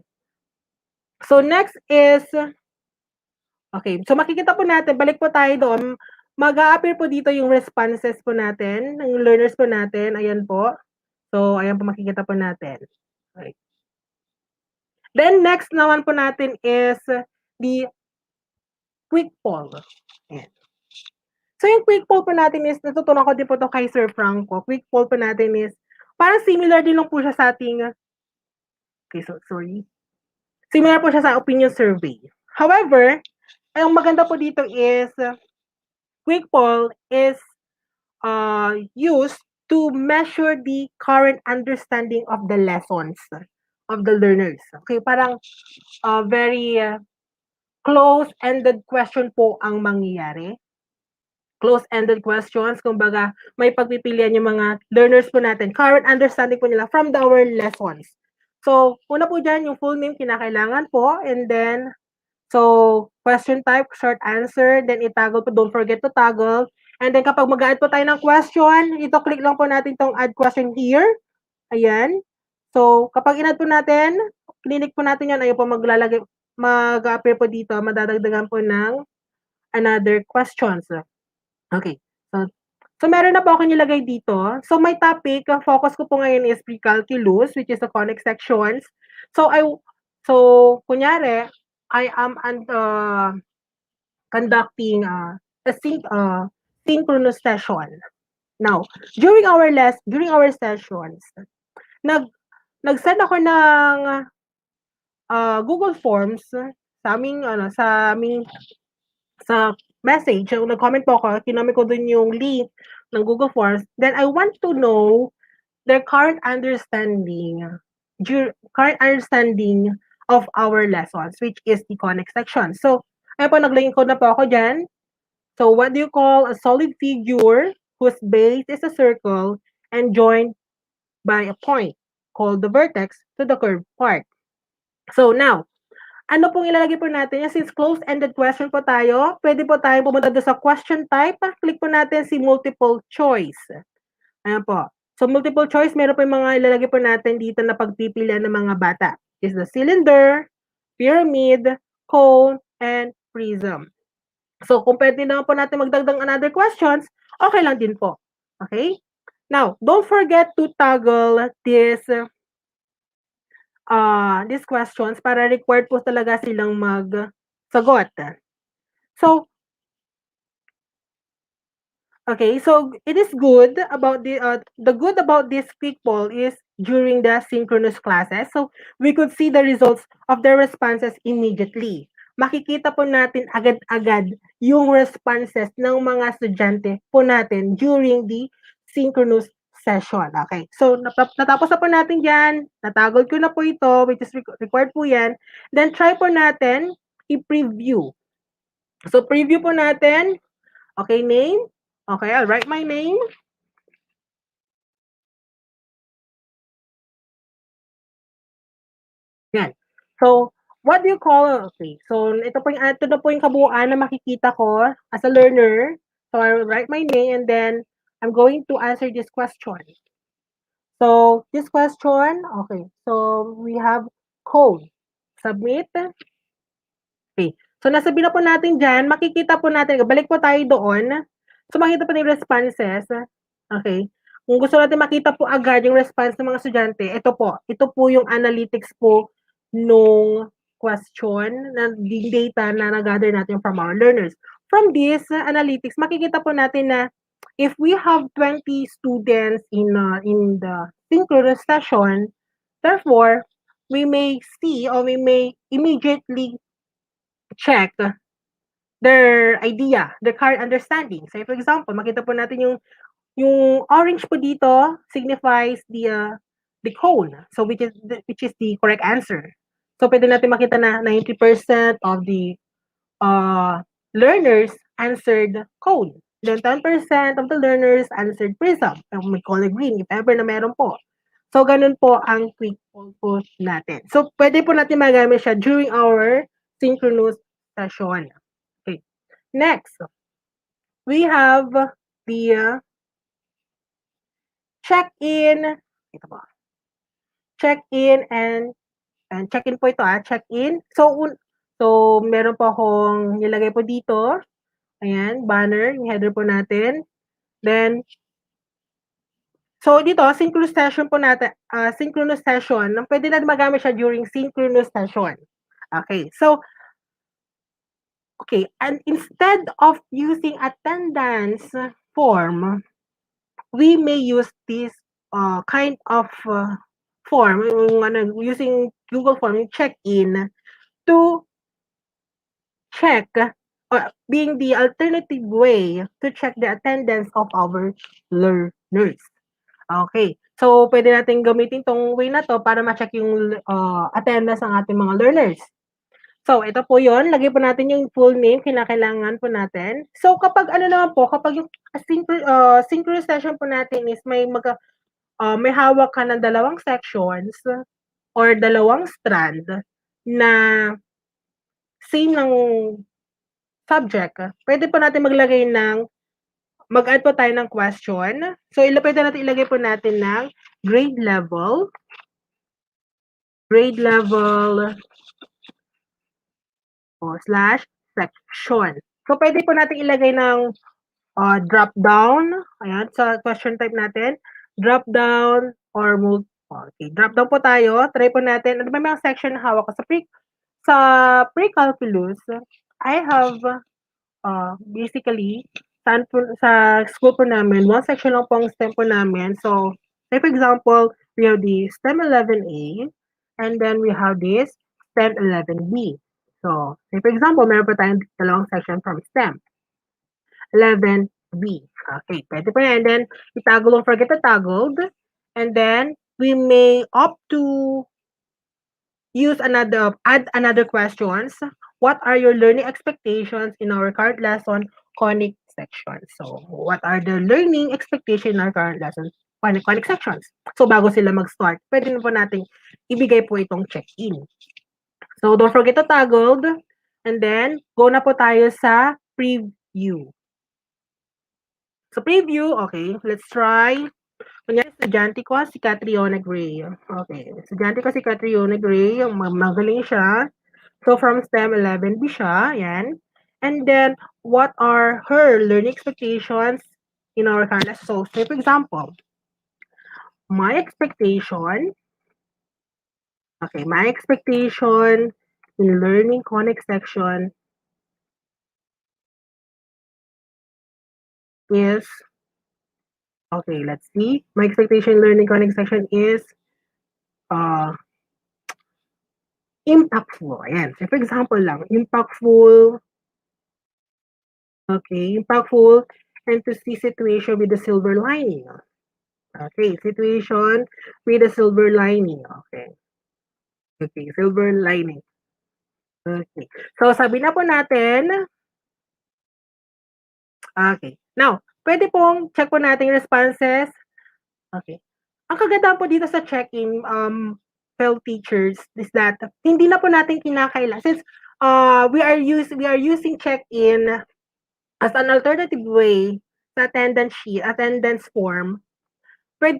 [SPEAKER 5] So next is, okay. So makikita po natin, balik po tayo doon. Mag-a-appear po dito yung responses po natin, ng learners po natin. Ayan po. So, ayan po makikita po natin. Okay. Then, next naman po natin is the quick poll. Ayan. So, yung quick poll po natin is, natutunan ko din po ito kay Sir Franco. Quick poll po natin is, parang similar din lang po siya sa ating, okay, so, sorry. Similar po siya sa opinion survey. However, ang maganda po dito is, quick poll is used to measure the current understanding of the lessons of the learners. Okay, parang very close-ended question po ang mangyayari. Close-ended questions, kumbaga may pagpipilian yung mga learners po natin, current understanding po nila from our lessons. So, una po dyan, yung full name kinakailangan po, and then, so, question type, short answer, then itoggle po, don't forget to toggle, and then kapag mag-add po tayo ng question, ito click lang po natin tong add question here, ayan. So, kapag in-add po natin, clinic po natin yan, ayun po maglalagay, mag-appear po dito, madadagdagan po ng another questions. Okay. So meron na po ako nilagay dito. So, my topic, ang focus ko po ngayon is pre-calculus, which is the conic sections. So, kunyari, I am conducting a synchronous session. Now, during our sessions, nag-send ako ng Google Forms sa message. So, nag-comment po ako, kinomment ko dun yung link ng Google Forms. Then, I want to know their current understanding of our lessons, which is the conic section. So, ayun po, nag-link ko na po ako dyan. So, what do you call a solid figure whose base is a circle and joined by a point called the vertex to the curved part? So, now, ano pong ilalagay po natin? Since close-ended question po tayo, pwede po tayo pumunta doon sa question type. Click po natin si multiple choice. Ayan po. So, multiple choice, meron po yung mga ilalagay po natin dito na pagpipilian ng mga bata. Is the cylinder, pyramid, cone, and prism. So, kung pwede naman po natin magdagdag another questions, okay lang din po. Okay? Now, don't forget to toggle these questions para required po talaga silang magsagot. So, okay, so it is good about the good about this quick poll is during the synchronous classes. So, we could see the results of their responses immediately. Makikita po natin agad-agad yung responses ng mga estudyante po natin during the synchronous session. Okay, so natapos na po natin dyan. Natagol ko na po ito, which is required po yan. Then, try po natin i-preview. So, preview po natin. Okay, name. Okay, I'll write my name. Yan. So, what do you call, okay, so ito na po yung kabuuan na makikita ko as a learner. So, I'll write my name and then I'm going to answer this question. So, this question, okay, so we have code. Submit. Okay, so nasabi na po natin dyan, makikita po natin, balik po tayo doon. So, makita po na yung responses. Okay. Kung gusto natin makita po agad yung response ng mga estudyante, ito po yung analytics po nung question, na data na nag-gather natin from our learners. From this analytics, makikita po natin na if we have 20 students in the synchronous session, therefore, we may see or we may immediately check their idea, their current understanding. So, for example, makita po natin yung orange po dito signifies the cone. So, which is the correct answer. So, pwede natin makita na 90% of the learners answered cone. Then 10% of the learners answered prism. We call it green if ever na meron po. So, ganun po ang quick poll po natin. So, pwede po natin magamit siya during our synchronous session. Okay. Next, we have the check-in. Ito po. Check-in and check-in po ito check-in. So, meron po akong nilagay po dito. Ayan, banner, yung header po natin. Then, so dito, synchronous session po natin, synchronous session, pwede natin magamit siya during synchronous session. Okay, so, okay, and instead of using attendance form, we may use this kind of form, using Google Form, yung check-in, to check, or being the alternative way to check the attendance of our learners. Okay. So, pwede natin gamitin tong way na to para ma-check yung attendance ng ating mga learners. So, ito po yon. Lagay po natin yung full name, kinakailangan po natin. So, kapag kapag yung synchronous session po natin is may hawak ka ng dalawang sections or dalawang strand na same ng subject, pwede po natin mag-add po tayo ng question. So, pwede natin ilagay po natin ng grade level, /section. So, pwede po natin ilagay ng drop down. Ayan, sa question type natin. Drop down or okay, drop down po tayo. Try po natin. Ano ba mga section na hawak ko? Sa pre-calculus, I have basically sa school po namin, one section lang po ang STEM po namin. So, say for example, we have the STEM 11A and then we have this STEM 11B. So, say for example, meron pa tayong dalawang section from STEM 11B. Okay, pwede po yan. And then, don't forget the toggled. And then, we may opt to add another questions. What are your learning expectations in our current lesson, conic section? So, what are the learning expectations in our current lesson, conic sections? So, bago sila mag-start, pwede na po natin ibigay po itong check-in. So, don't forget to toggled. And then, go na po tayo sa preview. So, preview, okay, let's try. Kunyari, estudyante ko si Catriona Gray. Okay, estudyante ko si Catriona Gray, magaling siya. So, from STEM 11B siya, yan. And then, what are her learning expectations in our current lesson? So, say for example, my expectation in learning conic section is, okay, let's see. My expectation in learning conic section is impactful. Ayan. So, for example lang, impactful, and to see situation with the silver lining. Okay, situation with the silver lining. Okay, silver lining. Okay. So, sabi na po natin. Okay. Now, pwede pong check po natin responses. Okay. Ang kagandahan po dito sa check-in, fellow teachers, is that hindi na po natin kinakailangan. Since we are using check-in as an alternative way sa attendance form,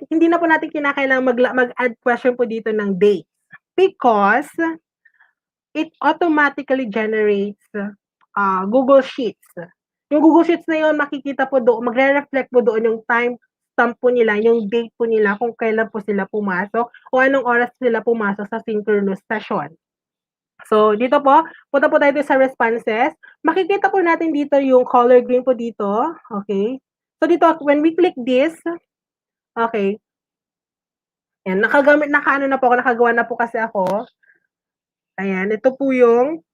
[SPEAKER 5] hindi na po natin kinakailangan mag-add question po dito ng date. Because it automatically generates Google Sheets. Yung Google Sheets na yun, makikita po doon, magre-reflect po doon yung time stamp po nila, yung date po nila, kung kailan po sila pumasok o anong oras sila pumasok sa synchronous session. So, dito po, punta po tayo sa responses. Makikita po natin dito yung color green po dito. Okay. So, dito, when we click this, okay, yan, nakagawa na po kasi ako. Ayan, ito po yung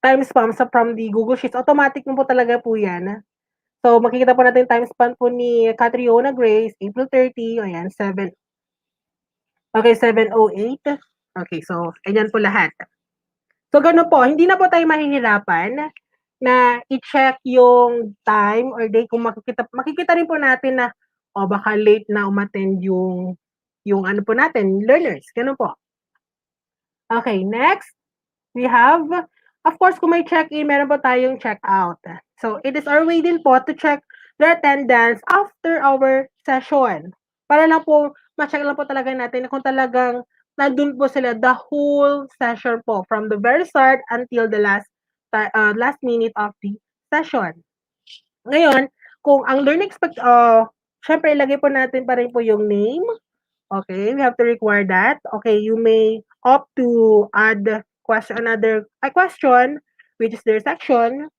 [SPEAKER 5] time span from the Google Sheets. Automatic mo po talaga po yan. So, makikita po natin time span po ni Catriona Grace, April 30, ayan, 7. Okay, 7:08. Okay, so, ayan po lahat. So, ganun po, hindi na po tayo mahihirapan na i-check yung time or day kung makikita rin po natin na baka late na umattend yung yung ano po natin, learners. Ganun po. Okay, next, we have, of course, kung may check-in, meron po tayong check-out. So, it is our way din po to check the attendance after our session. Para lang po, ma-check lang po talaga natin kung talagang nandun po sila the whole session po, from the very start until the last minute of the session. Ngayon, kung ang learning syempre ilagay po natin pa rin po yung name. Okay, we have to require that. Okay, you may opt to add another question, which is their section,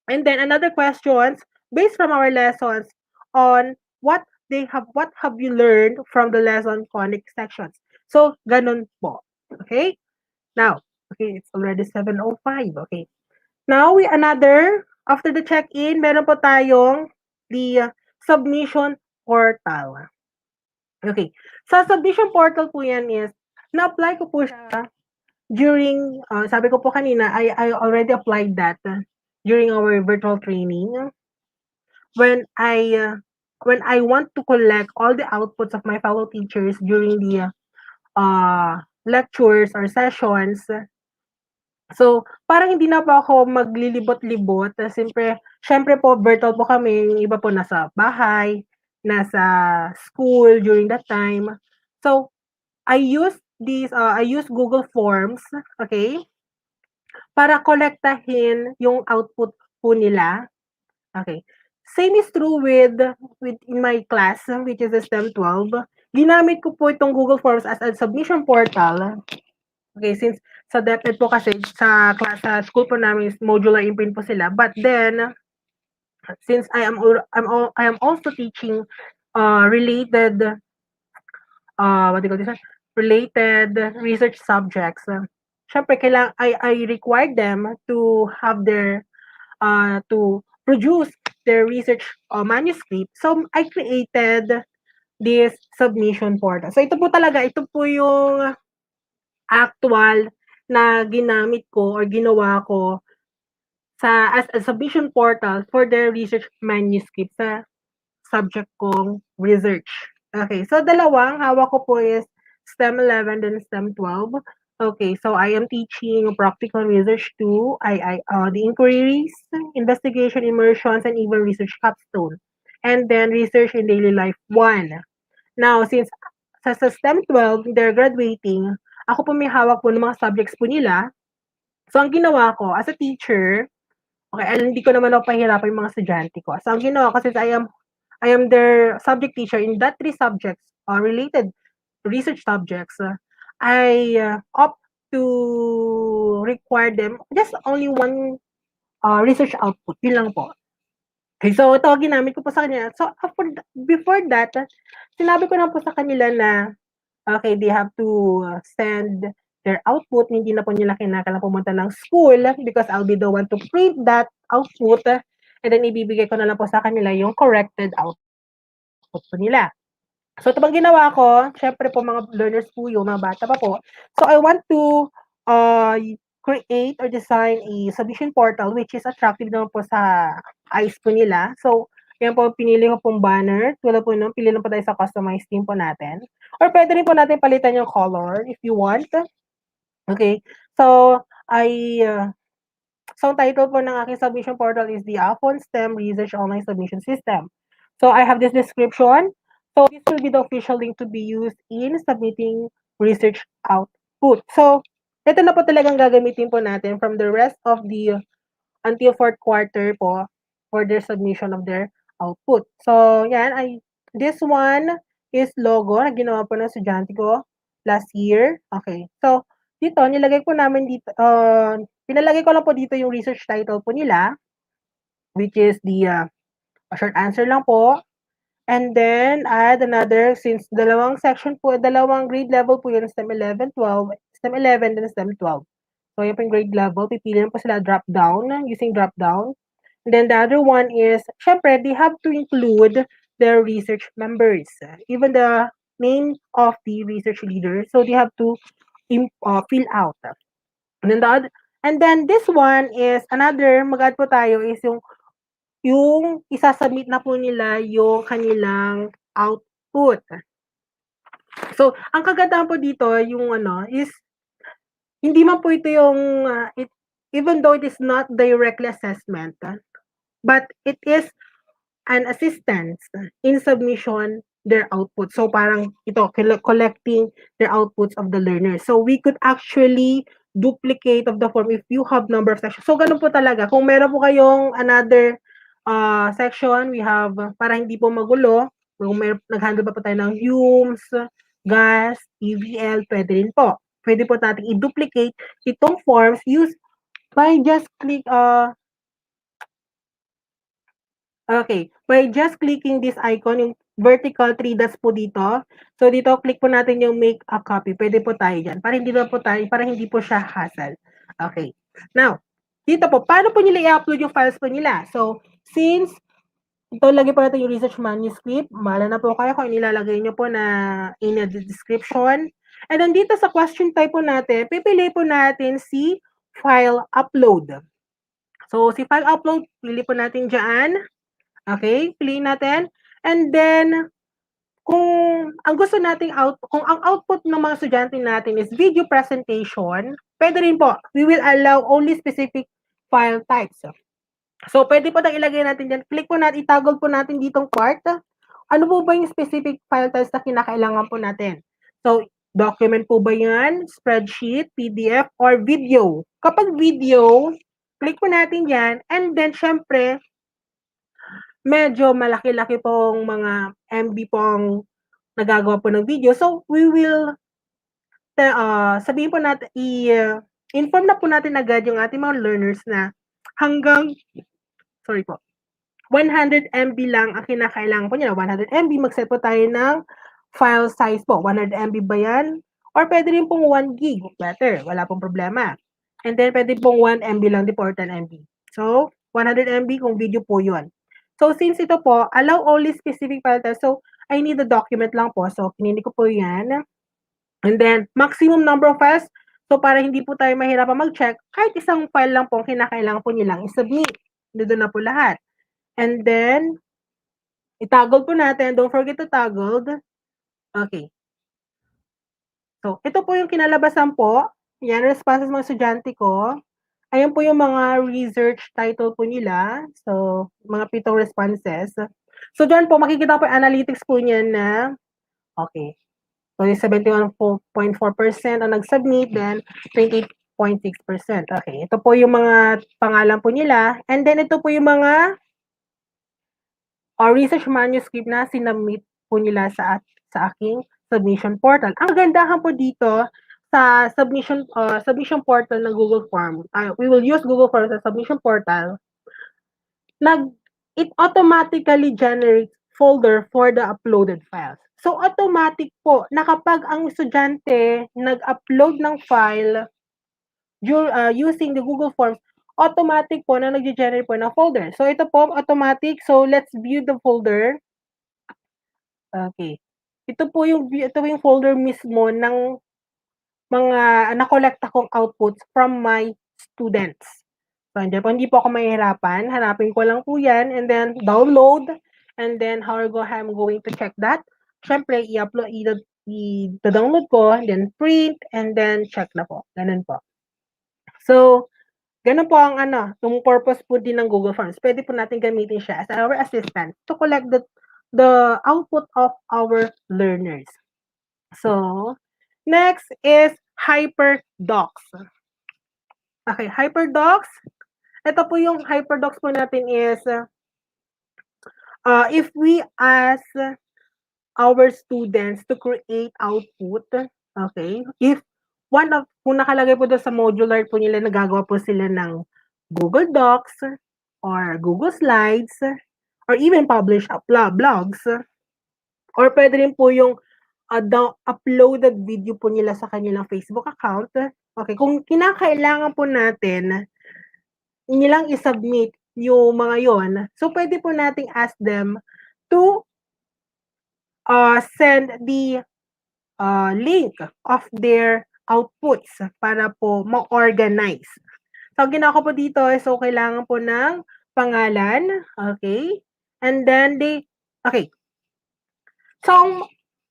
[SPEAKER 5] and then another questions based from our lessons on what have you learned from the lesson conic sections. So, ganun po. Okay? Now, okay, it's already 7:05. Okay. Now, after the check-in, meron po tayong the submission portal. Okay. Sa submission portal po yan is, na-apply ko po siya during, sabi ko po kanina, I already applied that during our virtual training. When I want to collect all the outputs of my fellow teachers during the lectures or sessions. So, parang hindi na po ako maglilibot-libot. Siyempre po, virtual po kami. Yung iba po nasa bahay, nasa school during that time. So, I use Google Forms, okay? Para kolektahin yung output po nila. Okay. Same is true with in my class, which is STEM 12. Ginamit ko po itong Google Forms as a submission portal. Okay, since sa DepEd po kasi sa school po namin is modular imprint po sila. But then, since I am also teaching related what do you call this? Related research subjects. Syempre, I required them to have their to produce their research manuscript. So, I created this submission portal. So, ito po yung actual na ginamit ko or ginawa ko as a submission portal for their research manuscript sa subject kong research. Okay, so dalawang hawak ko po is STEM 11 and STEM 12. Okay, so I am teaching practical research 2, the inquiries, investigation, immersions, and even research capstone. And then research in daily life 1. Now, since sa STEM 12, they're graduating, ako po may hawak po ng mga subjects po nila. So, ang ginawa ko, as a teacher, okay, hindi ko naman ako pahirapan yung mga estudyante ko. So, ang ginawa ko, since I am their subject teacher in that 3 subjects, related research subjects, I opt to require them just only one research output. Yun lang po. Okay, so ito ginamit ko po sa kanila. So before that, sinabi ko na po sa kanila na okay, they have to send their output. Hindi na po nila kinakailangan pumunta ng school because I'll be the one to print that output and then ibibigay ko na lang po sa kanila yung corrected output po nila. So, ito bang ginawa ko, syempre po mga learners po yung mga bata pa po. So, I want to create or design a submission portal which is attractive naman po sa eyes po nila. So, yan po, pinili ko pong banner. Tulad po nung, pili lang po tayo sa customized theme po natin. Or pwede rin po natin palitan yung color if you want. Okay. So, so, title po ng aking submission portal is the Afon STEM Research Online Submission System. So, I have this description. So, this will be the official link to be used in submitting research output. So, ito na po talagang gagamitin po natin from the rest of the until 4th quarter po for their submission of their output. So, yan. This one is logo na ginawa po ng estudyante ko last year. Okay. So, dito, nilagay po namin dito, pinalagay ko lang po dito yung research title po nila, which is the short answer lang po. And then, add another, since dalawang section po, dalawang grade level po yun, STEM 11, 12, STEM 11, and STEM 12. So, yun po yung grade level, pipili lang po sila drop down, using drop down. And then, the other one is, syempre, they have to include their research members, even the name of the research leader. So, they have to fill out. And then, this one is, mag-add po tayo is yung isasubmit na po nila yung kanilang output. So, ang kagandahan po dito yung is hindi man po ito yung even though it is not directly assessment, but it is an assistance in submission their output. So parang ito collecting their outputs of the learners. So we could actually duplicate of the form if you have number of sections. So ganun po talaga. Kung meron po kayong another section, we have para hindi po magulo. Kung nag-handle pa po tayo ng Humes, gas, EVL, pwede rin po. Pwede po natin i-duplicate itong forms use by just click okay, by just clicking this icon, yung vertical 3 dots po dito. So dito click po natin yung make a copy. Pwede po tayo diyan para hindi po siya hassle. Okay. Now, dito po paano po nila i-upload yung files po nila? So, since ito lagay po natin yung research manuscript, bahala na po kayo kung nilalagay niyo po na in the description. And then dito sa question type po natin, pipili po natin si file upload. So, si file upload, pili po natin diyan. Okay, piliin natin. And then, kung ang gusto nating kung ang output ng mga estudyante natin is video presentation, pwede rin po. We will allow only specific file types. So, pwede po tayong ilagay natin dyan. Click po natin, itoggle po natin ditong part. Ano po ba yung specific file types na kinakailangan po natin? So, document po ba yan? Spreadsheet, PDF, or video? Kapag video, click po natin yan. And then, syempre, medyo malaki-laki pong mga MB pong nagagawa po ng video. So, we will sabihin po natin, inform na po natin agad yung ating mga learners na hanggang, 100 MB lang ang kinakailangan po nila. 100 MB, mag-set po tayo ng file size po. 100 MB ba yan? Or pwede rin pong 1 gig. Better, wala pong problema. And then, pwede pong 1 MB lang, di po, or 10 MB. So, 100 MB kung video po yun. So, since ito po, allow only specific file types. So, I need the document lang po. So, kinini ko po yan. And then, maximum number of files. So, para hindi po tayo mahirapan mag-check, kahit isang file lang po ang kinakailangan po nilang i-submit. Doon na po lahat. And then, itoggle po natin. Don't forget to toggle. Okay. So, ito po yung kinalabasan po. Yan, responses mga estudyante ko. Ayan po yung mga research title po nila. So, mga 7 responses. So, dyan po, makikita po yung analytics po niyan na, okay. So, yung 71.4% ang nag-submit, then 28.6%. Okay, ito po yung mga pangalan po nila. And then, ito po yung mga research manuscript na sinubmit po nila sa aking submission portal. Ang gandahan po dito, sa submission portal ng Google Form, we will use Google Form sa submission portal, it automatically generates folder for the uploaded files. So, automatic po na kapag ang estudyante nag-upload ng file using the Google Forms, automatic po na nag-generate po ng folder. So, ito po, automatic. So, let's view the folder. Okay. Ito po yung folder mismo ng mga na-collect akong outputs from my students. So, andyan po, hindi po ako mahihirapan. Hanapin ko lang po yan and then download and then I'm going to check that. Siyempre, i-download ko, then print, and then check na po. Ganun po. So, ganun po ang yung purpose po din ng Google Forms. Pwede po natin gamitin siya as our assistant to collect the output of our learners. So, next is HyperDocs. Okay, HyperDocs. Ito po yung HyperDocs po natin is if we ask our students to create output, okay, kung nakalagay po doon sa modular po nila, nagagawa po sila ng Google Docs or Google Slides or even publish blogs or pwede rin po yung uploaded video po nila sa kanilang Facebook account. Okay, kung kinakailangan po natin nilang i-submit yung mga yon, so pwede po nating ask them to send the link of their outputs para po ma-organize. So, ginawa ko po dito, so kailangan po ng pangalan, okay? And then okay. So,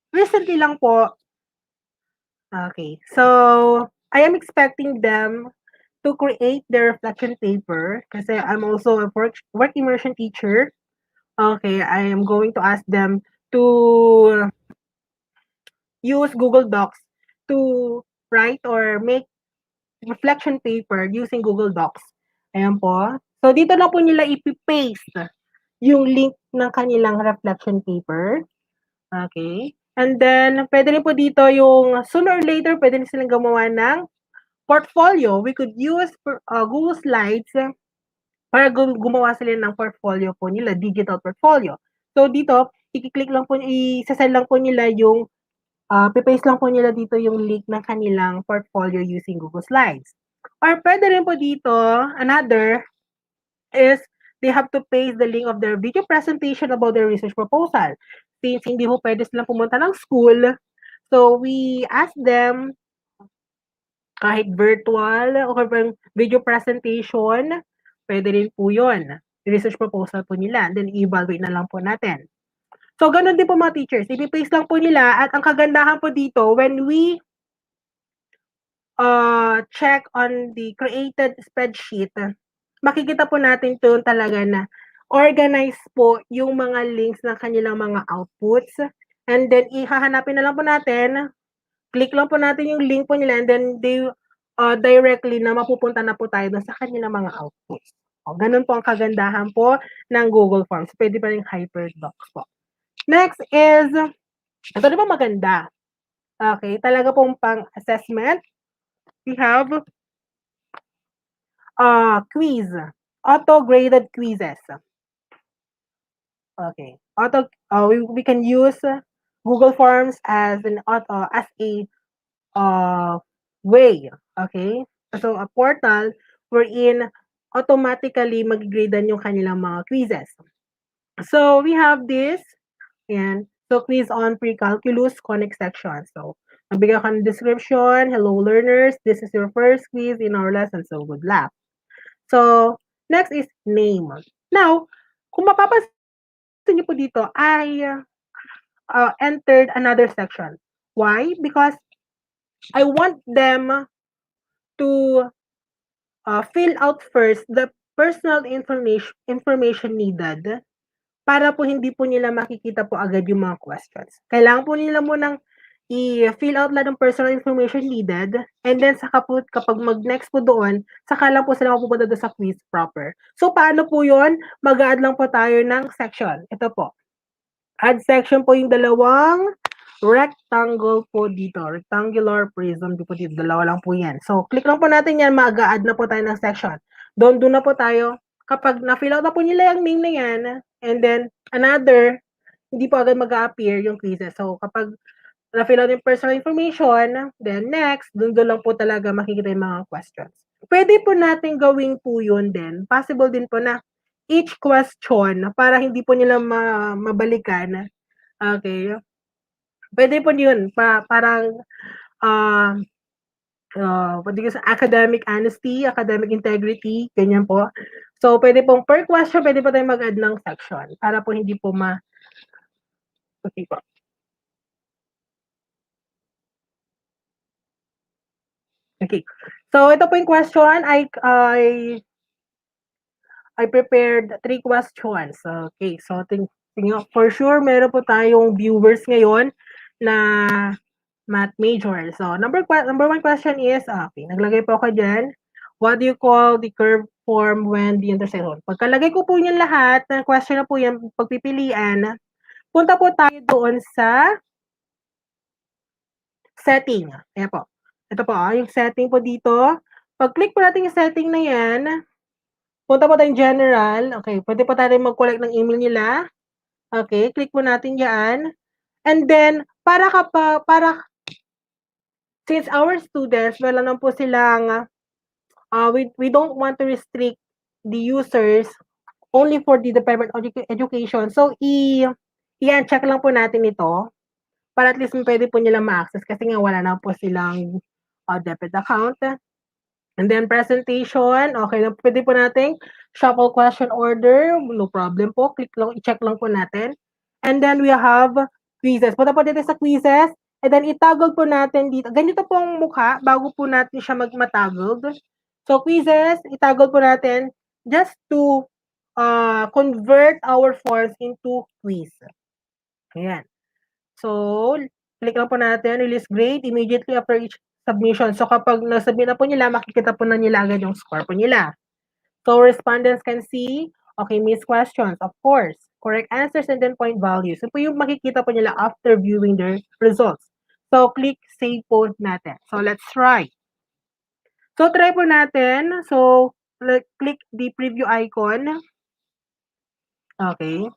[SPEAKER 5] recently lang po, Okay. So, I am expecting them to create their reflection paper kasi I'm also a work immersion teacher. Okay, I am going to ask them to use Google Docs to write or make reflection paper using Google Docs. Ayan po. So, dito lang po nila ipipaste yung link ng kanilang reflection paper. Okay. And then, pwede rin po dito yung sooner or later, pwede rin silang gumawa ng portfolio. We could use Google Slides para gumawa sila ng portfolio po nila, digital portfolio. So, dito, i-click lang po, i-send lang po nila yung, pipaste lang po nila dito yung link ng kanilang portfolio using Google Slides. Or pwede rin po dito, another is they have to paste the link of their video presentation about their research proposal. Since hindi po pwede silang pumunta ng school, so we ask them kahit virtual o kaya video presentation, pwede rin po yun. Research proposal po nila. Then, i-evaluate na lang po natin. So, ganun din po mga teachers. Ipipaste lang po nila at ang kagandahan po dito, when we check on the created spreadsheet, makikita po natin doon talaga na organize po yung mga links ng kanilang mga outputs. And then, ihahanapin na lang po natin, click lang po natin yung link po nila and then they directly na mapupunta na po tayo doon sa kanilang mga outputs. O, ganun po ang kagandahan po ng Google Forms. Pwede pa rin HyperDocs po. Next is, ito di ba maganda? Okay, talaga pong pang-assessment. We have quiz, auto-graded quizzes. Okay, we can use Google Forms as a way. Okay, so a portal wherein automatically mag-gradean yung kanilang mga quizzes. So we have this, and so quiz on pre-calculus connect section. So magbigay ka ng description, hello learners, this is your first quiz in our lesson, so good luck. So next is name. Now, kung mapapansin niyo po dito, I entered another section. Why? Because I want them to fill out first the personal information needed para po hindi po nila makikita po agad yung mga questions. Kailangan po nila munang i-fill out lang ng personal information needed and then saka po kapag mag-next po doon, saka lang po sila mapupunta doon sa quiz proper. So, paano po yun? Mag-add lang po tayo ng section. Ito po. Add section po yung dalawang rectangle po dito. Rectangular prism po dito. Dalawa lang po yan. So, click lang po natin yan. Mag-add na po tayo ng section. Doon na po tayo. Kapag na-fill out na po nila yung name na yan, and then another, hindi po agad mag-appear yung quizzes. So, kapag na-fill out yung personal information, then next, doon lang po talaga makikita yung mga questions. Pwede po natin gawin po yun din. Possible din po na each question, para hindi po nila mabalikan. Okay. Pwede po yun. Parang, what do you say, academic honesty, academic integrity, ganyan po. So, pwede pong per question, pwede po tayong mag-add ng section para po hindi po okay po. Okay. So, ito po yung question. I prepared 3 questions. Okay. So, for sure, meron po tayong viewers ngayon na math major. So, number 1 question is, okay, naglagay po ako dyan. What do you call the curve form when the intersection? Pagkalagay ko po yan lahat, na question na po yan, pagpipilian, punta po tayo doon sa setting. Ayan po. Ito po, yung setting po dito. Pag-click po natin yung setting na yan, punta po tayong general. Okay, pwede po tayo mag-collect ng email nila. Okay, click po natin yan. And then, since our students, wala naman po silang, we don't want to restrict the users only for the Department of Education. So, i-uncheck lang po natin ito para at least pwede po nila ma-access kasi nga wala na po silang debit account. And then presentation, okay, pwede po nating shuffle question order, no problem po, click lang, i-check lang po natin. And then we have quizzes. Punta po dito sa quizzes, And then itoggle po natin dito. Ganito po ang mukha bago po natin siya matoggled. So quizzes, itoggle po natin just to convert our forms into quiz. Ayan. So, click lang po natin, release grade immediately after each submission. So, kapag nasubmit na po nila, makikita po na nila agad yung score po nila. So, respondents can see, okay, missed questions, of course, correct answers, and then point values. So, po yung makikita po nila after viewing their results. So, click save po natin. So, let's try. So, try po natin. So, click the preview icon. Okay.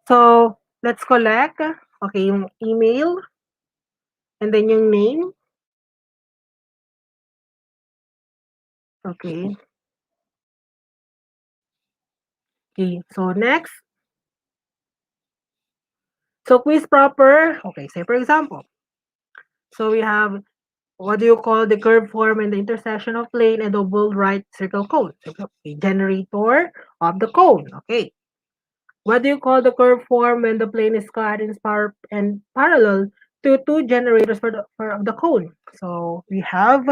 [SPEAKER 5] So, let's collect. Okay, yung email. And then yung name. Okay. Okay, so next. So quiz proper. Okay, say for example. So we have, what do you call the curve form and the intersection of plane and double right circle cone? Okay, generator of the cone. Okay. What do you call the curve form when the plane is cut and parallel to two generators for the cone? So we have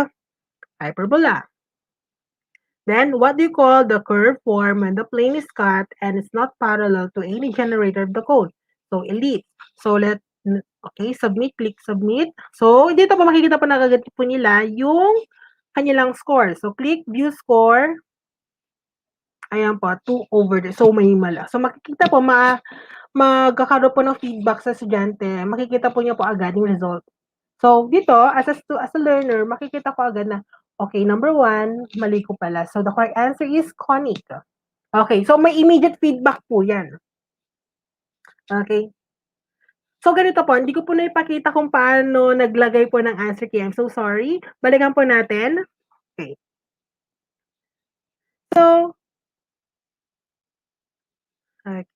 [SPEAKER 5] hyperbola. Then, what do you call the curve form when the plane is cut and it's not parallel to any generator of the cone? So, elipse. So, okay, submit, click submit. So, dito po makikita po na kagad po nila yung kanilang score. So, click view score. Ayan po, 2 over. So, may mala. So, makikita po, magkakaroon po ng feedback sa estudyante. Makikita po niya po agad yung result. So, dito, as a learner, makikita ko agad na, okay, number 1, mali ko pala. So, the correct answer is conic. Okay, so may immediate feedback po yan. Okay. So, ganito po, hindi ko po naipakita kung paano naglagay po ng answer key. I'm so sorry. Balikan po natin. Okay. So, okay.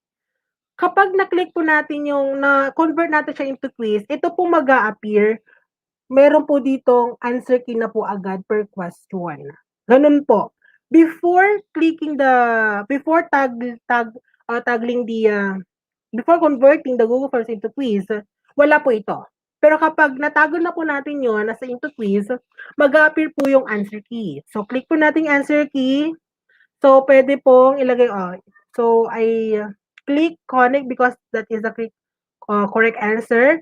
[SPEAKER 5] Kapag na-click po natin yung, na-convert natin siya into quiz, ito po mag-a-appear. Meron po ditong answer key na po agad per question. Ganun po. Before converting the Google Forms into quiz, wala po ito. Pero kapag natago na po natin yon nasa into quiz, mag-a-appear po yung answer key. So, click po natin answer key. So, pwede pong ilagay, so I click connect because that is the correct answer.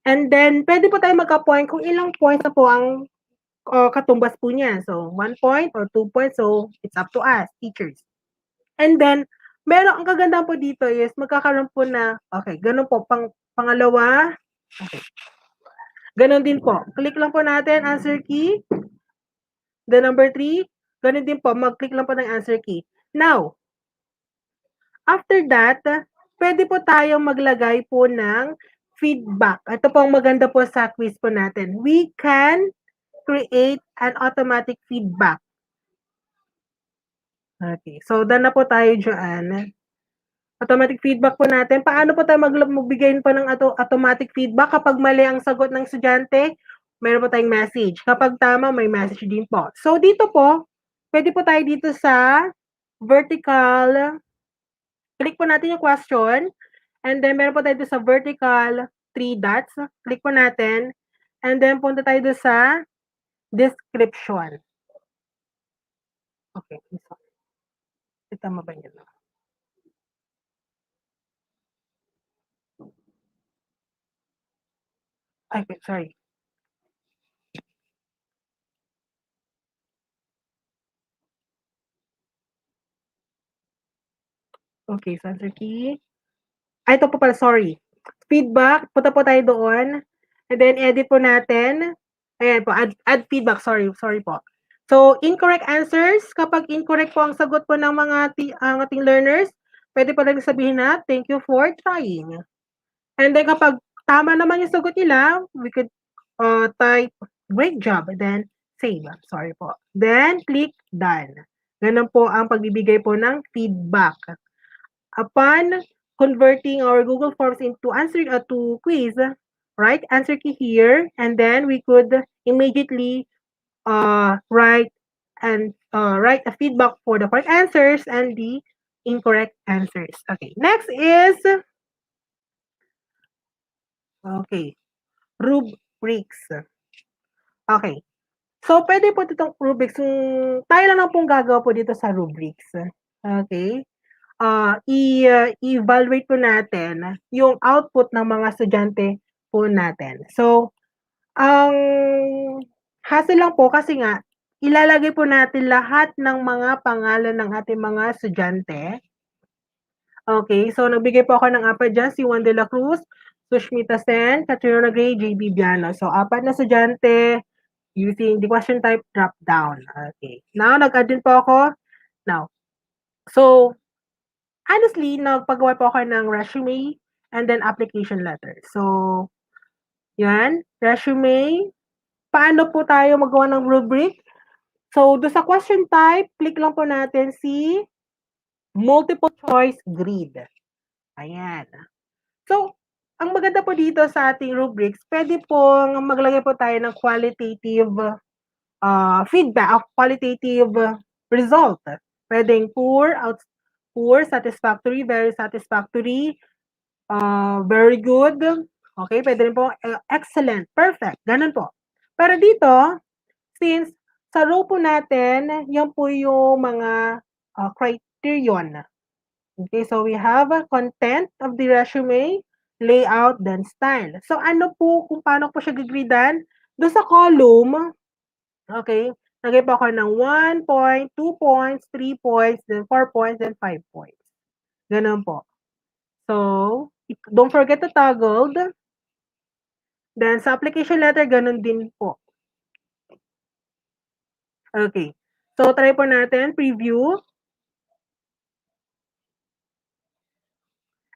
[SPEAKER 5] And then, pwede po tayo magka-point kung ilang points na po ang katumbas po niya. So, 1 point or 2 points. So, it's up to us, teachers. And then, ang kagandahan po dito is magkakaroon po na, okay, ganun po, pangalawa. Okay. Ganun din po. Click lang po natin, answer key. The number 3, ganun din po, mag-click lang po ng answer key. Now, after that, pwede po tayong maglagay po ng feedback. Ito po ang maganda po sa quiz po natin. We can create an automatic feedback. Okay, so done na po tayo dyan. Automatic feedback po natin. Paano po tayo magbigay po ng automatic feedback? Kapag mali ang sagot ng estudyante, meron po tayong message. Kapag tama, may message din po. So dito po, pwede po tayo dito sa vertical. Click po natin yung question. And then meron po tayo dito sa vertical 3 dots. Click po natin. And then punta tayo dito sa description. Okay. Tama ba yun? Okay, sorry. Okay, so answer key. Ito po pala, sorry. Feedback, punta po tayo doon. And then, edit po natin. Ayan po, add feedback. Sorry po. So, incorrect answers. Kapag incorrect po ang sagot po ng mga ating learners, pwede po lang sabihin na, thank you for trying. And then, kapag tama naman yung sagot nila, we could type, great job. And then, save. Sorry po. Then, click done. Ganun po ang pagbibigay po ng feedback. Upon converting our Google Forms into to quiz, right? Answer key here, and then we could immediately write a feedback for the correct answers and the incorrect answers. Okay, next is rubrics. Okay. So, pwede po itong rubrics. Tayo lang pong gagawa po dito sa rubrics. Okay. I-evaluate po natin yung output ng mga estudyante po natin. So, ang hassle lang po kasi nga, ilalagay po natin lahat ng mga pangalan ng ating mga estudyante. Okay, so nagbigay po ako ng apat dyan, si Juan de la Cruz, Sushmita Sen, Katrina Gray, JB Biano. So, apat na estudyante using the question type drop down. Okay. Now, nag-add din po ako. Now, so, honestly, nagpagawa po ako ng resume and then application letter. So, yan, resume. Paano po tayo magawa ng rubric? So, do sa question type, click lang po natin si multiple choice grid. Ayan. So, ang maganda po dito sa ating rubrics, pwede pong maglagay po tayo ng qualitative feedback, qualitative result. Pwedeng poor, poor, satisfactory, very satisfactory, very good. Okay, pwede rin po excellent, perfect, ganun po. Pero dito, since sa row po natin, yan po yung mga criterion. Okay, so we have content of the resume, layout, then style. So ano po, kung paano po siya gigridan? Doon sa column, okay, lagay po ako ng 1 point, 2 points, 3 points, then 4 points, then 5 points. Ganun po. So, don't forget to toggled. Then sa application letter, ganun din po. Okay. So, try po natin, preview.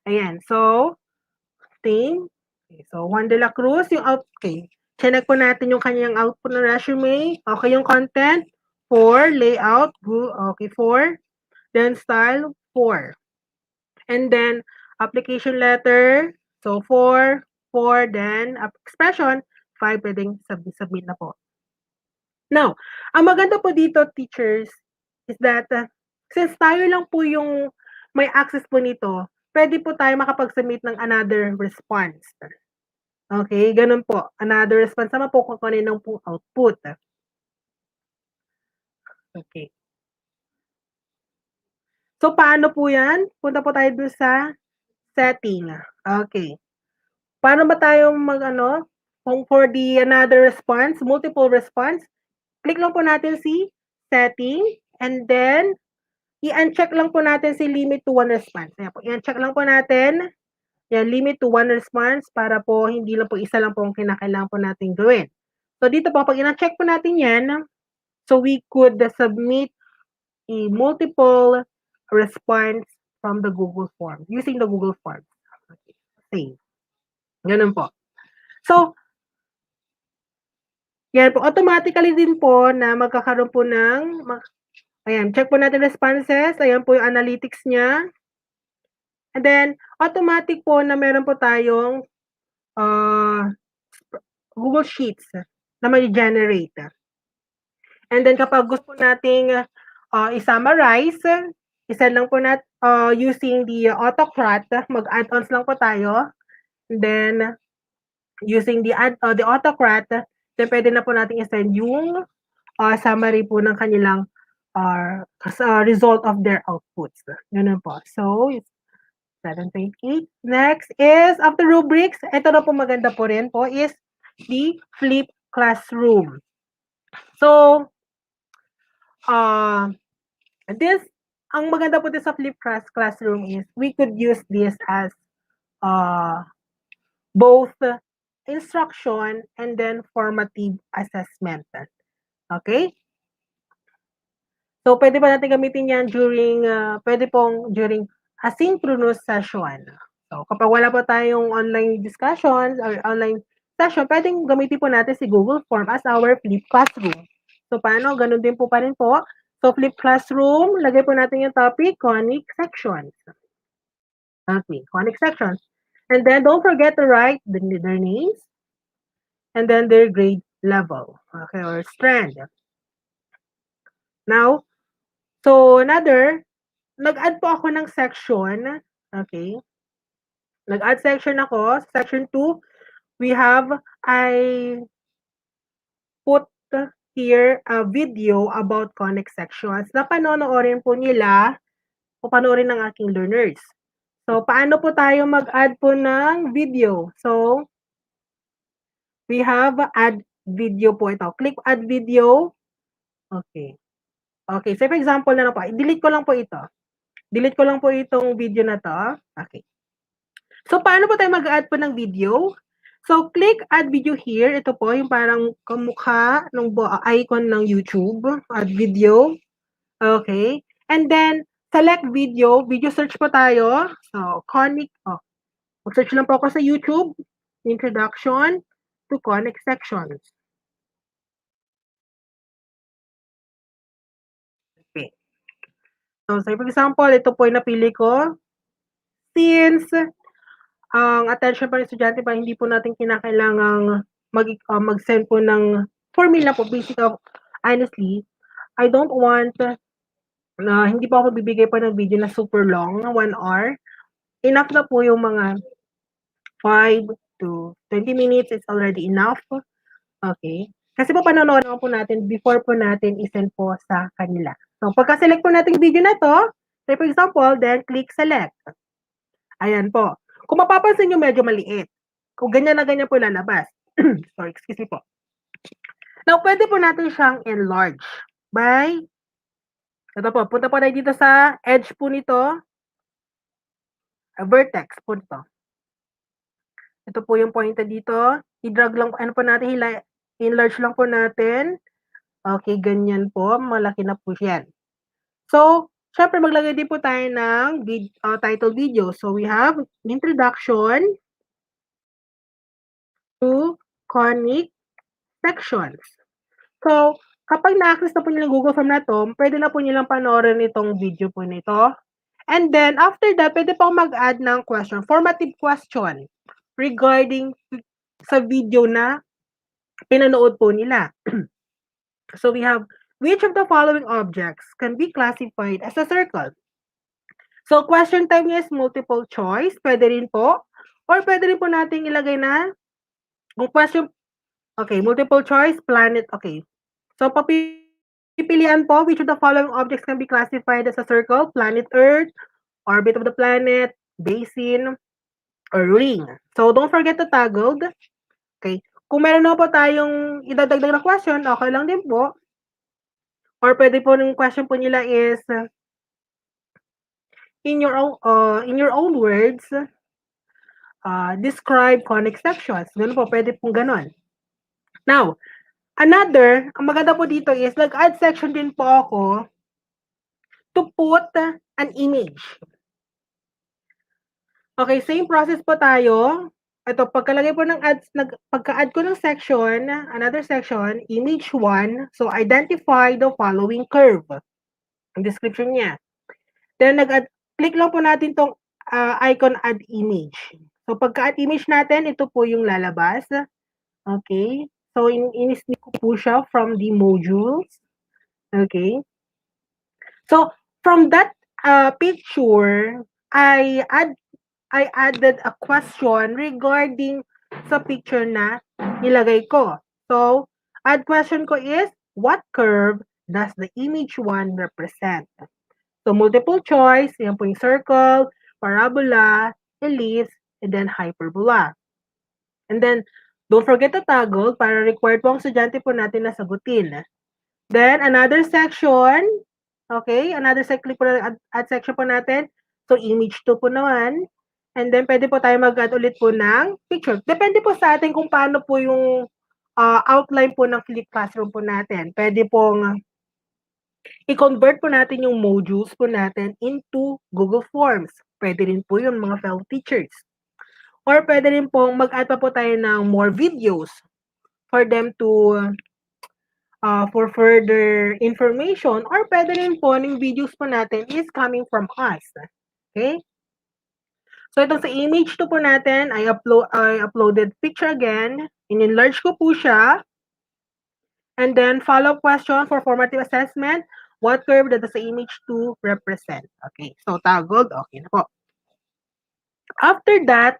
[SPEAKER 5] Ayan. So, thing. Okay, so, Juan de la Cruz, yung out, okay. Chinek po natin yung kanyang output ng resume. Okay, yung content, 4, layout, okay, 4. Then, style, 4. And then, application letter, so 4, 4, then, expression, 5, pwedeng submit na po. Now, ang maganda po dito, teachers, is that, since tayo lang po yung may access po nito, pwede po tayo makapag-submit ng another response. Okay, ganun po. Another response naman po kung kaninang po output. Okay. So, paano po yan? Punta po tayo doon sa setting. Okay. Paano ba tayo kung for the another response, multiple response, click lang po natin si setting, and then, i-uncheck lang po natin si limit to one response. Ayan po, i-uncheck lang po natin. Yan, limit to one response para po hindi lang po isa lang po ang kinakailangan po natin gawin. So, dito po, pag i-uncheck po natin yan, so we could submit a multiple response from the Google Form, using the Google Form. Okay. Save. Ganun po. So, yan po, automatically din po na magkakaroon po ng, ayan, check po natin responses, ayan po yung analytics niya. And then, automatic po na meron po tayong Google Sheets na may generate. And then, kapag gusto nating i-summarize, isa lang po natin using the autocrat, mag-add-ons lang po tayo. And then, using the autocrat, then pwede na po natin i-send yung summary po ng kanilang result of their outputs. Ganun po. So, 7.8. Next is, after rubrics, ito na po maganda po rin po, is the flip classroom. So, ang maganda po din sa flip classroom is, we could use this as both instruction and then formative assessment. Okay? So, pwede ba natin gamitin yan during, during asynchronous session. So, kapag wala po tayong online discussions or online session, pwedeng gamitin po natin si Google Form as our flip classroom. So, paano? Ganun din po pa rin po. So, flip classroom, lagay po natin yung topic, conic sections. Okay, conic sections. And then, don't forget to write their names and then their grade level, okay, or strand. Now, so nag-add po ako ng section, okay? Nag-add section ako, section 2, we have, I put here a video about conic sections na panonoorin po nila o panoorin ng aking learners. So, paano po tayo mag-add po ng video? So, we have add video po ito. Click add video. Okay. Okay, so for example na lang po, delete ko lang po ito. Delete ko lang po itong video na to. Okay. So, paano po tayo mag-add po ng video? So, click add video here. Ito po, yung parang kamukha ng icon ng YouTube. Add video. Okay. And then, select video. Video search po tayo. So, conic. Oh, mag-search lang po ako sa YouTube. Introduction to conic sections. Okay. So, for example, ito po yung napili ko. Since ang attention pa ng estudyante pa, hindi po natin kinakailangang mag-send po ng formula po, basic of, honestly, I don't want na hindi pa ako bibigay pa ng video na super long, 1 hour. Enough na po yung mga 5 to 20 minutes is already enough. Okay. Kasi po panonood naman po natin before po natin isend po sa kanila. So, pagka-select po natin yung video na to, say for example, then click select. Ayan po. Kung mapapansin nyo, medyo maliit. Kung ganyan na ganyan po lalabas. Sorry, excuse me po. Now, pwede po natin siyang enlarge by, ito po, punta po tayo dito sa edge po nito, vertex po nito. Ito po yung pointer dito. I-drag lang, ano po natin, enlarge lang po natin. Okay, ganyan po. Malaki na po yan. So, syempre maglagay din po tayo ng title video. So, we have introduction to conic sections. So, kapag na-access na po nyo ng Google Form na to, pwede na po nilang panoorin itong video po nito. And then, after that, pwede po mag-add ng question, formative question regarding sa video na pinanood po nila. So, we have, which of the following objects can be classified as a circle? So, question time is multiple choice. Pwede rin po. Or pwede rin po natin ilagay na, kung question, okay, multiple choice, planet, okay. So, papipilian po, which of the following objects can be classified as a circle? Planet Earth, orbit of the planet, basin, or ring. So, don't forget to toggled. Okay. Kung meron na po tayong idadagdag na question, okay lang din po. Or pwede po yung question po nila is, in your own words, describe conic sections. Ganun po, pwede pong ganun. Now, another, ang maganda po dito is, nag-add section din po ako to put an image. Okay, same process po tayo. Ito, pagkalagay po ng pagka-add ko ng section, another section, image 1. So, identify the following curve. Ang description niya. Then, click lang po natin tong icon add image. So, pagka-add image natin, ito po yung lalabas. Okay. So, in-snip ko po siya from the modules. Okay. So, from that picture, I added a question regarding sa picture na nilagay ko. So, add question ko is, what curve does the image 1 represent? So, multiple choice, yan po yung circle, parabola, ellipse, and then hyperbola. And then, don't forget to toggle para required po ang estudyante po natin na sagutin. Then, another section, okay, another section po, add section po natin. So, image 2 po naman. And then, pwede po tayo mag-add ulit po ng picture. Depende po sa atin kung paano po yung outline po ng Flip Classroom po natin. Pwede pong i-convert po natin yung modules po natin into Google Forms. Pwede rin po yun, mga fellow teachers. Or pwede rin pong mag-add pa po tayo ng more videos for them to, for further information. Or pwede rin po, yung videos po natin is coming from us. Okay? So, itong sa image 2 po natin, I uploaded picture again. In-enlarge ko po siya. And then, follow-up question for formative assessment. What curve does the image 2 represent? Okay, so toggled. Okay na po. After that,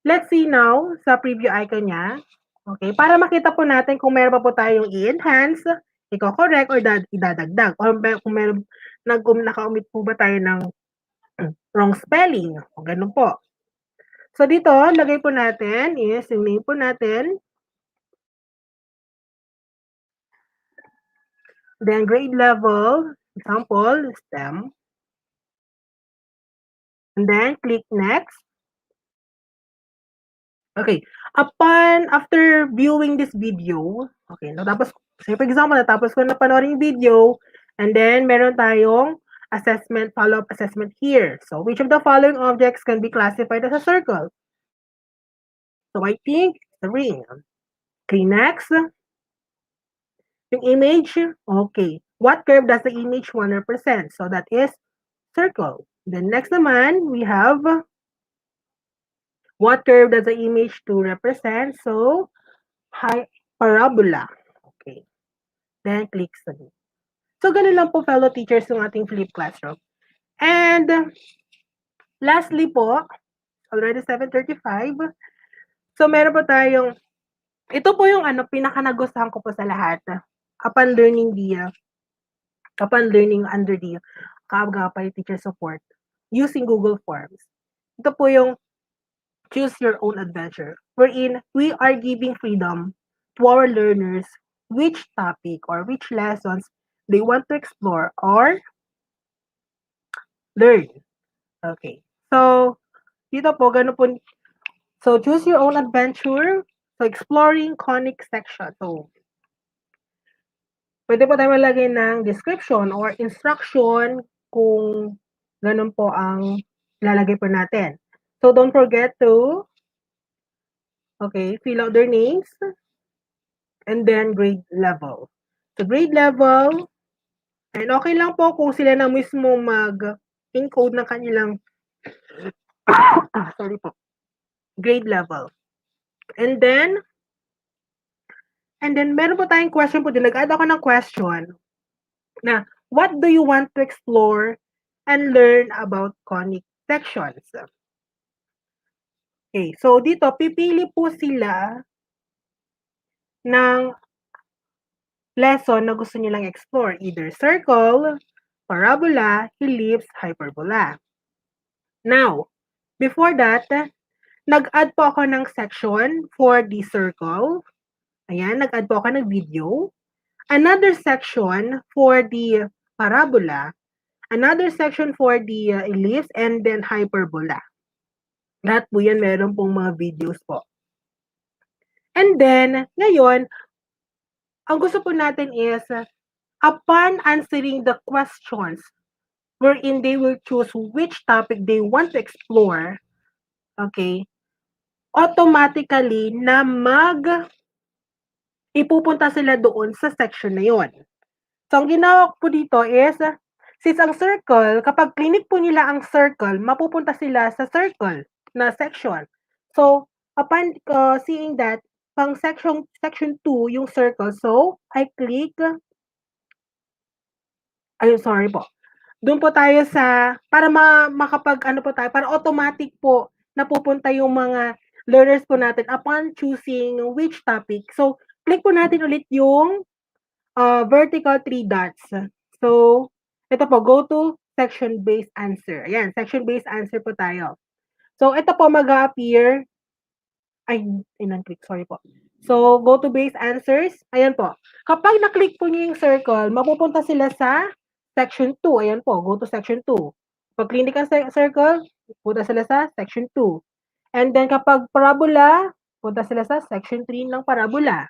[SPEAKER 5] let's see now sa preview icon niya. Okay, para makita po natin kung meron pa po tayong i-enhance, i-correct, or idadagdag. Or kung meron naka-omit po ba tayo ng wrong spelling. O ganun po. So dito, lagay po natin is yung name po natin. Then grade level, example, STEM. And then click next. Okay. After viewing this video, okay, natapos, say for example, natapos ko na panoorin yung video, and then meron tayong assessment, follow-up assessment here. So, which of the following objects can be classified as a circle? So, I think the ring. Okay, next. Yung image, okay. What curve does the image 1 represent? So, that is circle. Then next naman, we have what curve does the image 2 represent? So, parabola. Okay. Then, click submit. So, ganun lang po, fellow teachers, yung ating flip classroom. And, lastly po, already 7:35. So, meron po tayong, ito po yung pinaka-nagustuhan ko po sa lahat. Upon learning under the Kaagapay Teacher Support using Google Forms. Ito po yung choose your own adventure, wherein we are giving freedom to our learners which topic or which lessons they want to explore or learn. Okay. So, dito po, ganun po. So, choose your own adventure. So, exploring conic section. So, pwede po tayo malagay ng description or instruction kung ganun po ang lalagay po natin. So, don't forget to, okay, fill out their names and then grade level. So, grade level, and okay lang po kung sila na mismo mag-encode ng kanilang sorry po, grade level. And then meron po tayong question po din. Nag-add ako ng question na what do you want to explore and learn about conic sections? Okay, so dito, pipili po sila ng lesson na gusto nilang explore. Either circle, parabola, ellipse, hyperbola. Now, before that, nag-add po ako ng section for the circle. Ayan, nag-add po ako ng video. Another section for the parabola. Another section for the ellipse and then hyperbola. Lahat po yan meron pong mga videos po. And then, ngayon, ang gusto po natin is, upon answering the questions wherein they will choose which topic they want to explore, okay, automatically na ipupunta sila doon sa section na yon. So, ang ginawa ko po dito is, since ang circle, kapag clinic po nila ang circle, mapupunta sila sa circle na section. So, upon seeing that, pang section 2 yung circle, so, I click, ayun, sorry po. Doon po tayo sa, para para automatic po napupunta yung mga learners po natin upon choosing which topic. So, click po natin ulit yung vertical 3 dots. So, ito po, go to section-based answer. Ayan, section-based answer po tayo. So, ito po mag-appear, click, sorry po. So, go to base answers. Ayan po. Kapag na-click po niyo yung circle, mapupunta sila sa section 2. Ayan po, go to section 2. Pag click ang circle, punta sila sa section 2. And then, kapag parabola, punta sila sa section 3 ng parabola.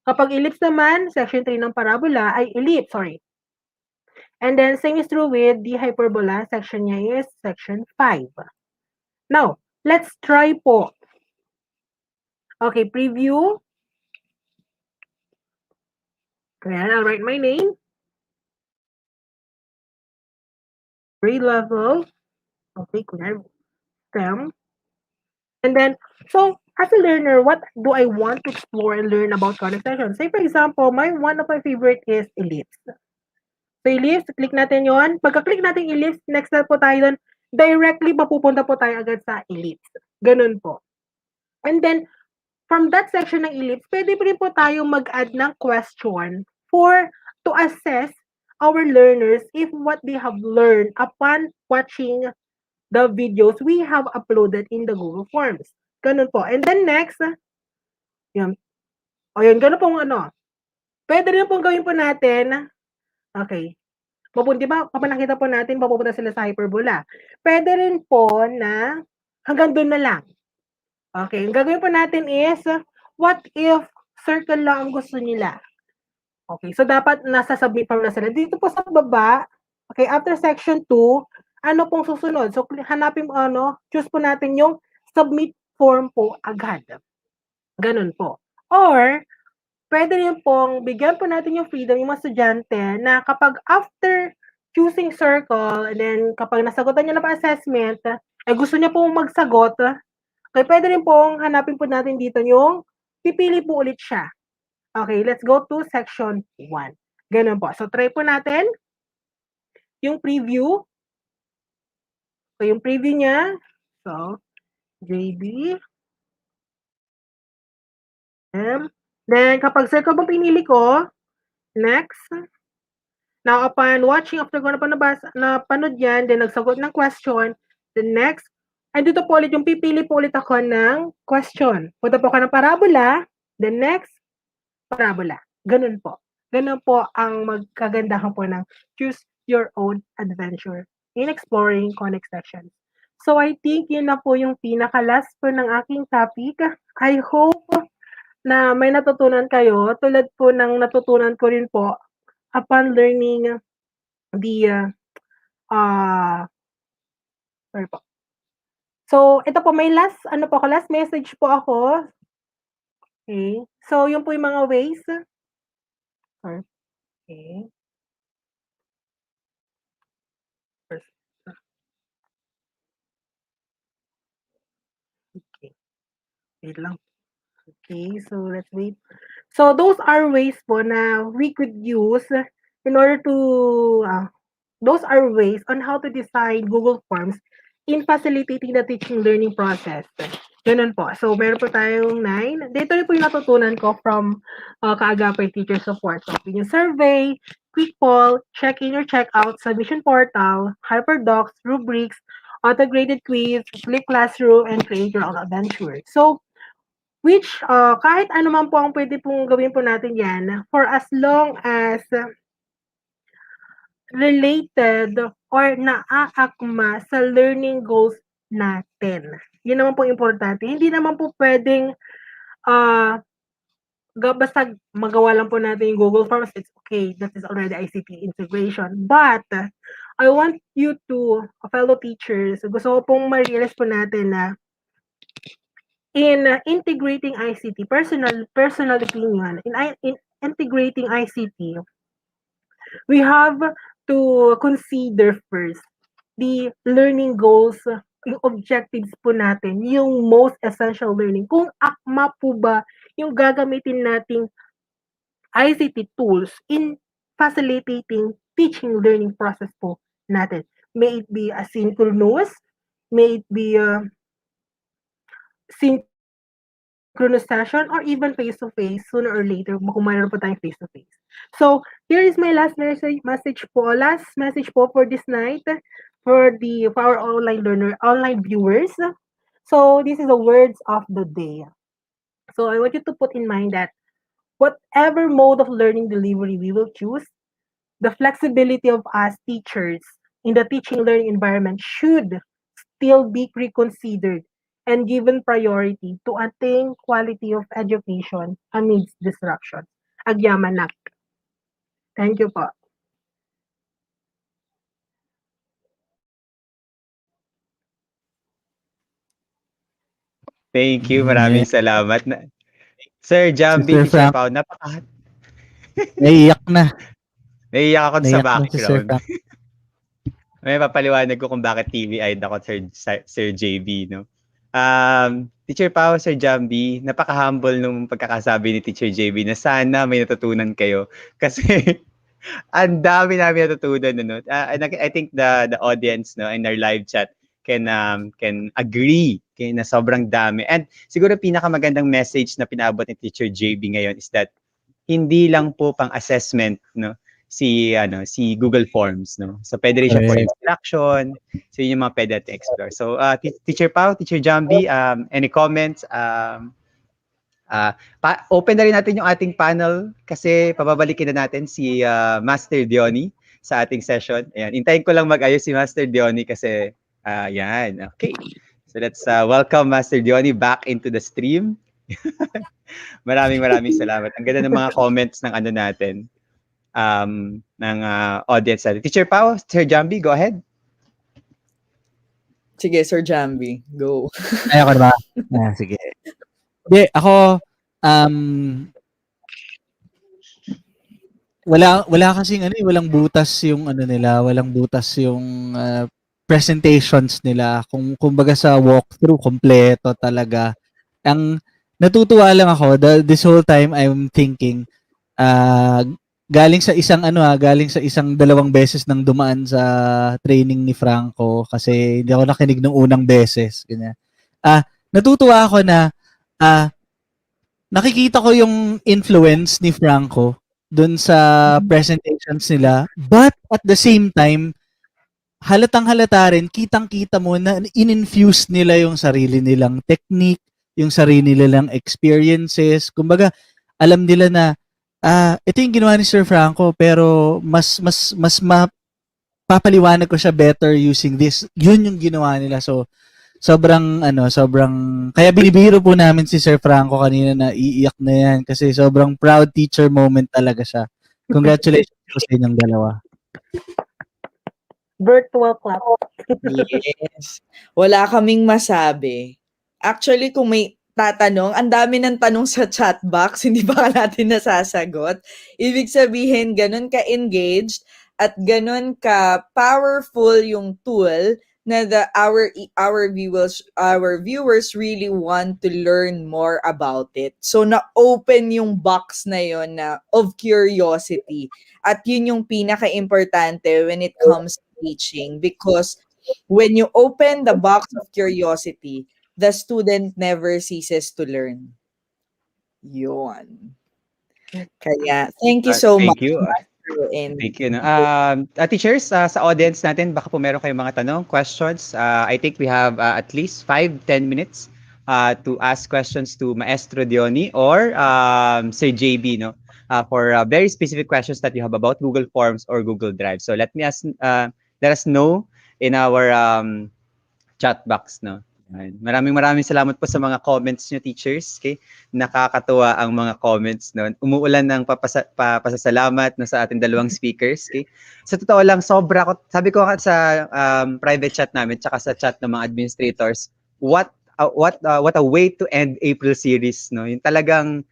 [SPEAKER 5] Kapag ellipse naman, section 3 ng parabola ay ellipse, sorry. And then, same is true with the hyperbola. Section niya is section 5. Now, let's try po. Okay, preview. Ayan, I'll write my name. Grade level. Okay, STEM. And then, so, as a learner, what do I want to explore and learn about conic sections? Say, for example, one of my favorite is ellipse. So, ellipse, click natin yon. Pagka-click natin ellipse, next na po tayo doon, directly mapupunta po tayo agad sa ellipse. Ganun po. And then, from that section ng ellipse, pwede rin po tayong mag-add ng question to assess our learners if what they have learned upon watching the videos we have uploaded in the Google Forms. Ganun po. And then next, yun. O yun, ganun pong ano. Pwede rin pong gawin po natin, okay, di ba, kapag nakita po natin, mapupunta sila sa hyperbola. Pwede rin po na hanggang doon na lang. Okay, ang gagawin po natin is, what if circle lang ang gusto nila? Okay, so dapat nasa submit form na sila. Dito po sa baba, okay, after section 2, ano pong susunod? So, hanapin mo, choose po natin yung submit form po agad. Ganun po. Or, pwede rin pong bigyan po natin yung freedom yung mga estudyante na kapag after choosing circle, and then kapag nasagutan niya na pa assessment, gusto niya pong magsagot, okay, pwede rin pong hanapin po natin dito yung pipili po ulit siya. Okay, let's go to section 1. Ganun po. So, try po natin yung preview. So, yung preview niya. So, JB. Then, kapag circle po pinili ko, next. Now, upon watching, after ko napanood yan, then nagsagot ng question, then next, dito po ulit yung pipili po ulit ako ng question. Punta po ako ng parabola, then next, parabola. Ganun po. Ganun po ang magkagandahan po ng choose your own adventure in exploring connect sections. So, I think yun na po yung pinaka-last po ng aking topic. I hope na may natutunan kayo, tulad po ng natutunan ko rin po upon learning the sorry po. So, ito po, may last message po ako. Okay. So, yun po yung mga ways. Okay. Okay. Wait lang. Okay, so let's wait. So, those are ways po na we could use in order to, those are ways on how to design Google Forms in facilitating the teaching learning process. Ganun po. So, meron po tayong 9. Dito rin po yung natutunan ko from Kaagapay Teacher Support. So, yung survey, quick poll, check-in or check-out, submission portal, hyperdocs, rubrics, auto-graded quiz, flip classroom, and create your own adventure. So, which kahit ano man po ang pwede pong gawin po natin yan for as long as related or naaakma sa learning goals natin. Yun naman po importante. Hindi naman po pwedeng basta magawa lang po natin yung Google Forms, it's okay. That is already ICT integration. But, I want you to, fellow teachers, gusto ko pong ma-realize po natin na in integrating ICT, personal opinion, in integrating ICT, we have to consider first the learning goals, yung objectives po natin, yung most essential learning. Kung akma po ba yung gagamitin nating ICT tools in facilitating teaching learning process po natin. May it be asynchronous, may it be synchronous session, or even face-to-face, sooner or later, kung mayroon po tayong face-to-face. So, here is my last message po for this night, for our online viewers. So, this is the words of the day. So, I want you to put in mind that whatever mode of learning delivery we will choose, the flexibility of us teachers in the teaching learning environment should still be reconsidered and given priority to attain quality of education amidst disruption. Agyamanak. Thank you po.
[SPEAKER 1] Thank you. Maraming salamat. Sir Jambi,
[SPEAKER 4] Sir
[SPEAKER 1] Teacher
[SPEAKER 4] Frank.
[SPEAKER 1] Pao,
[SPEAKER 4] Naiiyak na.
[SPEAKER 1] naiiyak ako sa
[SPEAKER 4] Naiiyak na si Sir
[SPEAKER 1] background.
[SPEAKER 4] Frank.
[SPEAKER 1] May papaliwanag ko kung bakit TV-eyed ako, Sir JB, no? Teacher Pao, Sir Jambi, napaka-humble nung pagkakasabi ni Teacher JB na sana may natutunan kayo. Kasi ang dami namin natutunan, no? I think the audience, no, in our live chat can agree na sobrang dami. And siguro pinakamagandang message na pinaabot ni Teacher JB ngayon is that hindi lang po pang assessment, no, si Google Forms, no. So pwede rin siya for
[SPEAKER 4] Correct.
[SPEAKER 1] instruction. So yun yung mga pwede natin explore. So Teacher Pao, Teacher Jambi, any comments? Open na rin natin yung ating panel kasi pababalikin na natin si Master Diony sa ating session. Ayan, hintayin ko lang mag-ayos si Master Diony kasi yan. Okay. So let's welcome Master Diony back into the stream. Maraming salamat. Ang ganda ng mga comments ng ano natin, ng audience natin. Teacher Pao, Sir Jambi, go ahead.
[SPEAKER 2] Sige, Sir Jambi, go.
[SPEAKER 4] Ay, ako na ba? Sige. Hindi, ako, wala kasing walang butas yung nila, walang butas yung presentations nila. Kumbaga sa walkthrough, kompleto talaga. Ang natutuwa lang ako, this whole time I'm thinking, galing sa isang dalawang beses nang dumaan sa training ni Franco kasi hindi ako nakinig ng unang beses. Ganyan. Natutuwa ako na nakikita ko yung influence ni Franco dun sa presentations nila, but at the same time, halatang-halata rin, kitang-kita mo na in-infuse nila yung sarili nilang technique, yung sarili nilang experiences. Kumbaga, alam nila na ito yung ginawa ni Sir Franco pero mas mapapaliwanag ko siya better using this. Yun yung ginawa nila. So sobrang kaya binibiro po namin si Sir Franco kanina na iiyak na yan kasi sobrang proud teacher moment talaga siya. Congratulations po sa inyong dalawa.
[SPEAKER 5] Virtual clap.
[SPEAKER 2] Yes. Wala kaming masabi. Actually, kung may tatanong, ang dami ng tanong sa chat box, hindi ba natin nasasagot? Ibig sabihin, ganun ka-engaged at ganun ka-powerful yung tool na our viewers really want to learn more about it. So na-open yung box na yon na of curiosity. At yun yung pinaka-importante when it comes to teaching because when you open the box of curiosity, the student never ceases to learn. Yun. Kaya, thank you so much.
[SPEAKER 1] Thank you. Thank you. Teachers, sa audience natin, baka po meron kayong mga tanong, questions. I think we have at least 5-10 minutes to ask questions to Maestro Diony or Sir JB, no? For very specific questions that you have about Google Forms or Google Drive. So let us know in our chat box, no? Maraming salamat po sa mga comments nyo, teachers. Okay? Nakakatuwa ang mga comments, no? Umuulan ng pasasalamat, no, sa ating dalawang speakers. Okay? Sa totoo lang, sabi ko sa private chat namin tsaka sa chat ng mga administrators, what a way to end April series, no? Yung talagang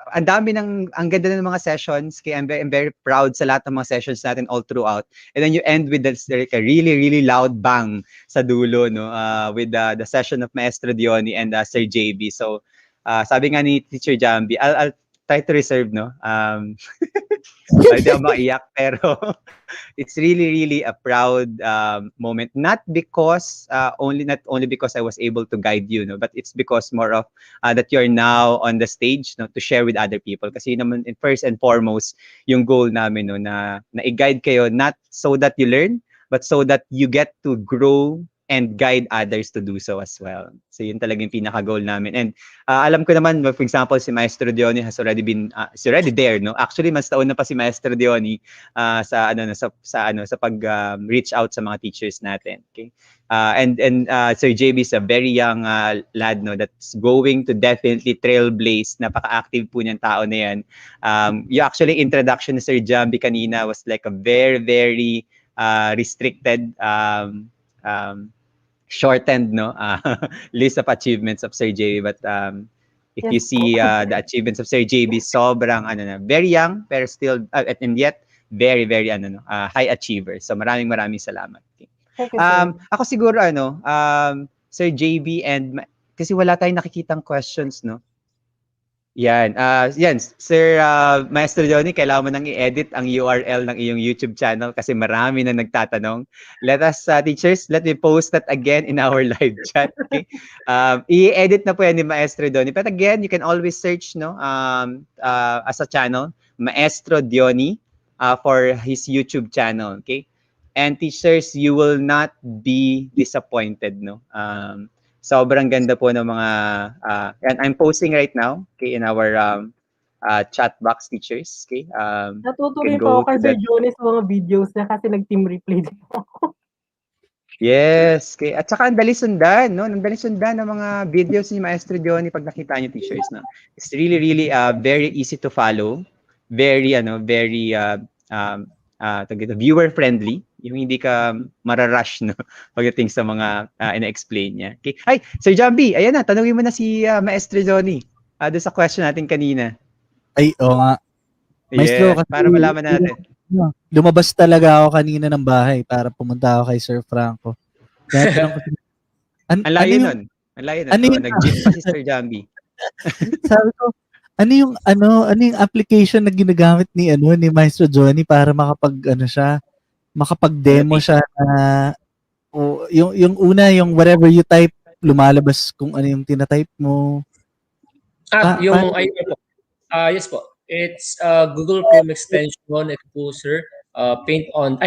[SPEAKER 1] ang ganda ng mga sessions, kaya I'm very proud sa lahat ng mga sessions natin all throughout. And then you end with like a really loud bang sa dulo, no, with the session of Maestro Diony and Sir JB. So sabi nga ni Teacher Jambi, I'll try to reserve, no. Hindi ako maiyak, pero it's really a proud moment. Not only because I was able to guide you, no, but it's because more of that you're now on the stage, no, to share with other people. Kasi naman, first and foremost, yung goal namin, no, na i-guide kayo not so that you learn, but so that you get to grow and guide others to do so as well. So yun talaga yung pinaka-goal namin. And alam ko naman, for example, si Maestro Diony is already there, no? Actually, mas taon na pa si Maestro Diony sa pag reach out sa mga teachers natin. Okay? And Sir JB is a very young lad, no, that's going to definitely trailblaze. Napaka-active po niyang tao na yan. Yung actually introduction ni Sir Jambi kanina was like a very restricted shortened, no, list of achievements of Sir JB, but if you see the achievements of Sir JB, sobrang very young pero still and yet very high achiever. So maraming salamat.
[SPEAKER 5] Thank you, sir.
[SPEAKER 1] Ako siguro Sir JB, and kasi wala tayong nakikitang questions, no. Yan. Yan, Sir Maestro Johnny, kailangan mo nang i-edit ang URL ng iyong YouTube channel kasi marami na nagtatanong. Let us, teachers, let me post that again in our live chat. Okay? I-edit na po yan ni Maestro Johnny. But again, you can always search no as a channel, Maestro Diony, for his YouTube channel. Okay? And teachers, you will not be disappointed. No? Sobrang ganda po ng mga and I'm posting right now, okay, in our chat box, teachers, okay.
[SPEAKER 5] Natuto
[SPEAKER 1] Can
[SPEAKER 5] rin po
[SPEAKER 1] go
[SPEAKER 5] ako kay
[SPEAKER 1] to
[SPEAKER 5] Sir
[SPEAKER 1] that.
[SPEAKER 5] Johnny sa mga videos niya kasi nag-team replay din ako.
[SPEAKER 1] Yes, okay. At saka ang dali sundan, no? Ang dali sundan ng mga videos ni Maestro Johnny pag nakita niyo, teachers, no. It's really really very easy to follow. Very very viewer friendly. Yung hindi ka mararush no pagdating sa mga ina-explain niya. Okay. Ay, Sir Jambi, ayan na, tanungin mo na si Maestro Johnny. Doon sa question natin kanina.
[SPEAKER 4] Ay, oo nga. Maestro,
[SPEAKER 1] Yes,
[SPEAKER 4] kasi
[SPEAKER 1] para malaman natin.
[SPEAKER 4] lumabas talaga ako kanina ng bahay para pumunta ako kay Sir Franco. Kaya tanong ko,
[SPEAKER 1] Ang layo
[SPEAKER 4] yung,
[SPEAKER 1] nun. Ang layo nun.
[SPEAKER 4] ano yung-
[SPEAKER 1] Nag-gym pa si Sir Jambi.
[SPEAKER 4] sabi ko, ano yung application na ginagamit ni Maestro Johnny para makapag-demo siya na yung una, yung whatever you type, lumalabas kung ano yung tinatype mo.
[SPEAKER 3] Yung ayun po. Yes po. It's Google Chrome extension. Ito po, sir. Paint on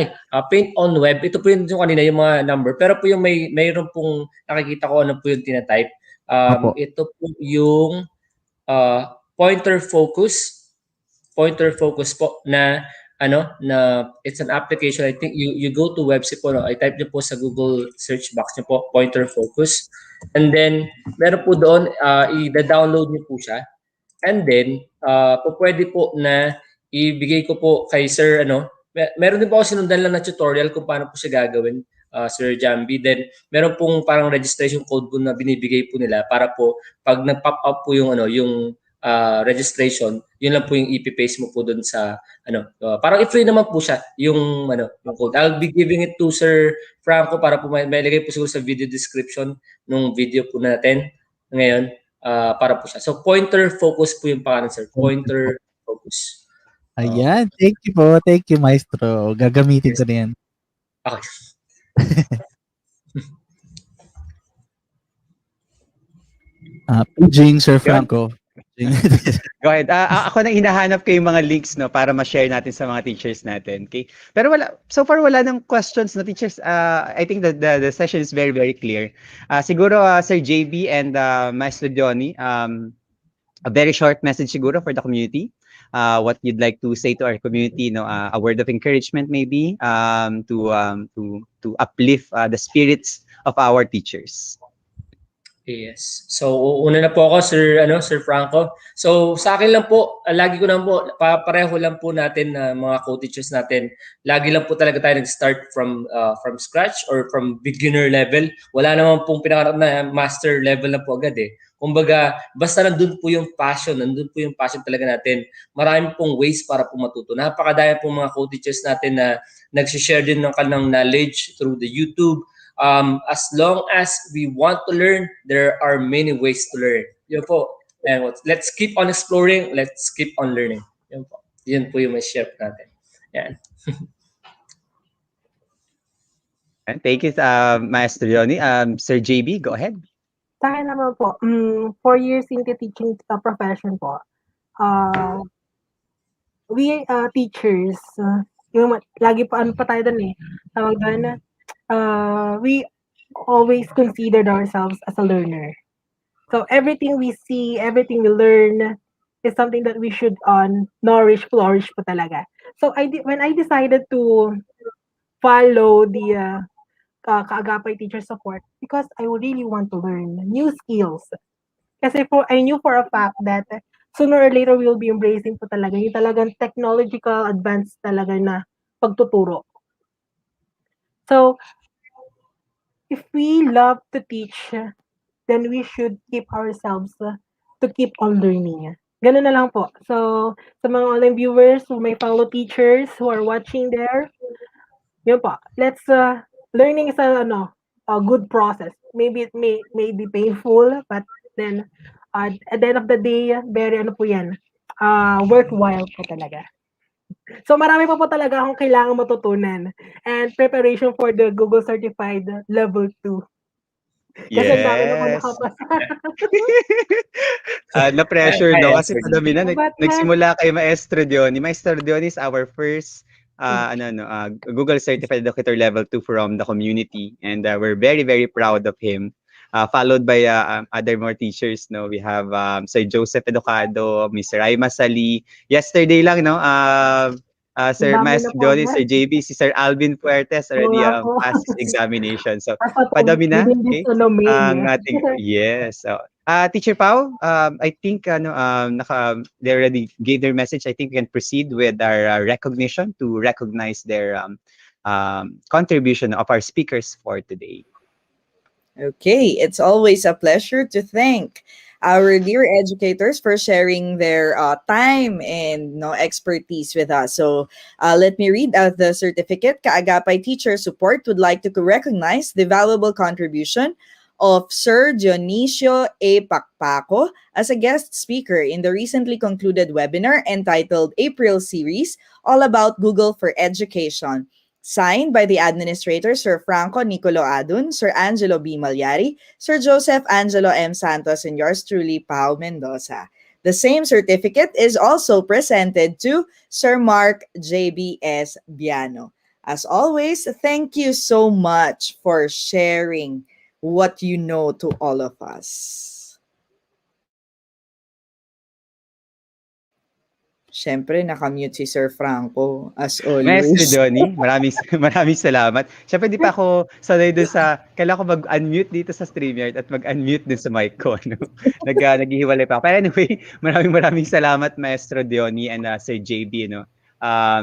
[SPEAKER 3] web. Ito po yung kanina, yung mga number. Pero po yung mayroon pong nakikita ko ano po yung tinatype.
[SPEAKER 4] Apo.
[SPEAKER 3] Ito po yung pointer focus po na it's an application. I think you go to website po, no? I type niyo po sa Google search box niyo po pointer focus, and then meron po doon i-download niyo po siya, and then pwede po na ibigay ko po kay sir meron din po ako sinundan lang na tutorial kung paano po siya gagawin, Sir Jambi. Then meron pong parang registration code po na binibigay po nila para po pag nag-pop up po yung registration, yun lang po yung ipi-paste mo po doon sa parang i-free naman po siya yung yung code. I'll be giving it to Sir Franco para po may ilagay po siguro sa video description nung video po natin ngayon, para po siya. So pointer focus po yung pangalan, sir. Pointer focus.
[SPEAKER 4] Ayan, thank you po. Thank you, Maestro. Gagamitin ko na yan.
[SPEAKER 3] Okay.
[SPEAKER 4] Paging Sir Franco.
[SPEAKER 1] Go ahead. Ako na hinahanap ko yung mga links no para ma-share natin sa mga teachers natin. Okay? Pero so far wala nang questions na teachers. I think the session is very very clear. Siguro Sir JB and Maestro Johnny, a very short message siguro for the community. What you'd like to say to our community, a word of encouragement maybe, to uplift the spirits of our teachers.
[SPEAKER 3] Yes. So una na po ako, Sir Franco. So sa akin lang po, lagi ko lang po pareho lang po natin na mga co-teachers natin. Lagi lang po talaga tayo nag-start from scratch or from beginner level. Wala naman pong pinakarap na master level na po agad eh. Kumbaga, basta nandun po yung passion talaga natin. Marami pong ways para po matuto. Napakadami pong mga co-teachers natin na nag-share din ng kanilang knowledge through the YouTube. As long as we want to learn, there are many ways to learn. Yun po. And let's keep on exploring. Let's keep on learning. Yun po. Yun po yung may share natin. Yan.
[SPEAKER 1] Thank you, Maestro Johnny. Sir JB, go ahead.
[SPEAKER 5] Sa akin naman po, 4 years into teaching profession po, we teachers, yung lagi pa pa tayo doon eh, tawag doon, we always considered ourselves as a learner. So everything we see, everything we learn is something that we should flourish po talaga. So when I decided to follow the Kaagapay Teacher Support, because I really want to learn new skills. Kasi I knew for a fact that sooner or later we will be embracing po talaga yung talagang technological advance talaga na pagtuturo. So, if we love to teach, then we should keep ourselves to keep on learning. Ganun na lang po. So, sa mga online viewers, my fellow teachers who are watching there, yun po, learning is a good process. Maybe it may be painful, but then at the end of the day, very ano po yan, worthwhile po talaga. So marami pa po talaga akong kailangang matutunan and preparation for the Google Certified Level 2. Kasi ang dami na po
[SPEAKER 1] Yes.
[SPEAKER 5] nakapasa.
[SPEAKER 1] Na-pressure, no?
[SPEAKER 3] Kaya,
[SPEAKER 1] Kasi
[SPEAKER 3] sir.
[SPEAKER 1] madami na.
[SPEAKER 5] But,
[SPEAKER 1] Nagsimula kay Maestro Diony. Maestro Diony is our first Google Certified Educator Level 2 from the community. And we're very, very proud of him. Followed by other more teachers, no? We have Sir Joseph Educado, Mr. Aima Sali. Yesterday lang, no? Sir
[SPEAKER 5] Dami na
[SPEAKER 1] Maestro
[SPEAKER 5] po
[SPEAKER 1] Diony,
[SPEAKER 5] agad.
[SPEAKER 1] Sir JB, si Sir Alvin Puertes already
[SPEAKER 5] nga po.
[SPEAKER 1] passed his examination. So,
[SPEAKER 5] Basta po,
[SPEAKER 1] padami na.
[SPEAKER 5] within this
[SPEAKER 1] Okay?
[SPEAKER 5] domain.
[SPEAKER 1] Ang ating yes. So, Teacher Pau, I think they already gave their message. I think we can proceed with our recognition to recognize their contribution of our speakers for today.
[SPEAKER 2] Okay, it's always a pleasure to thank our dear educators for sharing their time and expertise with us. So let me read out the certificate. Kaagapay Teacher Support would like to recognize the valuable contribution of Sir Dionisio A. Pacpaco as a guest speaker in the recently concluded webinar entitled April Series, all about Google for Education. Signed by the administrator, Sir Franco Nicolo Adun, Sir Angelo B. Malyari, Sir Joseph Angelo M. Santos, and yours truly, Pao Mendoza. The same certificate is also presented to Sir Mark J.B.S. Biano. As always, thank you so much for sharing what you know to all of us. Siyempre, nakamute si Sir Franco, as
[SPEAKER 1] Maestro
[SPEAKER 2] always.
[SPEAKER 1] Donnie, maraming salamat. Siyempre, di pa ako sanay dun sa, kailangan ko mag-unmute dito sa StreamYard at mag-unmute dun sa mic ko. No? Naghihiwalay pa ako. Pero anyway, maraming salamat, Maestro Donnie and Sir JB. No?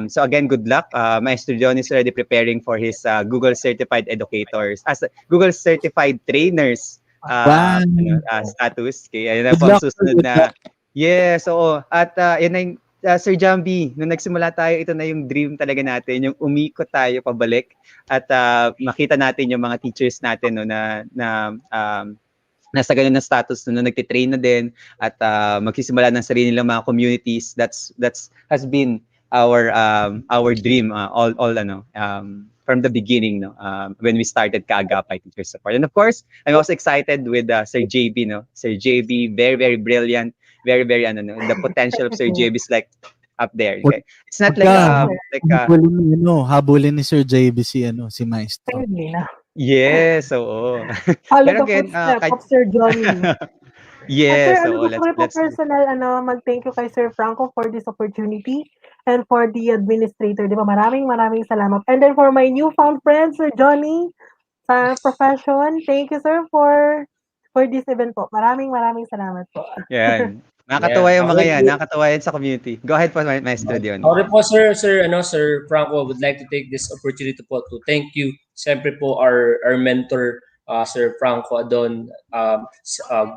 [SPEAKER 1] So again, good luck. Maestro Donnie is already preparing for his Google Certified Educators, as Google Certified Trainers
[SPEAKER 4] Wow.
[SPEAKER 1] status. Okay, ayun na
[SPEAKER 4] Good
[SPEAKER 1] po ang
[SPEAKER 4] luck,
[SPEAKER 1] susunod
[SPEAKER 4] good
[SPEAKER 1] na.
[SPEAKER 4] luck.
[SPEAKER 1] Yes, oo. At yan na yung Sir Jambi, nung nagsimula tayo, ito na yung dream talaga natin, yung umikot tayo pabalik at makita natin yung mga teachers natin no, na nasa ganun na status no, na nagtitrain na din at magsisimula ng sarili nilang mga communities. That's has been our dream all from the beginning, no, when we started Kaagapay Teacher Support. And of course, I'm also excited with Sir JB, no. Sir JB, very, very brilliant, very, very, the potential of Sir JB is like up there. Okay? It's not
[SPEAKER 4] habulin ni Sir JB si Maestro.
[SPEAKER 5] Hindi na.
[SPEAKER 1] yes, oo.
[SPEAKER 5] Follow
[SPEAKER 1] Pero
[SPEAKER 5] the
[SPEAKER 1] again,
[SPEAKER 5] footsteps of Sir Johnny.
[SPEAKER 1] yes,
[SPEAKER 5] Sir,
[SPEAKER 1] oo,
[SPEAKER 5] gusto ko rin po
[SPEAKER 1] let's
[SPEAKER 5] personal, mag-thank you kay Sir Franco for this opportunity and for the administrator. Di ba? Maraming salamat. And then for my newfound friend, Sir Johnny, sa profession, thank you, sir, for this event po. Maraming salamat po.
[SPEAKER 1] yan. Nakakatuwa yung mga
[SPEAKER 3] Okay.
[SPEAKER 1] yan. Nakakatuwa yan sa community. Go ahead po, Maestro Dion.
[SPEAKER 3] Okay po, Sir Franco, would like to take this opportunity po to thank you. Siyempre po our mentor, Sir Franco Adon,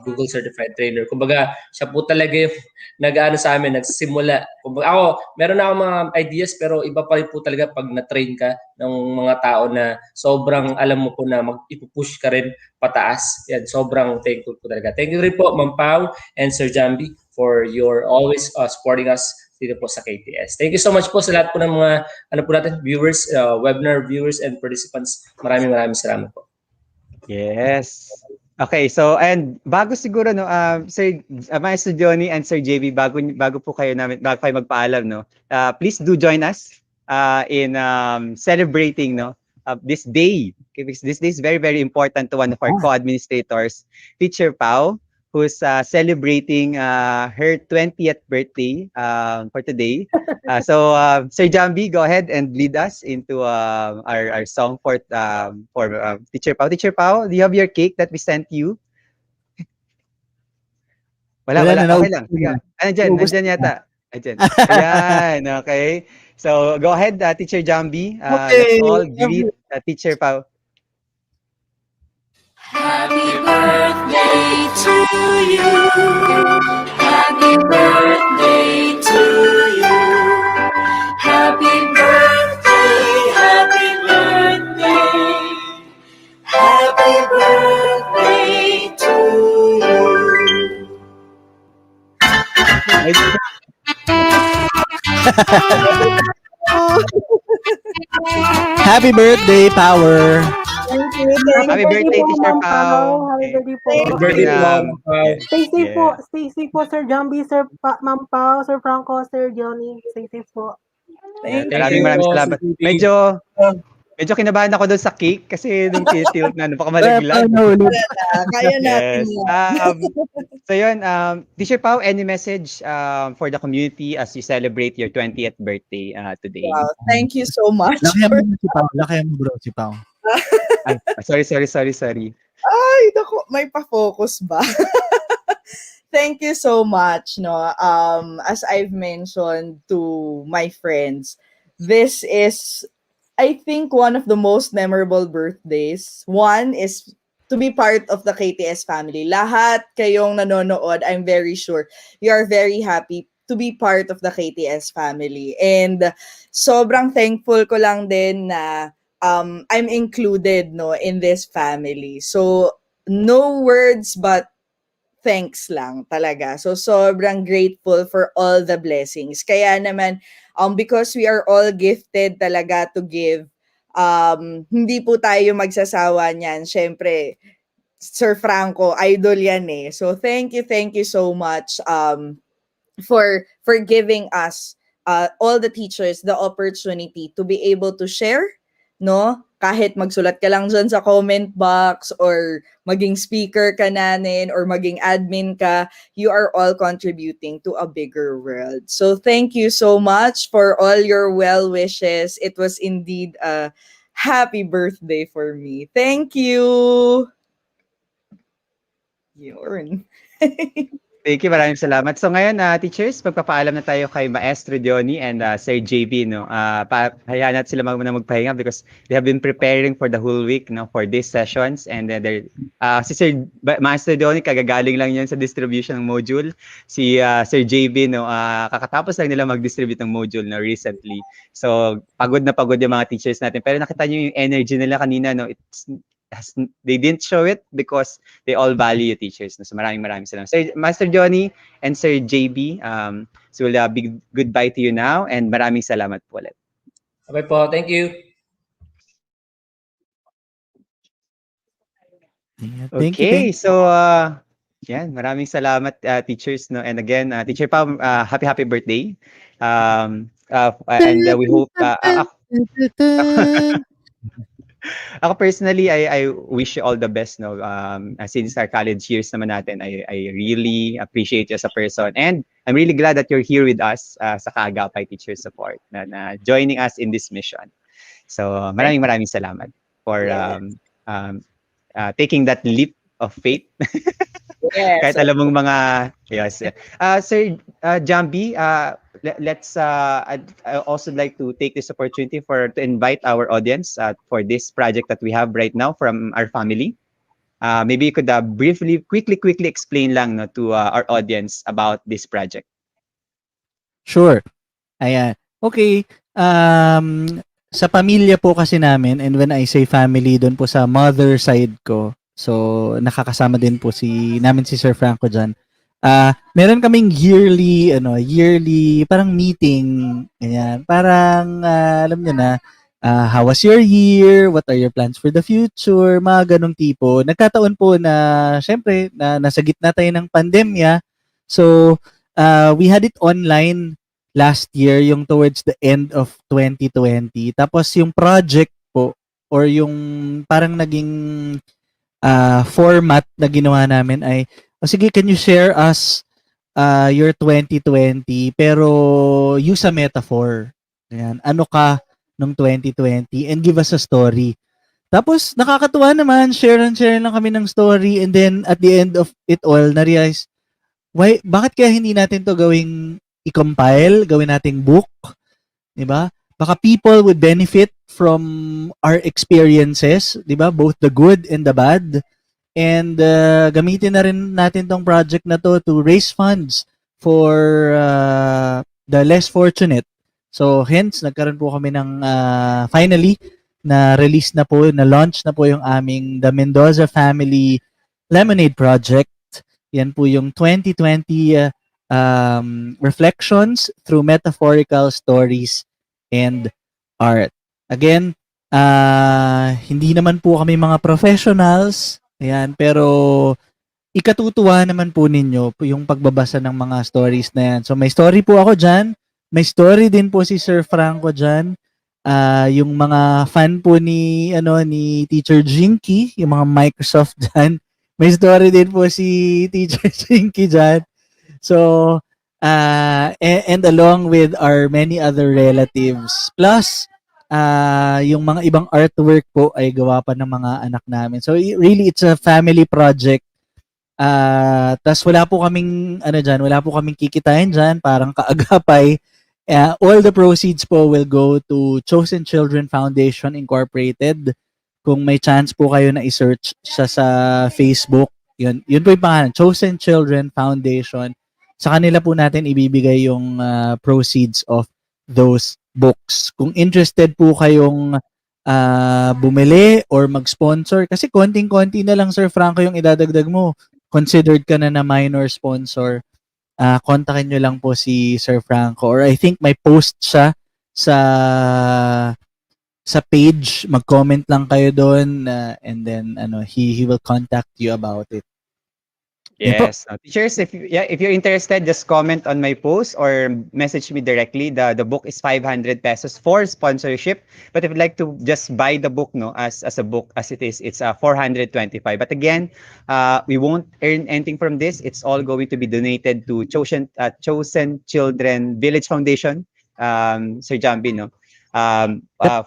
[SPEAKER 3] Google Certified Trainer. Kumbaga, siya po talaga yung nag-ano sa amin, nagsimula. Kumbaga, ako, meron na akong mga ideas pero iba pa rin po talaga pag na-train ka ng mga tao na sobrang alam mo po na ipupush ka rin pataas. Yan, sobrang thankful po talaga. Thank you rin po, Ma'am Pao and Sir Jambi for your always supporting us dito po sa KTS. Thank you so much po sa lahat po ng mga viewers, webinar viewers and participants. Maraming salamat po.
[SPEAKER 1] Yes. Okay, so and bago siguro no Sir Maestro Johnny and Sir JB bago po kayo magpaalam no. Please do join us in celebrating no this day. Okay, because this day is very, very important to one of our co-administrators, Teacher Pau, who's celebrating her 20th birthday for today. So Sir Jambi, go ahead and lead us into our song for Teacher Pau. Teacher Pau, do you have your cake that we sent you? Wala. Okay lang. Nandiyan yata. Ayan, okay. So go ahead, Teacher Jambi. Let's all greet Teacher Pau.
[SPEAKER 6] Happy birthday to you. Happy birthday to you. Happy birthday, happy birthday. Happy birthday to you.
[SPEAKER 4] Happy birthday, Power!
[SPEAKER 2] Thank you. Thank
[SPEAKER 1] Happy birthday, Teacher
[SPEAKER 5] Ma'am
[SPEAKER 1] Pao.
[SPEAKER 5] Happy birthday po.
[SPEAKER 2] Thank
[SPEAKER 3] Birthday
[SPEAKER 2] you.
[SPEAKER 3] po.
[SPEAKER 5] Stay safe po.
[SPEAKER 1] Yeah.
[SPEAKER 5] Stay safe po, Sir Jambi, Ma'am Pao, Sir Franco, Sir Johnny. Stay safe po.
[SPEAKER 2] Thank
[SPEAKER 3] Thank
[SPEAKER 2] you.
[SPEAKER 3] you
[SPEAKER 1] Maraming
[SPEAKER 3] po,
[SPEAKER 1] salamat.
[SPEAKER 3] Sir Titi.
[SPEAKER 1] Medyo kinabahan ako doon sa cake kasi nung tilt na, baka malaglag.
[SPEAKER 4] Paano ulit?
[SPEAKER 2] Kaya natin
[SPEAKER 1] Yes.
[SPEAKER 2] yan.
[SPEAKER 1] So yun, Teacher Pao, any message for the community as you celebrate your 20th birthday today?
[SPEAKER 2] Wow. Thank you so much.
[SPEAKER 4] Lakihan mo si Pao. Lakihan mo bro si Pao.
[SPEAKER 1] Ay, sorry.
[SPEAKER 2] Ay, naku, may pa-focus ba? Thank you so much, no. As I've mentioned to my friends, this is, I think, one of the most memorable birthdays. One is to be part of the KTS family. Lahat kayong nanonood, I'm very sure you are very happy to be part of the KTS family. And sobrang thankful ko lang din na I'm included, no, in this family. So no words but thanks lang talaga. So sobrang grateful for all the blessings. Kaya naman because we are all gifted talaga to give, hindi po tayo magsasawa niyan. Syempre, Sir Franco, idol yan eh. So thank you so much for giving us all the teachers the opportunity to be able to share, no? Kahit magsulat ka lang dyan sa comment box or maging speaker ka namin or maging admin ka, you are all contributing to a bigger world. So thank you so much for all your well wishes. It was indeed a happy birthday for me. Thank you. Yun.
[SPEAKER 1] Thank you, maraming salamat. So ngayon, teachers, magpapaalam na tayo kay Maestro Diony and Sir JB, no. Hayaan natin sila muna magpahinga because they have been preparing for the whole week, no, for these sessions, and si Maestro Diony kagagaling lang yan sa distribution ng module. Si Sir JB, no, kakatapos lang nila mag-distribute ng module, no, recently. So pagod na pagod yung mga teachers natin. Pero nakita niyo yung energy nila kanina, no. They didn't show it because they all value teachers. So maraming salamat. Sir Master Johnny and Sir JB, so we'll big goodbye to you now and maraming salamat po ulit.
[SPEAKER 3] Okay po, thank you.
[SPEAKER 4] Thank
[SPEAKER 1] Okay,
[SPEAKER 4] you.
[SPEAKER 1] so yan, maraming salamat teachers, no. And again, Teacher Pao, happy birthday. And we hope ako personally, I wish you all the best, no. Since our college years naman natin, I really appreciate you as a person, and I'm really glad that you're here with us sa Kaagapay Teacher Support na joining us in this mission. So maraming salamat for taking that leap of faith.
[SPEAKER 2] Yes.
[SPEAKER 1] Kahit alam mong mga yes. Sir Jambi, let's I also like to take this opportunity to invite our audience for this project that we have right now from our family. Maybe you could quickly explain lang, no, to our audience about this project.
[SPEAKER 4] Sure. Ayan. Okay. Sa pamilya po kasi namin, and when I say family, doon po sa mother side ko, so nakakasama din po namin si Sir Franco dyan. Meron kaming yearly parang meeting, ganyan. Parang alam niyo na, how was your year? What are your plans for the future? Mga ganong tipo. Nagkataon po na syempre na nasa gitna tayo ng pandemya. So, we had it online last year, yung towards the end of 2020. Tapos yung project po or yung parang naging format na ginawa namin ay, sige, can you share us your 2020 pero use a metaphor. Ayan, ano ka nung 2020 and give us a story. Tapos nakakatuwa naman, share lang kami ng story, and then at the end of it all, na-realize, bakit kaya hindi natin to gawing i-compile, gawin nating book, 'di ba? Baka people would benefit from our experiences, 'di ba? Both the good and the bad. And gamitin na rin natin tong project na to raise funds for the less fortunate. So hence nagkaroon po kami ng finally na launch na po yung aming The Mendoza Family Lemonade Project. Yan po yung 2020 reflections through metaphorical stories and art. Again, hindi naman po kami mga professionals, ayan, pero ikatutuwa naman po ninyo yung pagbabasa ng mga stories na yan. So may story po ako dyan, may story din po si Sir Franco dyan. Yung mga fan po ni Teacher Jinky, yung mga Microsoft dyan, may story din po si Teacher Jinky dyan. So, and along with our many other relatives. Plus, yung mga ibang artwork po ay gawa pa ng mga anak namin. So, really, it's a family project. Tas wala po kaming, wala po kaming kikitain dyan, parang kaagapay. All the proceeds po will go to Chosen Children Foundation Incorporated. Kung may chance po kayo na i-search siya sa Facebook, yun po yung pangalan, Chosen Children Foundation. Sa kanila po natin ibibigay yung proceeds of those books. Kung interested po kayong bumili or mag-sponsor, kasi konting-konti na lang, Sir Franco, yung idadagdag mo. Considered ka na minor sponsor. Kontakin nyo lang po si Sir Franco, or I think may post siya sa page, mag-comment lang kayo doon, and then he will contact you about it.
[SPEAKER 1] Yes. Teachers, if you're interested, just comment on my post or message me directly. The book is 500 pesos for sponsorship. But if you'd like to just buy the book as a book as it is, it's 425. But again, we won't earn anything from this. It's all going to be donated to Chosen Children Village Foundation, Sir Jambi,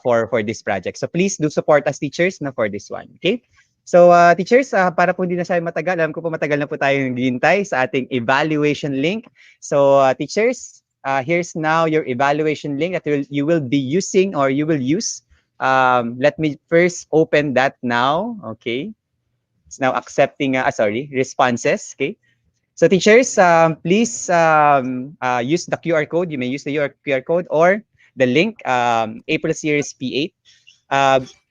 [SPEAKER 1] for this project. So please do support us, teachers, for this one. Okay? So, teachers, para po hindi na tayo matagal, alam ko po matagal na po tayo naghihintay sa ating evaluation link. So, teachers, here's now your evaluation link that you will be using or you will use. Let me first open that now. Okay. It's now accepting, responses. Okay. So, teachers, please use the QR code. You may use the QR code or the link, April Series P8.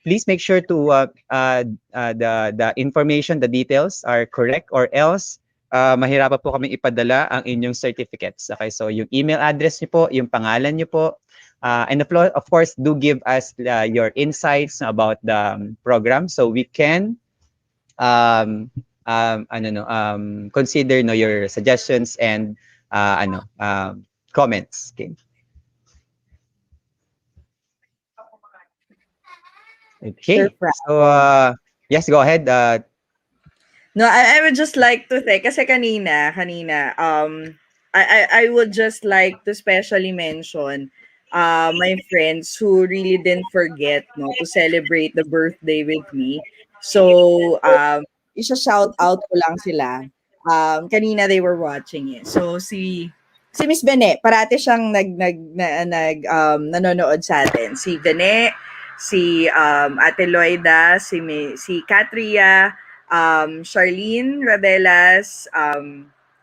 [SPEAKER 1] Please make sure to the information, the details are correct, or else mahirapan po kami ipadala ang inyong certificates. Okay, so yung email address niyo po, yung pangalan niyo po, and of course, do give us your insights about the program so we can consider your suggestions and comments. Okay. Okay.
[SPEAKER 2] Sir Frank.
[SPEAKER 1] So, yes, go ahead.
[SPEAKER 2] No, I would just like to thank, kasi kanina, I would just like to specially mention my friends who really didn't forget to celebrate the birthday with me. So, isa-shout out ko lang sila. Kanina they were watching it. So, si Miss Bene, parati siyang nanonood sa atin. Si Bene, si Ate Loida, si Katria, Charlene Rabelas,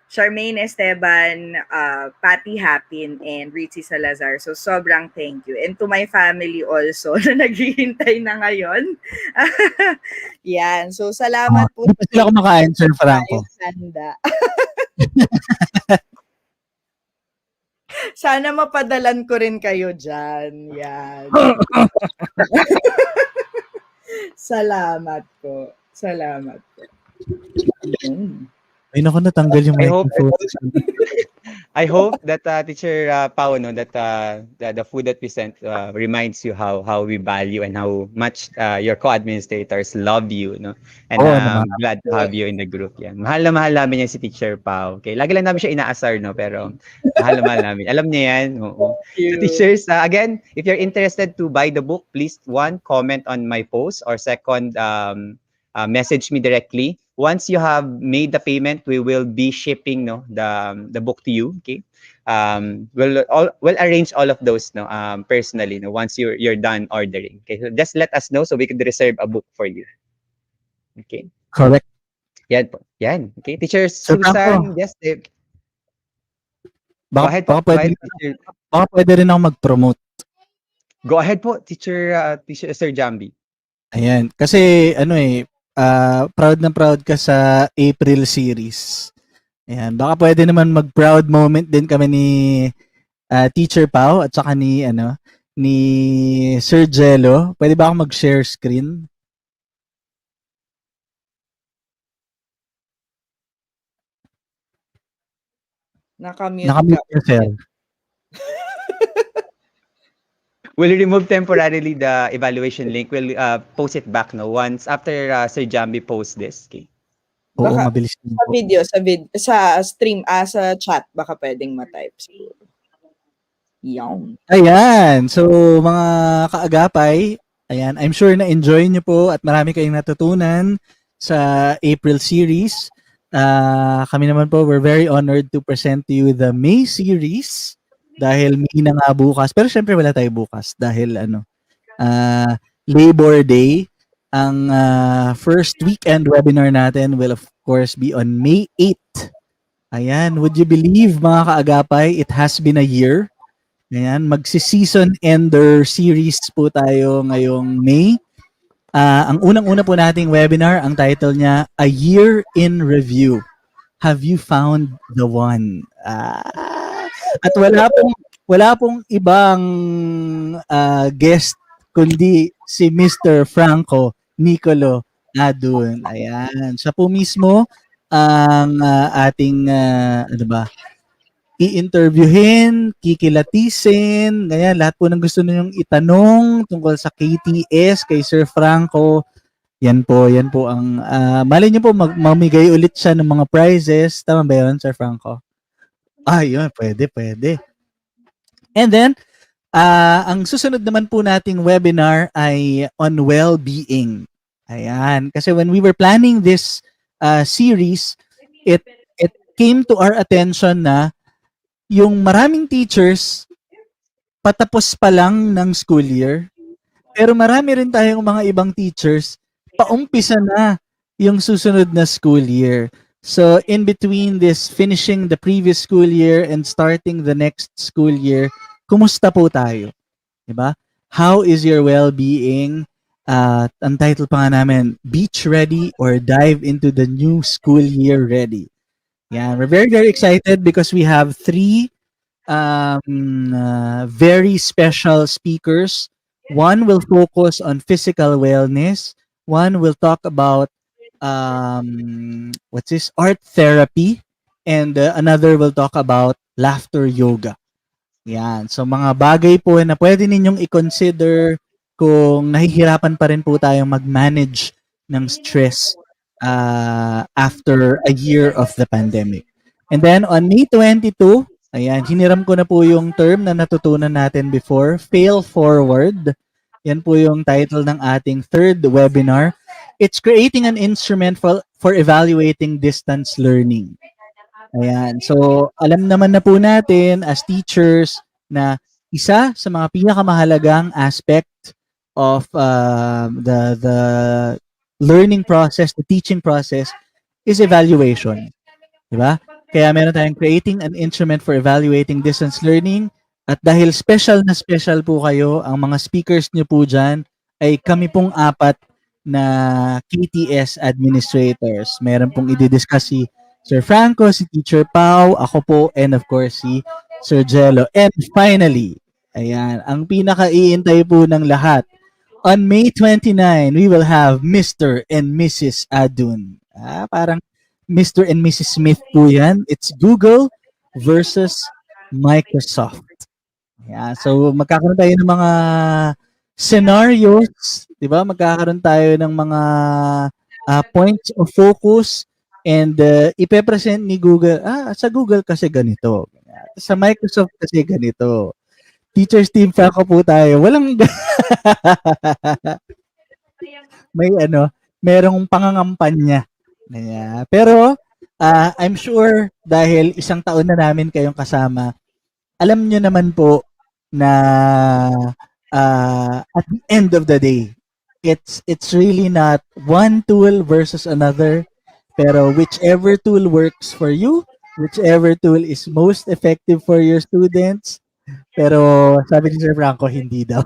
[SPEAKER 2] Charmaine Esteban, Patty Hapin, and Ritzy Salazar. So sobrang thank you. And to my family also na naghihintay na ngayon. Yan. So salamat po.
[SPEAKER 4] Hindi pa sila kumakain, Sir Franco.
[SPEAKER 2] Sanda. Sana mapadalan ko rin kayo dyan. Yan. Salamat po. Salamat po.
[SPEAKER 4] Ay, naku, natanggal yung microphone.
[SPEAKER 1] I hope that Teacher Pao, that the food that we sent reminds you how we value and how much your co-administrators love you, and I'm glad to have you in the group. Yan. Mahal na mahal namin yan si Teacher Pao. Okay, lagi lang namin siya inaasar, pero mahal na mahal namin. Alam niya yan. Oo. So, teachers, again, if you're interested to buy the book, please comment on my post, or second, message me directly. Once you have made the payment, we will be shipping the book to you. Okay, we'll arrange all of those personally. Once you're done ordering. Okay, so just let us know so we could reserve a book for you. Okay.
[SPEAKER 4] Correct.
[SPEAKER 1] Yan po. Yan. Okay, Teacher
[SPEAKER 4] Sir
[SPEAKER 1] Susan.
[SPEAKER 4] Franco.
[SPEAKER 1] Yes. Go ahead po.
[SPEAKER 4] Baka pwede rin ako mag-promote.
[SPEAKER 1] Go ahead po, Teacher Sir Jambi.
[SPEAKER 4] Ayan. Kasi proud na proud ka sa April series. Ayan, baka pwede naman mag-proud moment din kami ni Teacher Pau at saka ni Sir Jello. Pwede ba ako mag-share screen?
[SPEAKER 2] Nakamute
[SPEAKER 4] Nakamute
[SPEAKER 2] ka.
[SPEAKER 4] ka, sir.
[SPEAKER 1] We'll remove temporarily the evaluation link. We'll post it back no once after Sir Jambi posts this. Okay.
[SPEAKER 4] Oo,
[SPEAKER 2] Baka
[SPEAKER 4] mabilis din
[SPEAKER 2] sa
[SPEAKER 4] po.
[SPEAKER 2] video, sa stream, sa chat, baka pwedeng ma-type siguro. Yan.
[SPEAKER 4] Ayan. So, mga kaagapay, ayan, I'm sure na-enjoy nyo po at marami kayong natutunan sa April series. Kami naman po, we're very honored to present to you the May series dahil May na nga bukas. Pero syempre wala tayo bukas dahil Labor Day. Ang first weekend webinar natin will of course be on May 8. Ayan, would you believe mga kaagapay, it has been a year. Ayan, magsi-season ender series po tayo ngayong May. Ang unang-una po nating webinar, ang title niya, A Year in Review. Have you found the one? At wala pong ibang guest kundi si Mr. Franco Nicolo Adun. Ayan, siya po mismo ang ating i-interviewin, kikilatisin, ganyan, lahat po ng gusto ninyong itanong tungkol sa KTS kay Sir Franco. Yan po ang malay niyo po mamigay ulit siya ng mga prizes. Tama ba yun, Sir Franco? Yun, pwede. And then, ang susunod naman po nating webinar ay on well-being. Ayan, kasi when we were planning this series, it came to our attention na yung maraming teachers patapos pa lang ng school year, pero marami rin tayong mga ibang teachers paumpisa na yung susunod na school year. So in between this finishing the previous school year and starting the next school year, kumusta po tayo? Diba? How is your well-being? Ang title pa nga namin, Beach Ready or Dive into the New School Year Ready. Yeah, we're very, very excited because we have 3 very special speakers. One will focus on physical wellness. One will talk about art therapy, and another will talk about laughter yoga. Yan. So mga bagay po na pwede ninyong i-consider kung nahihirapan pa rin po tayong mag-manage ng stress after a year of the pandemic. And then on May 22, ayan, hiniram ko na po yung term na natutunan natin before, fail forward. Yan po yung title ng ating third webinar. It's creating an instrument for evaluating distance learning. Ayan. So, alam naman na po natin as teachers na isa sa mga pinakamahalagang aspect of the learning process, the teaching process, is evaluation. Diba? Kaya meron tayong creating an instrument for evaluating distance learning. At dahil special na special po kayo, ang mga speakers nyo po dyan ay kami pong 4 na KTS administrators. Meron pong i-discuss si Sir Franco, si Teacher Pau, ako po, and of course si Sir Jello. And finally, ayan, ang pinaka-iintay po ng lahat, on May 29, we will have Mr. and Mrs. Adun. Parang Mr. and Mrs. Smith po yan. It's Google versus Microsoft. Yeah, so magkakaroon tayo ng mga scenarios, 'di ba? Magkakaroon tayo ng mga points of focus and ipe-present ni Google. Sa Google kasi ganito. Sa Microsoft kasi ganito. Teachers Team Franco po tayo. Walang merong pangangampanya. Pero I'm sure dahil isang taon na namin kayong kasama, alam nyo naman po na at the end of the day, it's really not one tool versus another, pero whichever tool works for you, whichever tool is most effective for your students. Pero sabi ni Sir Franco, hindi daw.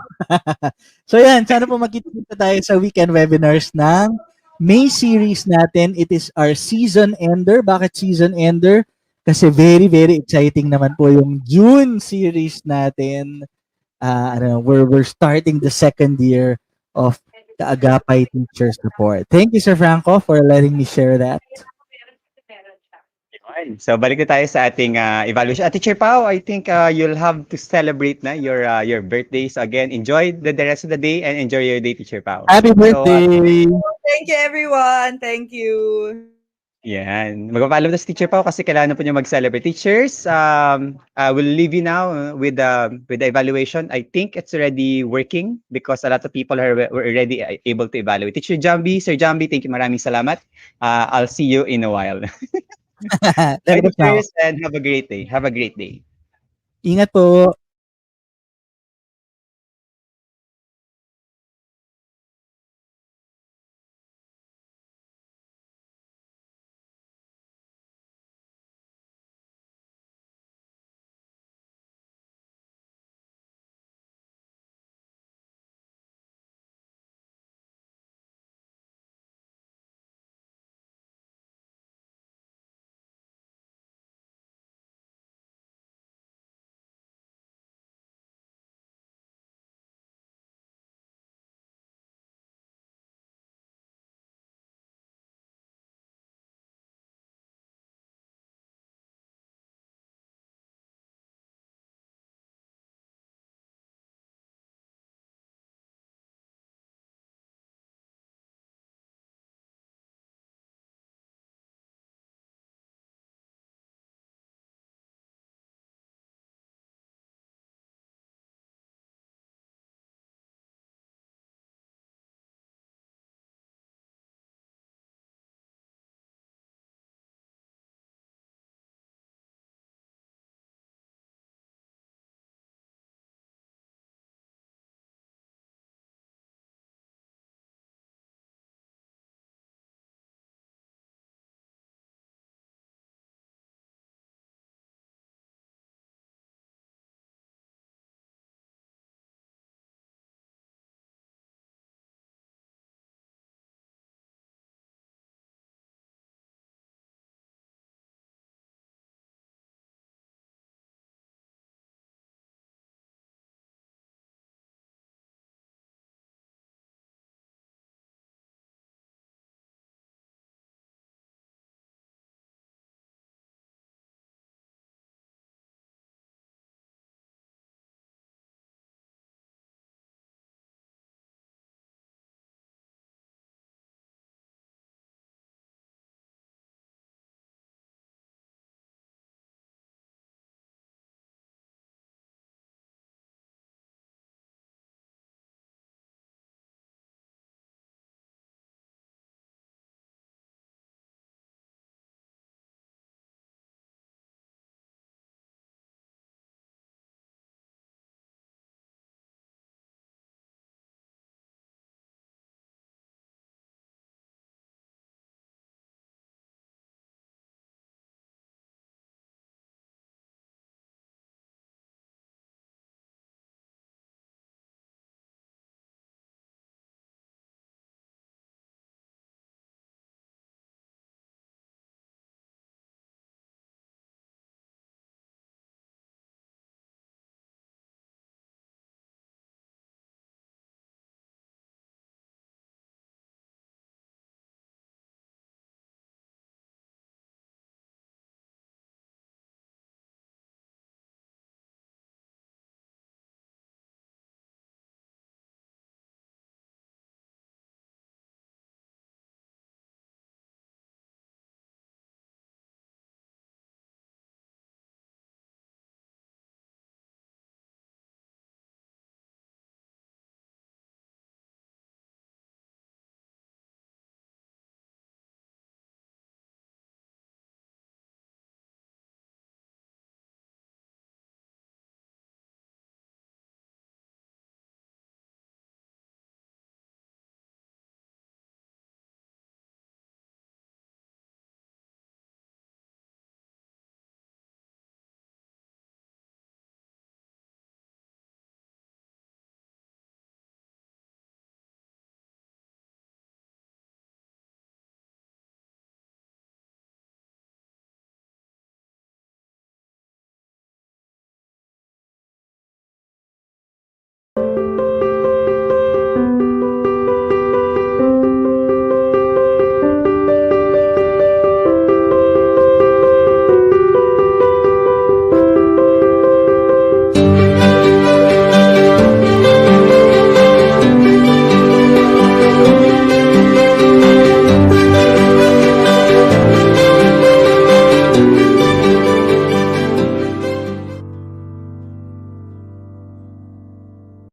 [SPEAKER 4] So yan, sana po magkita tayo sa weekend webinars ng May series natin. It is our season ender. Bakit season ender? Kasi very, very exciting naman po yung June series natin. We're starting the second year of the Agapay Teacher Support. Thank you, Sir Franco, for letting me share that.
[SPEAKER 1] Yun. So balik na tayo sa ating evaluation. Teacher Pao, I think you'll have to celebrate na your birthday. So again, enjoy the rest of the day and enjoy your day, Teacher Pao.
[SPEAKER 4] Happy birthday!
[SPEAKER 2] Thank you, everyone. Thank you.
[SPEAKER 1] Yan. Magpapaalam na si Teacher Pao kasi kailangan po niya mag-celebrate. Teachers, we'll leave you now with the evaluation. I think it's already working because a lot of people were already able to evaluate. Teacher Jambi, Sir Jambi, thank you. Maraming salamat. I'll see you in a while. Bye,
[SPEAKER 4] Level up now.
[SPEAKER 1] teachers, and have a great day. Have a great day.
[SPEAKER 4] Ingat po.